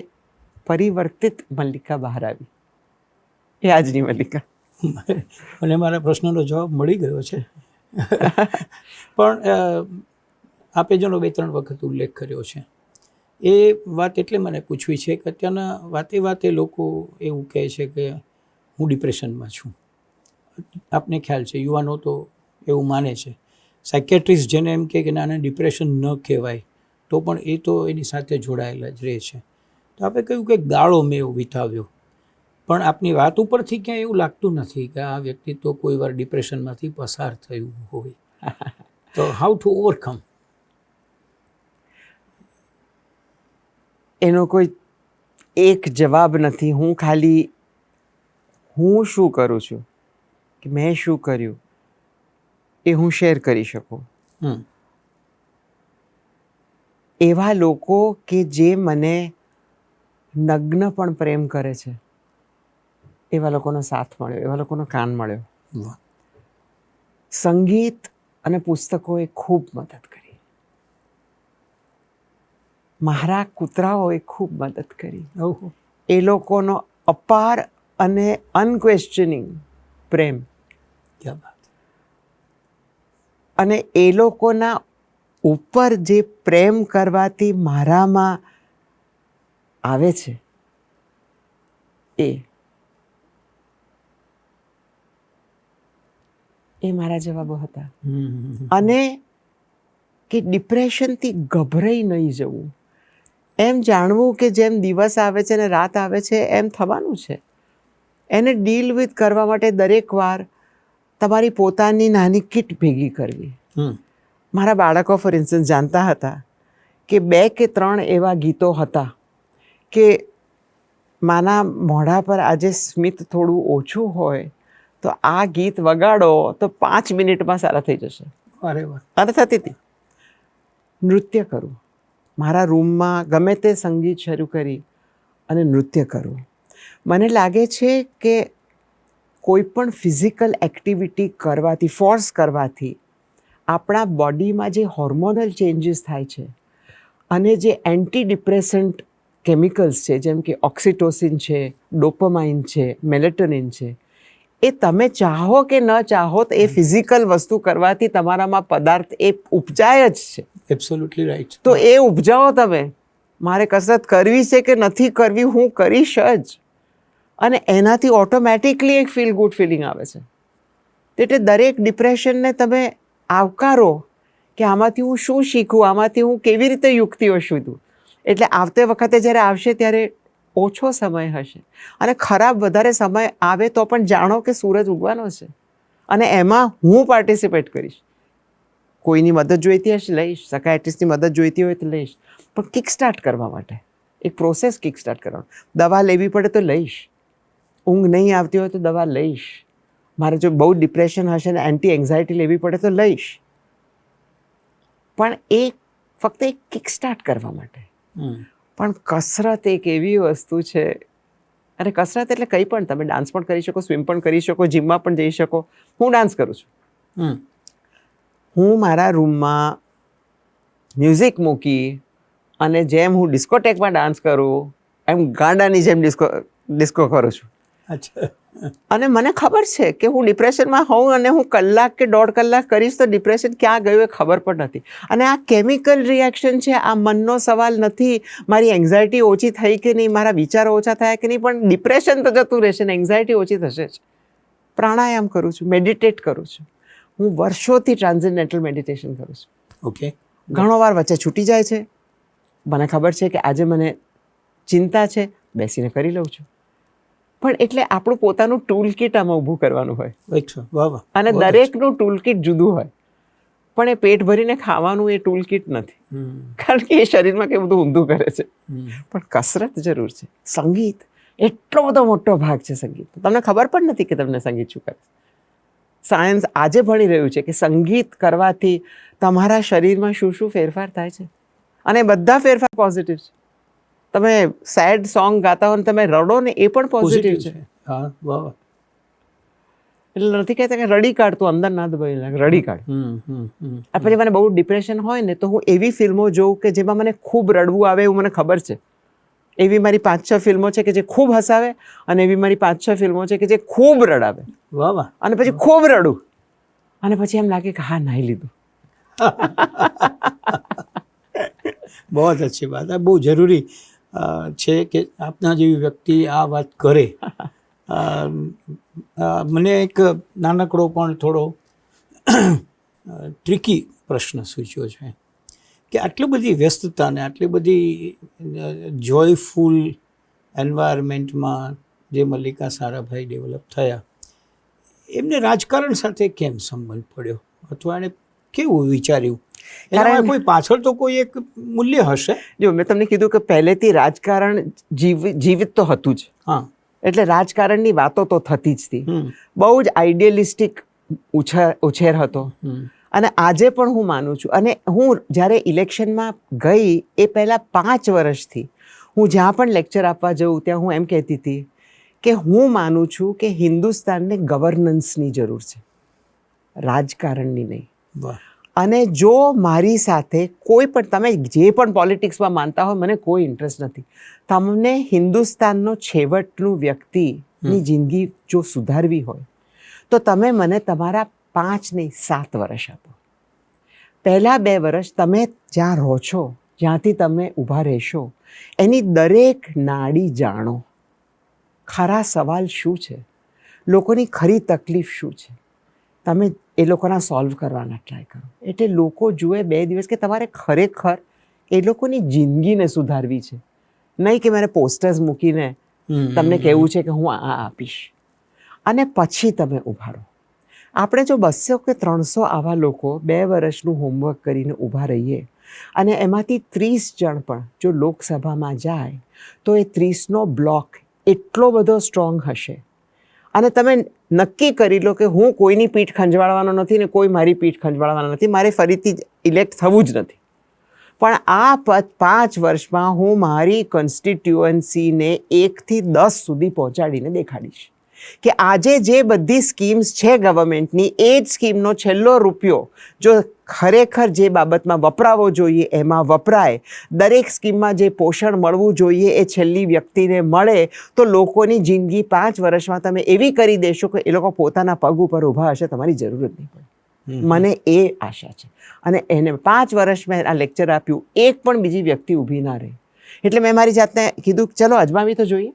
પરિવર્તિત મલ્લિકા બહાર આવી, એ આજની મલ્લિકા. અને મારા પ્રશ્નનો જવાબ મળી ગયો છે. પણ આપે જેનો 2-3 વખત ઉલ્લેખ કર્યો છે, એ વાત એટલે મને પૂછવી છે કે અત્યારના વાતે લોકો એવું કહે છે કે હું ડિપ્રેશનમાં છું. આપને ખ્યાલ છે, યુવાનો તો એવું માને છે. સાયકેટ્રિસ્ટ જેને એમ કહે કે નાને ડિપ્રેશન ન કહેવાય, તો પણ એ તો એની સાથે જોડાયેલા જ રહે છે. તો આપણે કહ્યું કે ગાળો મેં એવું વિતાવ્યો, પણ આપની વાત ઉપરથી ક્યાંય એવું લાગતું નથી કે આ વ્યક્તિ તો કોઈ વાર ડિપ્રેશનમાંથી પસાર થયું હોય. તો હાઉ ટુ ઓવરકમ? એનો કોઈ એક જવાબ નથી. હું ખાલી હું શું કરું છું, કે મેં શું કર્યું, એ હું શેર કરી શકું. એવા લોકો કે જે મને નગ્ન પણ પ્રેમ કરે છે, એવા લોકોનો સાથ મળ્યો, એવા લોકોનો કાન મળ્યો. સંગીત અને પુસ્તકોએ ખૂબ મદદ કરી. મારા કૂતરાઓએ ખૂબ મદદ કરી. એ લોકોનો અપાર અને અનક્વેશ્ચનિંગ પ્રેમ. અને એ લોકોના ઉપર જે પ્રેમ કરવાથી મારામાં આવે છે, એ મારા જવાબો હતા. અને કે ડિપ્રેશનથી ગભરાઈ નહીં જવું, એમ જાણવું કે જેમ દિવસ આવે છે ને રાત આવે છે એમ થવાનું છે. એને ડીલ વિથ કરવા માટે દરેક વાર તમારી પોતાની નાની કિટ ભેગી કરવી. મારા બાળકો ફોર ઇન્સ્ટન્સ જાણતા હતા કે 2 કે 3 એવા ગીતો હતા કે માના મોઢા પર આજે સ્મિત થોડું ઓછું હોય તો આ ગીત વગાડો તો 5 મિનિટમાં સારા થઈ જશે. અને થતી હતી. નૃત્ય કરું, મારા રૂમમાં ગમે તે સંગીત શરૂ કરી અને નૃત્ય કરું. મને લાગે છે કે કોઈ પણ ફિઝિકલ એક્ટિવિટી કરવાથી, ફોર્સ કરવાથી આપણા બોડીમાં જે હોર્મોનલ ચેન્જીસ થાય છે અને જે એન્ટી ડિપ્રેસન્ટ કેમિકલ્સ છે, જેમ કે ઓક્સિટોસિન છે, ડોપામાઇન છે, મેલેટોનિન છે, એ તમે ચાહો કે ન ચાહો તો એ ફિઝિકલ વસ્તુ કરવાથી તમારામાં પદાર્થ એ ઉપજાય જ છે. Absolutely right. તો એ ઉપજાવો તમે. મારે કસરત કરવી છે કે નથી કરવી, હું કરીશ જ. અને એનાથી ઓટોમેટિકલી એક ફીલ ગુડ ફિલિંગ આવે છે. એટલે દરેક ડિપ્રેશનને તમે આવકારો કે આમાંથી હું શું શીખું, આમાંથી હું કેવી રીતે યુક્તિઓ શોધું. એટલે આવતે વખતે જ્યારે આવશે ત્યારે ઓછો સમય હશે, અને ખરાબ વધારે સમય આવે તો પણ જાણો કે સૂરજ ઉગવાનો છે, અને એમાં હું પાર્ટિસિપેટ કરીશ. કોઈની મદદ જોઈતી હશે લઈશ, સાયકાઇટ્રિસ્ટની મદદ જોઈતી હોય તો લઈશ, પણ કિક સ્ટાર્ટ કરવા માટે એક પ્રોસેસ કિક સ્ટાર્ટ કરવાનો. દવા લેવી પડે તો લઈશ, ઊંઘ નહીં આવતી હોય તો દવા લઈશ, મારે જો બહુ ડિપ્રેશન હશે ને એન્ટી એન્ઝાયટી લેવી પડે તો લઈશ, પણ એ ફક્ત એક કિક સ્ટાર્ટ કરવા માટે. પણ કસરત એક એવી વસ્તુ છે અને કસરત એટલે કંઈ પણ, તમે ડાન્સ પણ કરી શકો, સ્વિમ પણ કરી શકો, જીમમાં પણ જઈ શકો. હું ડાન્સ કરું છું. હું મારા રૂમમાં મ્યુઝિક મૂકી અને જેમ હું ડિસ્કોટેકમાં ડાન્સ કરું એમ ગાંડાની જેમ ડિસ્કો કરું છું. અચ્છા. અને મને ખબર છે કે હું ડિપ્રેશનમાં હોઉં અને હું કલાક કે 1.5 કલાક કરીશ તો ડિપ્રેશન ક્યાં ગયું એ ખબર પણ નથી. અને આ કેમિકલ રિએક્શન છે, આ મનનો સવાલ નથી મારી એન્ઝાયટી ઓછી થઈ કે નહીં, મારા વિચારો ઓછા થયા કે નહીં, પણ ડિપ્રેશન તો જતું રહેશે ને એન્ઝાયટી ઓછી થશે જ. પ્રાણાયામ કરું છું, મેડિટેટ કરું છું. હું વર્ષોથી ટ્રાન્સેન્ડેન્ટલ મેડિટેશન કરું છું. ઓકે. ઘણો વાર વચ્ચે છૂટી જાય છે. મને ખબર છે કે આજે મને ચિંતા છે, બેસીને કરી લઉં છું. પણ એટલે આપણું પોતાનું ટૂલ કિટ આમાં ઊભું કરવાનું હોય. વાહ વાહ. અને દરેકનું ટૂલ કિટ જુદું હોય. પણ એ પેટ ભરીને ખાવાનું એ ટૂલ કિટ નથી, કારણ કે એ શરીરમાં કે બધું ઊંધું કરે છે. પણ કસરત જરૂર છે. સંગીત એટલો બધો મોટો ભાગ છે સંગીત. તમને ખબર પણ નથી કે તમને સંગીત શું કરે. સાયન્સ આજે ભણી રહ્યું છે કે સંગીત કરવાથી તમારા શરીરમાં શું શું ફેરફાર થાય છે, અને બધા ફેરફાર પોઝિટિવ છે. તમે સેડ સોંગ ગાતા હો ને તમે રડો ને એ પણ પોઝિટિવ છે. હા, વાહ. એટલે નથી કહેતા કે રડી કાઢ, તું અંદર ના દબાઈ લાગે, રડી કાઢ. પછી મને બહુ ડિપ્રેશન હોય ને તો હું એવી ફિલ્મો જોઉં કે જેમાં મને ખૂબ રડવું આવે એવું મને ખબર છે. એવી મારી 5-6 ફિલ્મો છે કે જે ખૂબ હસાવે, અને એવી મારી 5-6 ફિલ્મો છે કે જે ખૂબ રડાવે. વાહ વાહ. અને પછી ખૂબ રડું અને પછી એમ લાગે કે હા, નાહી લીધું. બહુ અચ્છી વાત. આ બહુ જરૂરી છે કે આપના જેવી વ્યક્તિ આ વાત કરે. મને એક નાનકડો પણ થોડો ટ્રિકી પ્રશ્ન સૂચ્યો છે કે આટલી બધી વ્યસ્તતા ને આટલી બધી જોયફુલ એન્વાયરમેન્ટમાં જે મલ્લિકા સારાભાઈ ડેવલપ થયા, એમને રાજકારણ સાથે કેમ સંબંધ પડ્યો, અથવા એણે કેવું વિચાર્યું? એના કોઈ પાછળ તો કોઈ એક મૂલ્ય હશે. જો મેં તમને કીધું કે પહેલેથી રાજકારણ જીવિત તો હતું જ. હા. એટલે રાજકારણની વાતો તો થતી જ હતી. બહુ જ આઈડિયલિસ્ટિક ઉછેર હતો. અને આજે પણ હું માનું છું. અને હું જ્યારે ઇલેક્શનમાં ગઈ એ પહેલાં 5 વર્ષથી હું જ્યાં પણ લેક્ચર આપવા જાઉં ત્યાં હું એમ કહેતી હતી કે હું માનું છું કે હિન્દુસ્તાનને ગવર્નન્સની જરૂર છે, રાજકારણની નહીં. અને જો મારી સાથે કોઈ પણ, તમે જે પણ પોલિટિક્સમાં માનતા હોય, મને કોઈ ઇન્ટરેસ્ટ નથી. તમને હિન્દુસ્તાનનો છેવટનું વ્યક્તિની જિંદગી જો સુધારવી હોય તો તમે મને તમારા 5 નહીં 7 વર્ષ આપો. પહેલાં 2 વર્ષ તમે જ્યાં રહો છો, જ્યાંથી તમે ઊભા રહેશો, એની દરેક નાડી જાણો. ખરા સવાલ શું છે, લોકોની ખરી તકલીફ શું છે, તમે એ લોકોના સોલ્વ કરવાના ટ્રાય કરો. એટલે લોકો જુએ 2 દિવસ કે તમારે ખરેખર એ લોકોની જિંદગીને સુધારવી છે, નહીં કે મારે પોસ્ટર્સ મૂકીને તમને કહેવું છે કે હું આ આપીશ. અને પછી તમે ઊભા રહો. આપણે જો 200 કે 300 આવા લોકો 2 વર્ષનું હોમવર્ક કરીને ઊભા રહીએ અને એમાંથી 30 જણ પણ જો લોકસભામાં જાય તો એ 30નો બ્લોક એટલો બધો સ્ટ્રોંગ હશે. અને તમે નક્કી કરી લો કે હું કોઈની પીઠ ખંજવાળવાનો નથી ને કોઈ મારી પીઠ ખંજવાળવાનો નથી, મારે ફરીથી ઇલેક્ટ થવું જ નથી. પણ આ 5 વર્ષમાં હું મારી કોન્સ્ટિટ્યુઅન્સીને 1 થી 10 સુધી પહોંચાડીને દેખાડીશ કે આજે જે બધી સ્કીમ્સ છે ગવર્મેન્ટની, એ જ સ્કીમનો છેલ્લો રૂપિયો જો ખરેખર જે બાબતમાં વપરાવો જોઈએ એમાં વપરાય, દરેક સ્કીમમાં જે પોષણ મળવું જોઈએ એ છેલ્લી વ્યક્તિને મળે, તો લોકોની જિંદગી 5 વર્ષમાં તમે એવી કરી દેશો કે એ લોકો પોતાના પગ ઉપર ઊભા હશે, તમારી જરૂર જ નહીં પડે. મને એ આશા છે. અને એને 5 વર્ષ મેં આ લેક્ચર આપ્યું, એક પણ બીજી વ્યક્તિ ઊભી ના રહી. એટલે મેં મારી જાતને કીધું ચલો અજમાવી તો જોઈએ.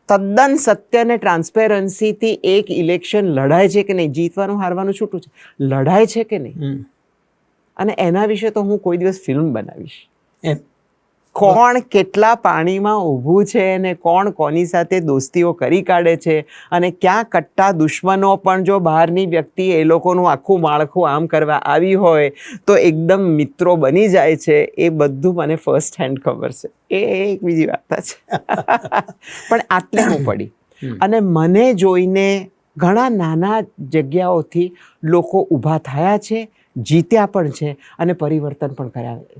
તદ્દન સત્ય અને ટ્રાન્સપેરન્સીથી એક ઇલેક્શન લડાય છે કે નહીં, જીતવાનું હારવાનું છૂટું છે, લડાય છે કે નહીં, અને એના વિશે તો હું કોઈ દિવસ ફિલ્મ બનાવીશ. કોણ કેટલા પાણીમાં ઊભું છે ને કોણ કોની સાથે દોસ્તીઓ કરી કાઢે છે, અને ક્યાં કટ્ટા દુશ્મનો પણ જો બહારની વ્યક્તિ એ લોકોનું આખું માળખું આમ કરવા આવી હોય તો એકદમ મિત્રો બની જાય છે, એ બધું મને ફર્સ્ટ હેન્ડ ખબર છે. એ એક બીજી વાત છે. પણ આટલે હું પડી. અને મને જોઈને ઘણા નાના જગ્યાઓથી લોકો ઊભા થયા છે, જીત્યા પણ છે અને પરિવર્તન પણ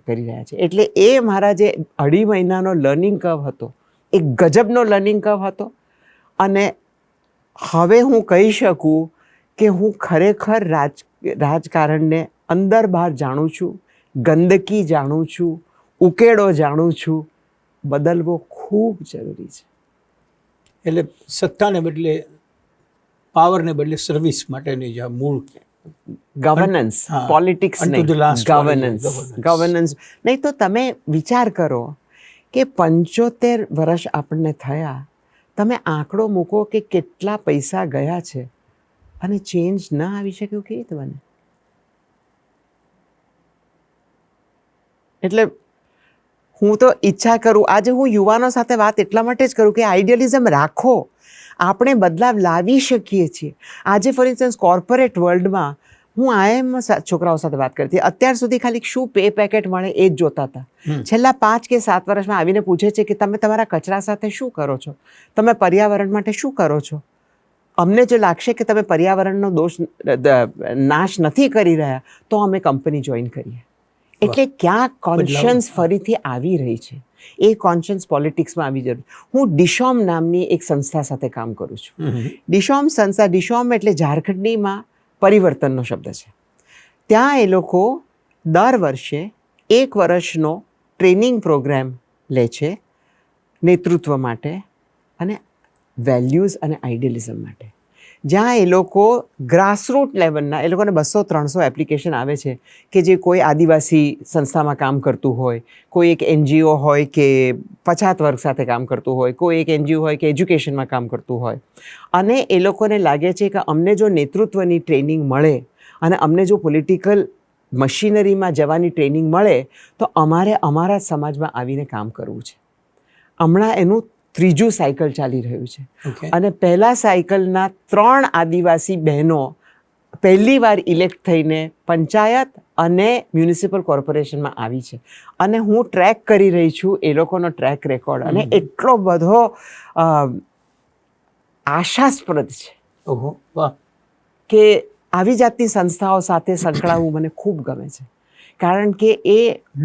કરી રહ્યા છે. એટલે એ મારા જે 2.5 મહિનાનો લર્નિંગ કર્વ હતો એક ગજબનો લર્નિંગ કર્વ હતો. અને હવે હું કહી શકું કે હું ખરેખર રાજકારણને અંદર બહાર જાણું છું, ગંદકી જાણું છું, ઉકેડો જાણું છું. બદલવો ખૂબ જરૂરી છે. એટલે સત્તાને બદલે પાવરને બદલે સર્વિસ માટેની જે મૂળ ગવર્નન્સ, હા, politics unto the last governance, governance. Governance નહીં તો તમે વિચાર કરો કે 75 વર્ષ આપણને થયા, તમે આંકડો મૂકો કે કેટલા પૈસા ગયા છે અને ચેન્જ ન આવી શક્યું કેવી રીતે બને? એટલે હું તો ઈચ્છા કરું, આજે હું યુવાનો સાથે વાત એટલા માટે જ કરું કે આઈડિયલિઝમ રાખો, આપણે બદલાવ લાવી શકીએ છીએ. આજે ફોર ઇન્સ્ટન્સ કોર્પોરેટ વર્લ્ડમાં હું આઈએમ છોકરાઓ સાથે વાત કરતી, અત્યાર સુધી ખાલી શું પે પેકેટ મળે એ જ જોતા હતા. છેલ્લા 5 કે 7 વર્ષમાં આવીને પૂછે છે કે તમે તમારા કચરા સાથે શું કરો છો, તમે પર્યાવરણ માટે શું કરો છો. અમને જો લાગશે કે તમે પર્યાવરણનો નાશ નથી કરી રહ્યા તો અમે કંપની જોઈન કરીએ. એટલે ક્યાં કોન્શિયન્સ ફરીથી આવી રહી છે, એ કોન્શિયન્સ પોલિટિક્સમાં આવી જરૂર. હું ડિશોમ નામની એક સંસ્થા સાથે કામ કરું છું. ડિશોમ સંસ્થા, ડિશોમ એટલે ઝારખંડીમાં પરિવર્તનનો શબ્દ છે. ત્યાં એ લોકો દર વર્ષે 1 વર્ષનો ટ્રેનિંગ પ્રોગ્રામ લે છે નેતૃત્વ માટે અને વેલ્યુઝ અને આઈડિયલિઝમ માટે. જ્યાં એ લોકો ગ્રાસરૂટ લેવલના, એ લોકોને 200-300 એપ્લિકેશન આવે છે કે જે કોઈ આદિવાસી સંસ્થામાં કામ કરતું હોય, કોઈ એક NGO હોય કે પછાત વર્ગ સાથે કામ કરતું હોય, કોઈ એક NGO હોય કે એજ્યુકેશનમાં કામ કરતું હોય. અને એ લોકોને લાગે છે કે અમને જો નેતૃત્વની ટ્રેનિંગ મળે અને અમને જો પોલિટિકલ મશીનરીમાં જવાની ટ્રેનિંગ મળે તો અમારે અમારા સમાજમાં આવીને કામ કરવું છે. હમણાં એનું 3જું સાયકલ ચાલી રહ્યું છે. અને પહેલા સાયકલના 3 આદિવાસી બહેનો પહેલીવાર ઇલેક્ટ થઈને પંચાયત અને મ્યુનિસિપલ કોર્પોરેશનમાં આવી છે. અને હું ટ્રેક કરી રહી છું એ લોકોનો ટ્રેક રેકોર્ડ, અને એટલો બધો આશાસ્પદ છે કે આવી જાતની સંસ્થાઓ સાથે સંકળાવવું મને ખૂબ ગમે છે. કારણ કે એ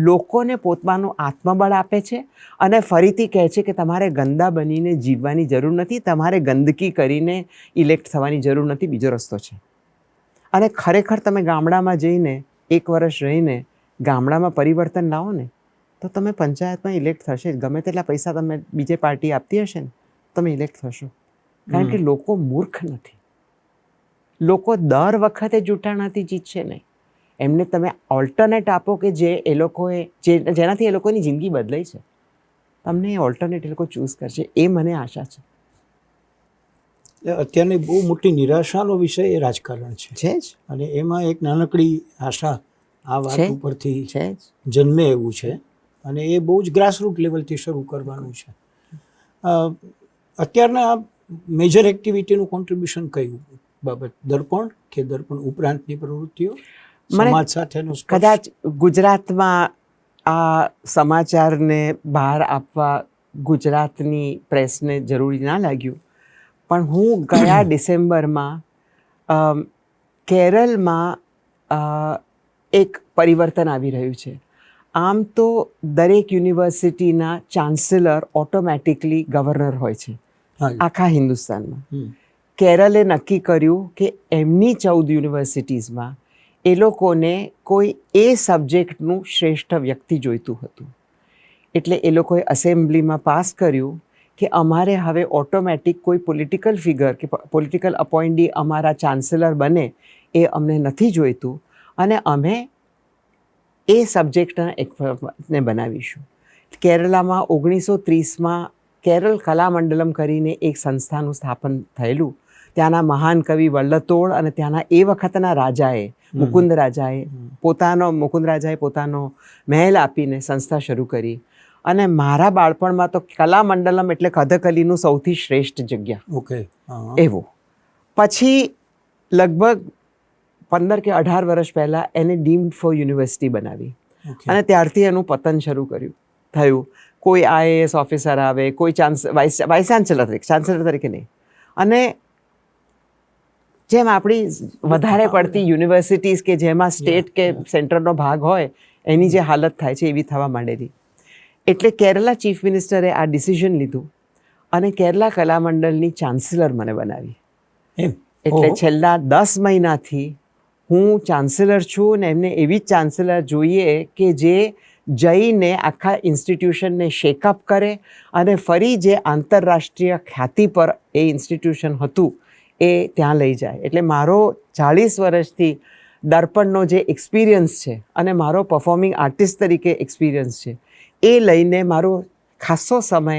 લોકોને પોતાનું આત્મબળ આપે છે અને ફરીથી કહે છે કે તમારે ગંદા બનીને જીવવાની જરૂર નથી, તમારે ગંદકી કરીને ઇલેક્ટ થવાની જરૂર નથી, બીજો રસ્તો છે. અને ખરેખર તમે ગામડામાં જઈને 1 વર્ષ રહીને ગામડામાં પરિવર્તન લાવો ને તો તમે પંચાયતમાં ઇલેક્ટ થશે જ. ગમે તેટલા પૈસા તમે બીજે પાર્ટી આપતી હશે ને તમે ઇલેક્ટ થશો. કારણ કે લોકો મૂર્ખ નથી, લોકો દર વખતે જૂઠાણાથી જીતશે નહીં. એમને તમે ઓલ્ટરનેટ આપો કે જે એ લોકોએ જેનાથી એ લોકોની જિંદગી બદલાઈ છે, તમને એ ઓલ્ટરનેટ એ લોકો ચૂઝ કરશે, એ મને આશા છે. અત્યારની બહુ મોટી નિરાશાનો વિષય એ રાજકારણ છે જ. અને એમાં એક નાનકડી આશા આ વાત છે ઉપરથી જ. જન્મે એવું છે અને એ બહુ જ ગ્રાસરૂટ લેવલથી શરૂ કરવાનું છે. અત્યારના મેજર એક્ટિવિટીનું કોન્ટ્રીબ્યુશન કયું બાબત? દર્પણ કે દર્પણ ઉપરાંતની પ્રવૃત્તિઓ, સમાજ સાથેનો સ્પર્શ? કદાચ ગુજરાતમાં આ સમાચારને બહાર આપવા ગુજરાતની પ્રેસને જરૂરી ના લાગ્યું, પણ હું ગયા ડિસેમ્બરમાં કેરળમાં એક પરિવર્તન આવી રહ્યું છે. આમ તો દરેક યુનિવર્સિટીના ચાન્સેલર ઓટોમેટિકલી ગવર્નર હોય છે આખા હિન્દુસ્તાનમાં. કેરલે નક્કી કર્યું કે એમની 14 યુનિવર્સિટીઝમાં એ લોકોને કોઈ એ સબ્જેક્ટનું શ્રેષ્ઠ વ્યક્તિ જોઈતું હતું. એટલે એ લોકોએ અસેમ્બલીમાં પાસ કર્યું કે અમારે હવે ઓટોમેટિક કોઈ પોલિટિકલ ફિગર કે પોલિટિકલ અપોઇન્ટી અમારા ચાન્સેલર બને એ અમને નથી જોઈતું, અને અમે એ સબ્જેક્ટના એકને બનાવીશું. કેરલામાં 1930માં કેરળ કલામંડલમ કરીને એક સંસ્થાનું સ્થાપન થયેલું. ત્યાંના મહાન કવિ વલ્લતોડ અને ત્યાંના એ વખતના રાજાએ મુકુંદ રાજાએ પોતાનો મહેલ આપીને સંસ્થા શરૂ કરી. અને મારા બાળપણમાં તો કલામંડલમ એટલે કથકલીનું સૌથી શ્રેષ્ઠ જગ્યા એવું. પછી લગભગ 15 કે 18 વર્ષ પહેલાં એને ડીમ્ડ ફોર યુનિવર્સિટી બનાવી અને ત્યારથી એનું પતન શરૂ થયું. કોઈ IAS ઓફિસર આવે, કોઈ વાઇસ ચાન્સેલર તરીકે નહીં. અને જેમ આપણી વધારે પડતી યુનિવર્સિટીઝ કે જેમાં સ્ટેટ કે સેન્ટરનો ભાગ હોય એની જે હાલત થાય છે એવી થવા માંડેલી. એટલે કેરલા ચીફ મિનિસ્ટરે આ ડિસિઝન લીધું અને કેરલા કલામંડળની ચાન્સેલર મને બનાવી. એમ એટલે ઓહો. છેલ્લા 10 મહિનાથી હું ચાન્સેલર છું ને એમને એવી જ ચાન્સેલર જોઈએ કે જે જઈને આખા ઇન્સ્ટિટ્યુશનને શેકઅપ કરે અને ફરી જે આંતરરાષ્ટ્રીય ખ્યાતિ પર એ ઇન્સ્ટિટ્યુશન હતું એ ત્યાં લઈ જાય. એટલે મારો 40 વર્ષથી દર્પણનો જે એક્સપિરિયન્સ છે અને મારો પરફોર્મિંગ આર્ટિસ્ટ તરીકે એક્સપિરિયન્સ છે એ લઈને મારો ખાસો સમય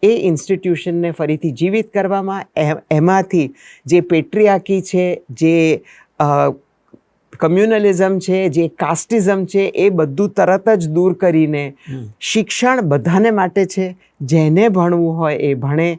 એ ઇન્સ્ટિટ્યુશનને ફરીથી જીવિત કરવામાં, એમાંથી જે પેટ્રિયાર્કી છે, જે કમ્યુનલિઝમ છે, જે કાસ્ટિઝમ છે, એ બધું તરત જ દૂર કરીને શિક્ષણ બધાને માટે છે. જેને ભણવું હોય એ ભણે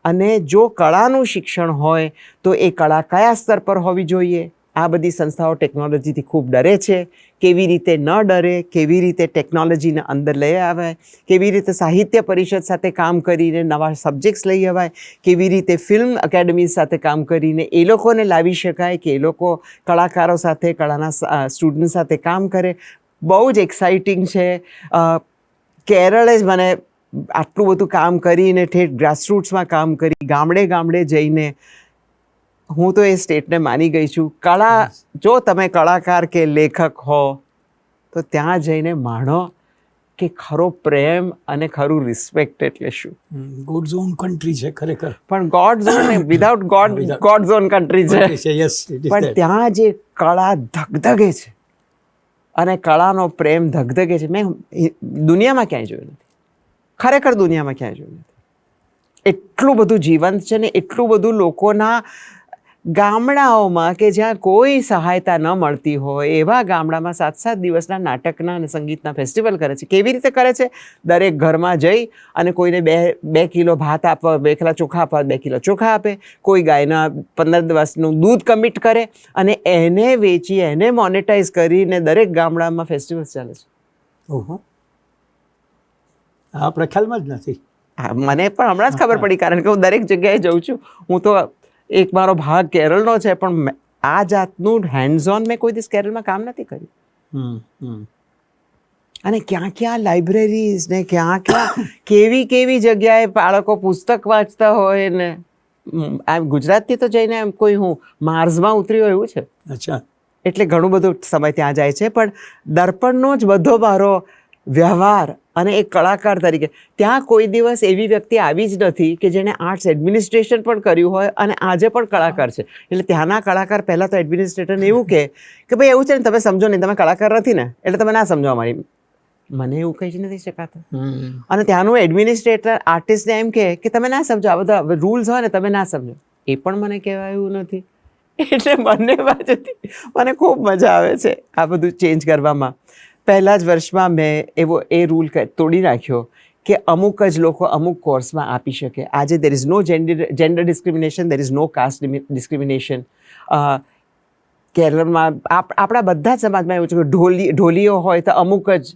અને જો કળાનું શિક્ષણ હોય તો એ કળા કયા સ્તર પર હોવી જોઈએ. આ બધી સંસ્થાઓ ટેકનોલોજીથી ખૂબ ડરે છે. કેવી રીતે ન ડરે, કેવી રીતે ટેકનોલોજીને અંદર લઈ આવાય, કેવી રીતે સાહિત્ય પરિષદ સાથે કામ કરીને નવા સબ્જેક્ટ્સ લઈ આવાય, કેવી રીતે ફિલ્મ એકેડમી સાથે કામ કરીને એ લોકોને લાવી શકાય કે એ લોકો કલાકારો સાથે, કળાના સ્ટુડન્ટ સાથે કામ કરે. બહુ જ એક્સાઇટિંગ છે. કેરળે જ મને આટલું બધું કામ કરીને ઠેઠ ગ્રાસરૂટ્સમાં કામ કરી, ગામડે ગામડે જઈને હું તો એ સ્ટેટને માની ગઈ છું. કળા, જો તમે કલાકાર કે લેખક હો તો ત્યાં જઈને માણો કે ખરો પ્રેમ અને ખરું રિસ્પેક્ટ એટલે શું. ગોડ ઝોન કન્ટ્રી છે ખરેખર. પણ God zone without God, God zone country છે. યસ, પણ ત્યાં જે કળા ધગધગે છે અને કળાનો પ્રેમ ધગધગે છે, મેં દુનિયામાં ક્યાંય જોયું નથી. ખરેખર દુનિયામાં ક્યાંય જોયું નથી. એટલું બધું જીવંત છે ને એટલું બધું લોકોના ગામડાઓમાં કે જ્યાં કોઈ સહાયતા ન મળતી હોય એવા ગામડામાં 7-7 દિવસના નાટકના અને સંગીતના ફેસ્ટિવલ કરે છે. કેવી રીતે કરે છે? દરેક ઘરમાં જઈ અને કોઈને 2 કિલો ભાત આપવા, 2 કિલો ચોખા આપવા, 2 કિલો ચોખા આપે. કોઈ ગાયના 15 દિવસનું દૂધ કમિટ કરે અને એને વેચી, એને મોનેટાઈઝ કરીને દરેક ગામડામાં ફેસ્ટિવલ્સ ચાલે છે. ઓહો, આપણે ખ્યાલમાં જ નથી. હા, મને પણ હમણાં જ ખબર પડી, કારણ કે હું દરેક જગ્યાએ જઉં છું. હું તો એક મારો ભાગ કેરળનો છે, પણ આ જાતનું હેન્ડ્સ ઓન મેં કોઈ દિવસ કેરળમાં કામ નથી કર્યું. અને ક્યાં ક્યાં લાઇબ્રેરીઝ ને ક્યાં ક્યાં કેવી કેવી જગ્યાએ બાળકો પુસ્તક વાંચતા હોય ને. આમ ગુજરાતથી તો જઈને એમ કોઈ હું માર્સમાં ઉતરી હોય એવું છે. અચ્છા. એટલે ઘણું બધું સમય ત્યાં જાય છે. પણ દર્પણનો જ બધો મારો વ્યવહાર અને એક કલાકાર તરીકે ત્યાં કોઈ દિવસ એવી વ્યક્તિ આવી જ નથી કે જેણે આર્ટ્સ એડમિનિસ્ટ્રેશન પણ કર્યું હોય અને આજે પણ કલાકાર છે. એટલે ત્યાંના કલાકાર પહેલાં તો એડમિનિસ્ટ્રેટરને એવું કે ભાઈ એવું છે ને, તમે સમજો નહીં, તમે કલાકાર નથી ને એટલે તમે ના સમજો અમારી. મને એવું કહી જ નથી શકાતું. અને ત્યાંનું એડમિનિસ્ટ્રેટર આર્ટિસ્ટને એમ કે તમે ના સમજો, આ બધા રૂલ્સ હોય ને તમે ના સમજો, એ પણ મને કહેવાયું નથી. એટલે બંને બાજુથી મને ખૂબ મજા આવે છે આ બધું ચેન્જ કરવામાં. પહેલાં જ વર્ષમાં મેં એ રૂલ તોડી નાખ્યો કે અમુક જ લોકો અમુક કોર્સમાં આપી શકે. આજે there is no gender discrimination, there is no caste discrimination. કેરળમાં આપણા બધા જ સમાજમાં એવું છે કે ઢોલીઓ હોય તો અમુક જ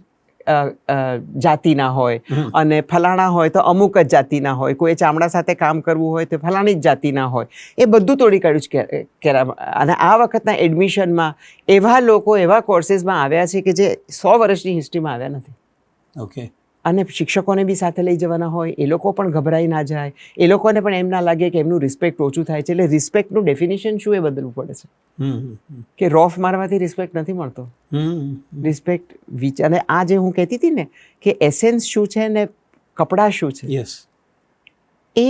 જાતિના હોય અને ફલાણા હોય તો અમુક જ જાતિના હોય. કોઈ ચામડા સાથે કામ કરવું હોય તો ફલાણી જ જાતિના હોય. એ બધું તોડી કાઢ્યું છે કેરળમાં. અને આ વખતના એડમિશનમાં એવા લોકો એવા કોર્સીસમાં આવ્યા છે કે જે 100 વર્ષની હિસ્ટ્રીમાં આવ્યા નથી. ઓકે. અને શિક્ષકોને બી સાથે લઈ જવાના હોય, એ લોકો પણ ગભરાઈ ના જાય, એ લોકોને પણ એમ ના લાગે કે એમનું રિસ્પેક્ટ ઓછું થાય છે. એટલે રિસ્પેક્ટનું ડેફિનેશન શું એ બદલવું પડે છે. કે રોફ મારવાથી રિસ્પેક્ટ નથી મળતો. રિસ્પેક્ટ અને આ જે હું કહેતી હતી ને કે એસેન્સ શું છે ને કપડાં શું છે, યસ, એ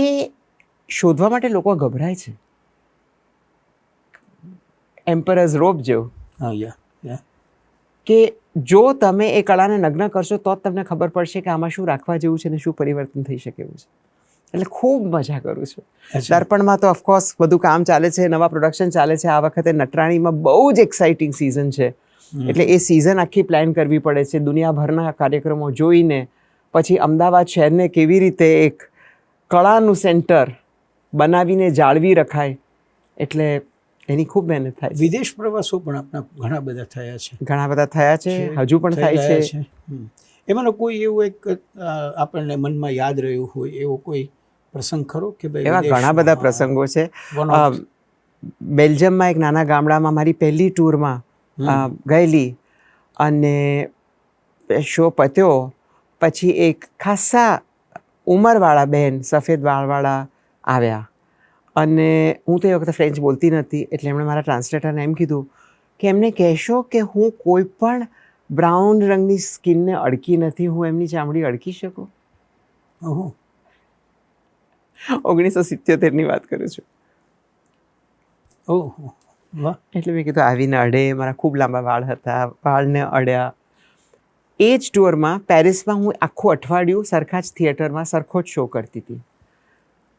શોધવા માટે લોકો ગભરાય છે. એમ્પરર્સ રોબ જેવું. હા, યા. કે જો તમે એ કળાને નગ્ન કરશો તો જ તમને ખબર પડશે કે આમાં શું રાખવા જેવું છે ને શું પરિવર્તન થઈ શકે એવું છે. એટલે ખૂબ મજા કરું છું. દર્પણમાં તો ઓફકોર્સ બધું કામ ચાલે છે, નવા પ્રોડક્શન ચાલે છે. આ વખતે નટરાણીમાં બહુ જ એક્સાઇટિંગ સિઝન છે. એટલે એ સિઝન આખી પ્લાન કરવી પડે છે. દુનિયાભરના કાર્યક્રમો જોઈને પછી અમદાવાદ શહેરને કેવી રીતે એક કળાનું સેન્ટર બનાવીને જાળવી રખાય, એટલે એની ખૂબ મહેનત થાય છે. વિદેશ પ્રવાસો પણ આપણા ઘણા બધા થયા છે. ઘણા બધા થયા છે, હજુ પણ થાય છે. એમાંનો કોઈ એવું એક આપણને મનમાં યાદ રહ્યું હોય એવો કોઈ પ્રસંગ ખરો કે ભાઈ? એવા ઘણા બધા પ્રસંગો છે. બેલ્જિયમમાં એક નાના ગામડામાં મારી પહેલી ટૂરમાં ગયેલી અને શો પત્યો પછી એક ખાસા ઉંમરવાળા બહેન સફેદ વાળવાળા આવ્યા અને હું તો એ વખતે ફ્રેન્ચ બોલતી નથી એટલે એમણે મારા ટ્રાન્સલેટરને એમ કીધું કે એમને કહેશો કે હું કોઈ પણ બ્રાઉન રંગની સ્કિનને અડકી નથી, હું એમની ચામડી અડકી શકું. ઓહો 1977ની વાત કરું છું. ઓહો વાહ. એટલે મેં કીધું આવીને અડે, મારા ખૂબ લાંબા વાળ હતા, વાળને અડ્યા. એ જ ટૂરમાં પેરિસમાં હું આખું અઠવાડિયું સરખા જ થિયેટરમાં સરખો જ શો કરતી હતી.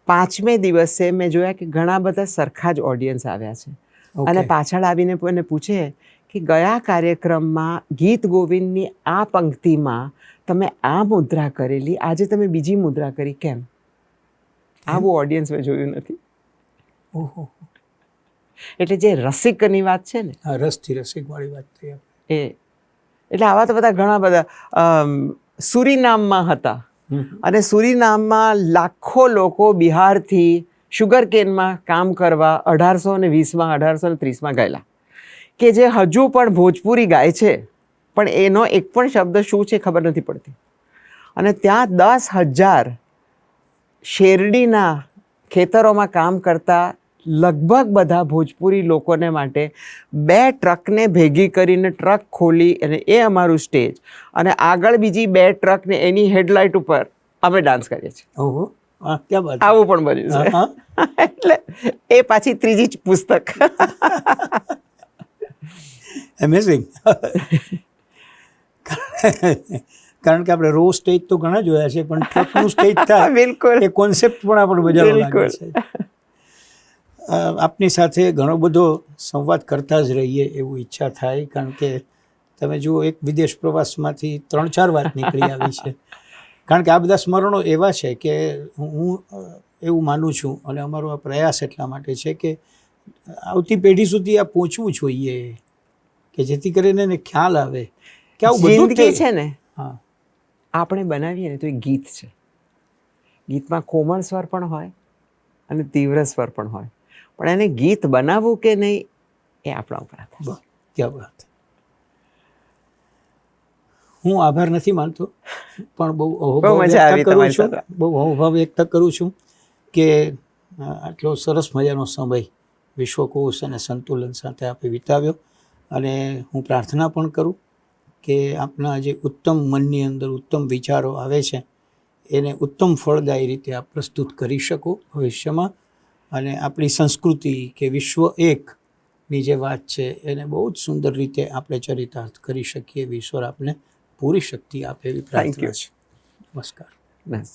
5મે દિવસે મેં જોયા કે ઘણા બધા સરખા જ ઓડિયન્સ આવ્યા છે અને પાછળ આવીને મને પૂછે કે ગયા કાર્યક્રમમાં ગીત ગોવિંદની આ પંક્તિમાં તમે આ મુદ્રા કરેલી, આજે તમે બીજી મુદ્રા કરી, કેમ? આવું ઓડિયન્સ મેં જોયું નથી. ઓહો એટલે જે રસિકની વાત છે ને, હા, રસથી રસિકવાળી વાત થઈ. એ એટલે આવા તો બધા ઘણા બધા સુરીનામમાં હતા અને સુરીનામમાં લાખો લોકો બિહારથી શુગર કેનમાં કામ કરવા 1820માં 1830માં ગયેલા કે જે હજુ પણ ભોજપુરી ગાય છે પણ એનો એક પણ શબ્દ શું છે ખબર નથી પડતી. અને ત્યાં 10,000 શેરડીના ખેતરોમાં કામ કરતા લગભગ બધા ભોજપુરી લોકોને માટે 2 ટ્રકને ભેગી કરીને ટ્રક ખોલી અને એ અમારું સ્ટેજ અને આગળ બીજી 2 ટ્રકને એની હેડલાઇટ ઉપર અમે ડાન્સ કરીએ છીએ. ઓહો હા, ક્યાં વાત. આવું પણ બન્યું છે. એટલે એ પાછી ત્રીજી જ પુસ્તક. એમેઝિંગ. કારણ કે આપણે રો સ્ટેજ તો ઘણા જોયા છે પણ ટ્રકનું સ્ટેજ થાય બિલકુલ એ કોન્સેપ્ટ પણ આપણને મજાનો લાગે છે. આપની સાથે ઘણો બધો સંવાદ કરતા જ રહીએ એવું ઈચ્છા થાય, કારણ કે તમે જુઓ એક વિદેશ પ્રવાસમાંથી 3-4 વાત નીકળી આવી છે. કારણ કે આ બધા સ્મરણો એવા છે કે હું એવું માનું છું અને અમારો આ પ્રયાસ એટલા માટે છે કે આવતી પેઢી સુધી આ પહોંચવું જોઈએ કે જેથી કરીને એને ખ્યાલ આવે કે આવું બધું જિંદગી છે ને, હા, આપણે બનાવીએ ને તો એ ગીત છે. ગીતમાં કોમળ સ્વર પણ હોય અને તીવ્ર સ્વર પણ હોય, પણ એને ગીત બનાવવું કે નહીં એ આપણા ઉપર આધાર છે. ક્યાં વાત. હું આભાર નથી માનતો પણ બહુ અહોભાવ વ્યક્ત કરું છું, બહુ અહોભાવ વ્યક્ત કરું છું કે આટલો સરસ મજાનો સમય વિશ્વકોશ અને સંતુલન સાથે આપણે વિતાવ્યો. અને હું પ્રાર્થના પણ કરું કે આપના જે ઉત્તમ મનની અંદર ઉત્તમ વિચારો આવે છે એને ઉત્તમ ફળદાયી રીતે આપ પ્રસ્તુત કરી શકો ભવિષ્યમાં. અને આપણી સંસ્કૃતિ કે વિશ્વ એકની જે વાત છે એને બહુ જ સુંદર રીતે આપણે ચરિતાર્થ કરી શકીએ. ઈશ્વર આપને પૂરી શક્તિ આપે એવી પ્રાર્થના છે. નમસ્કાર. બસ.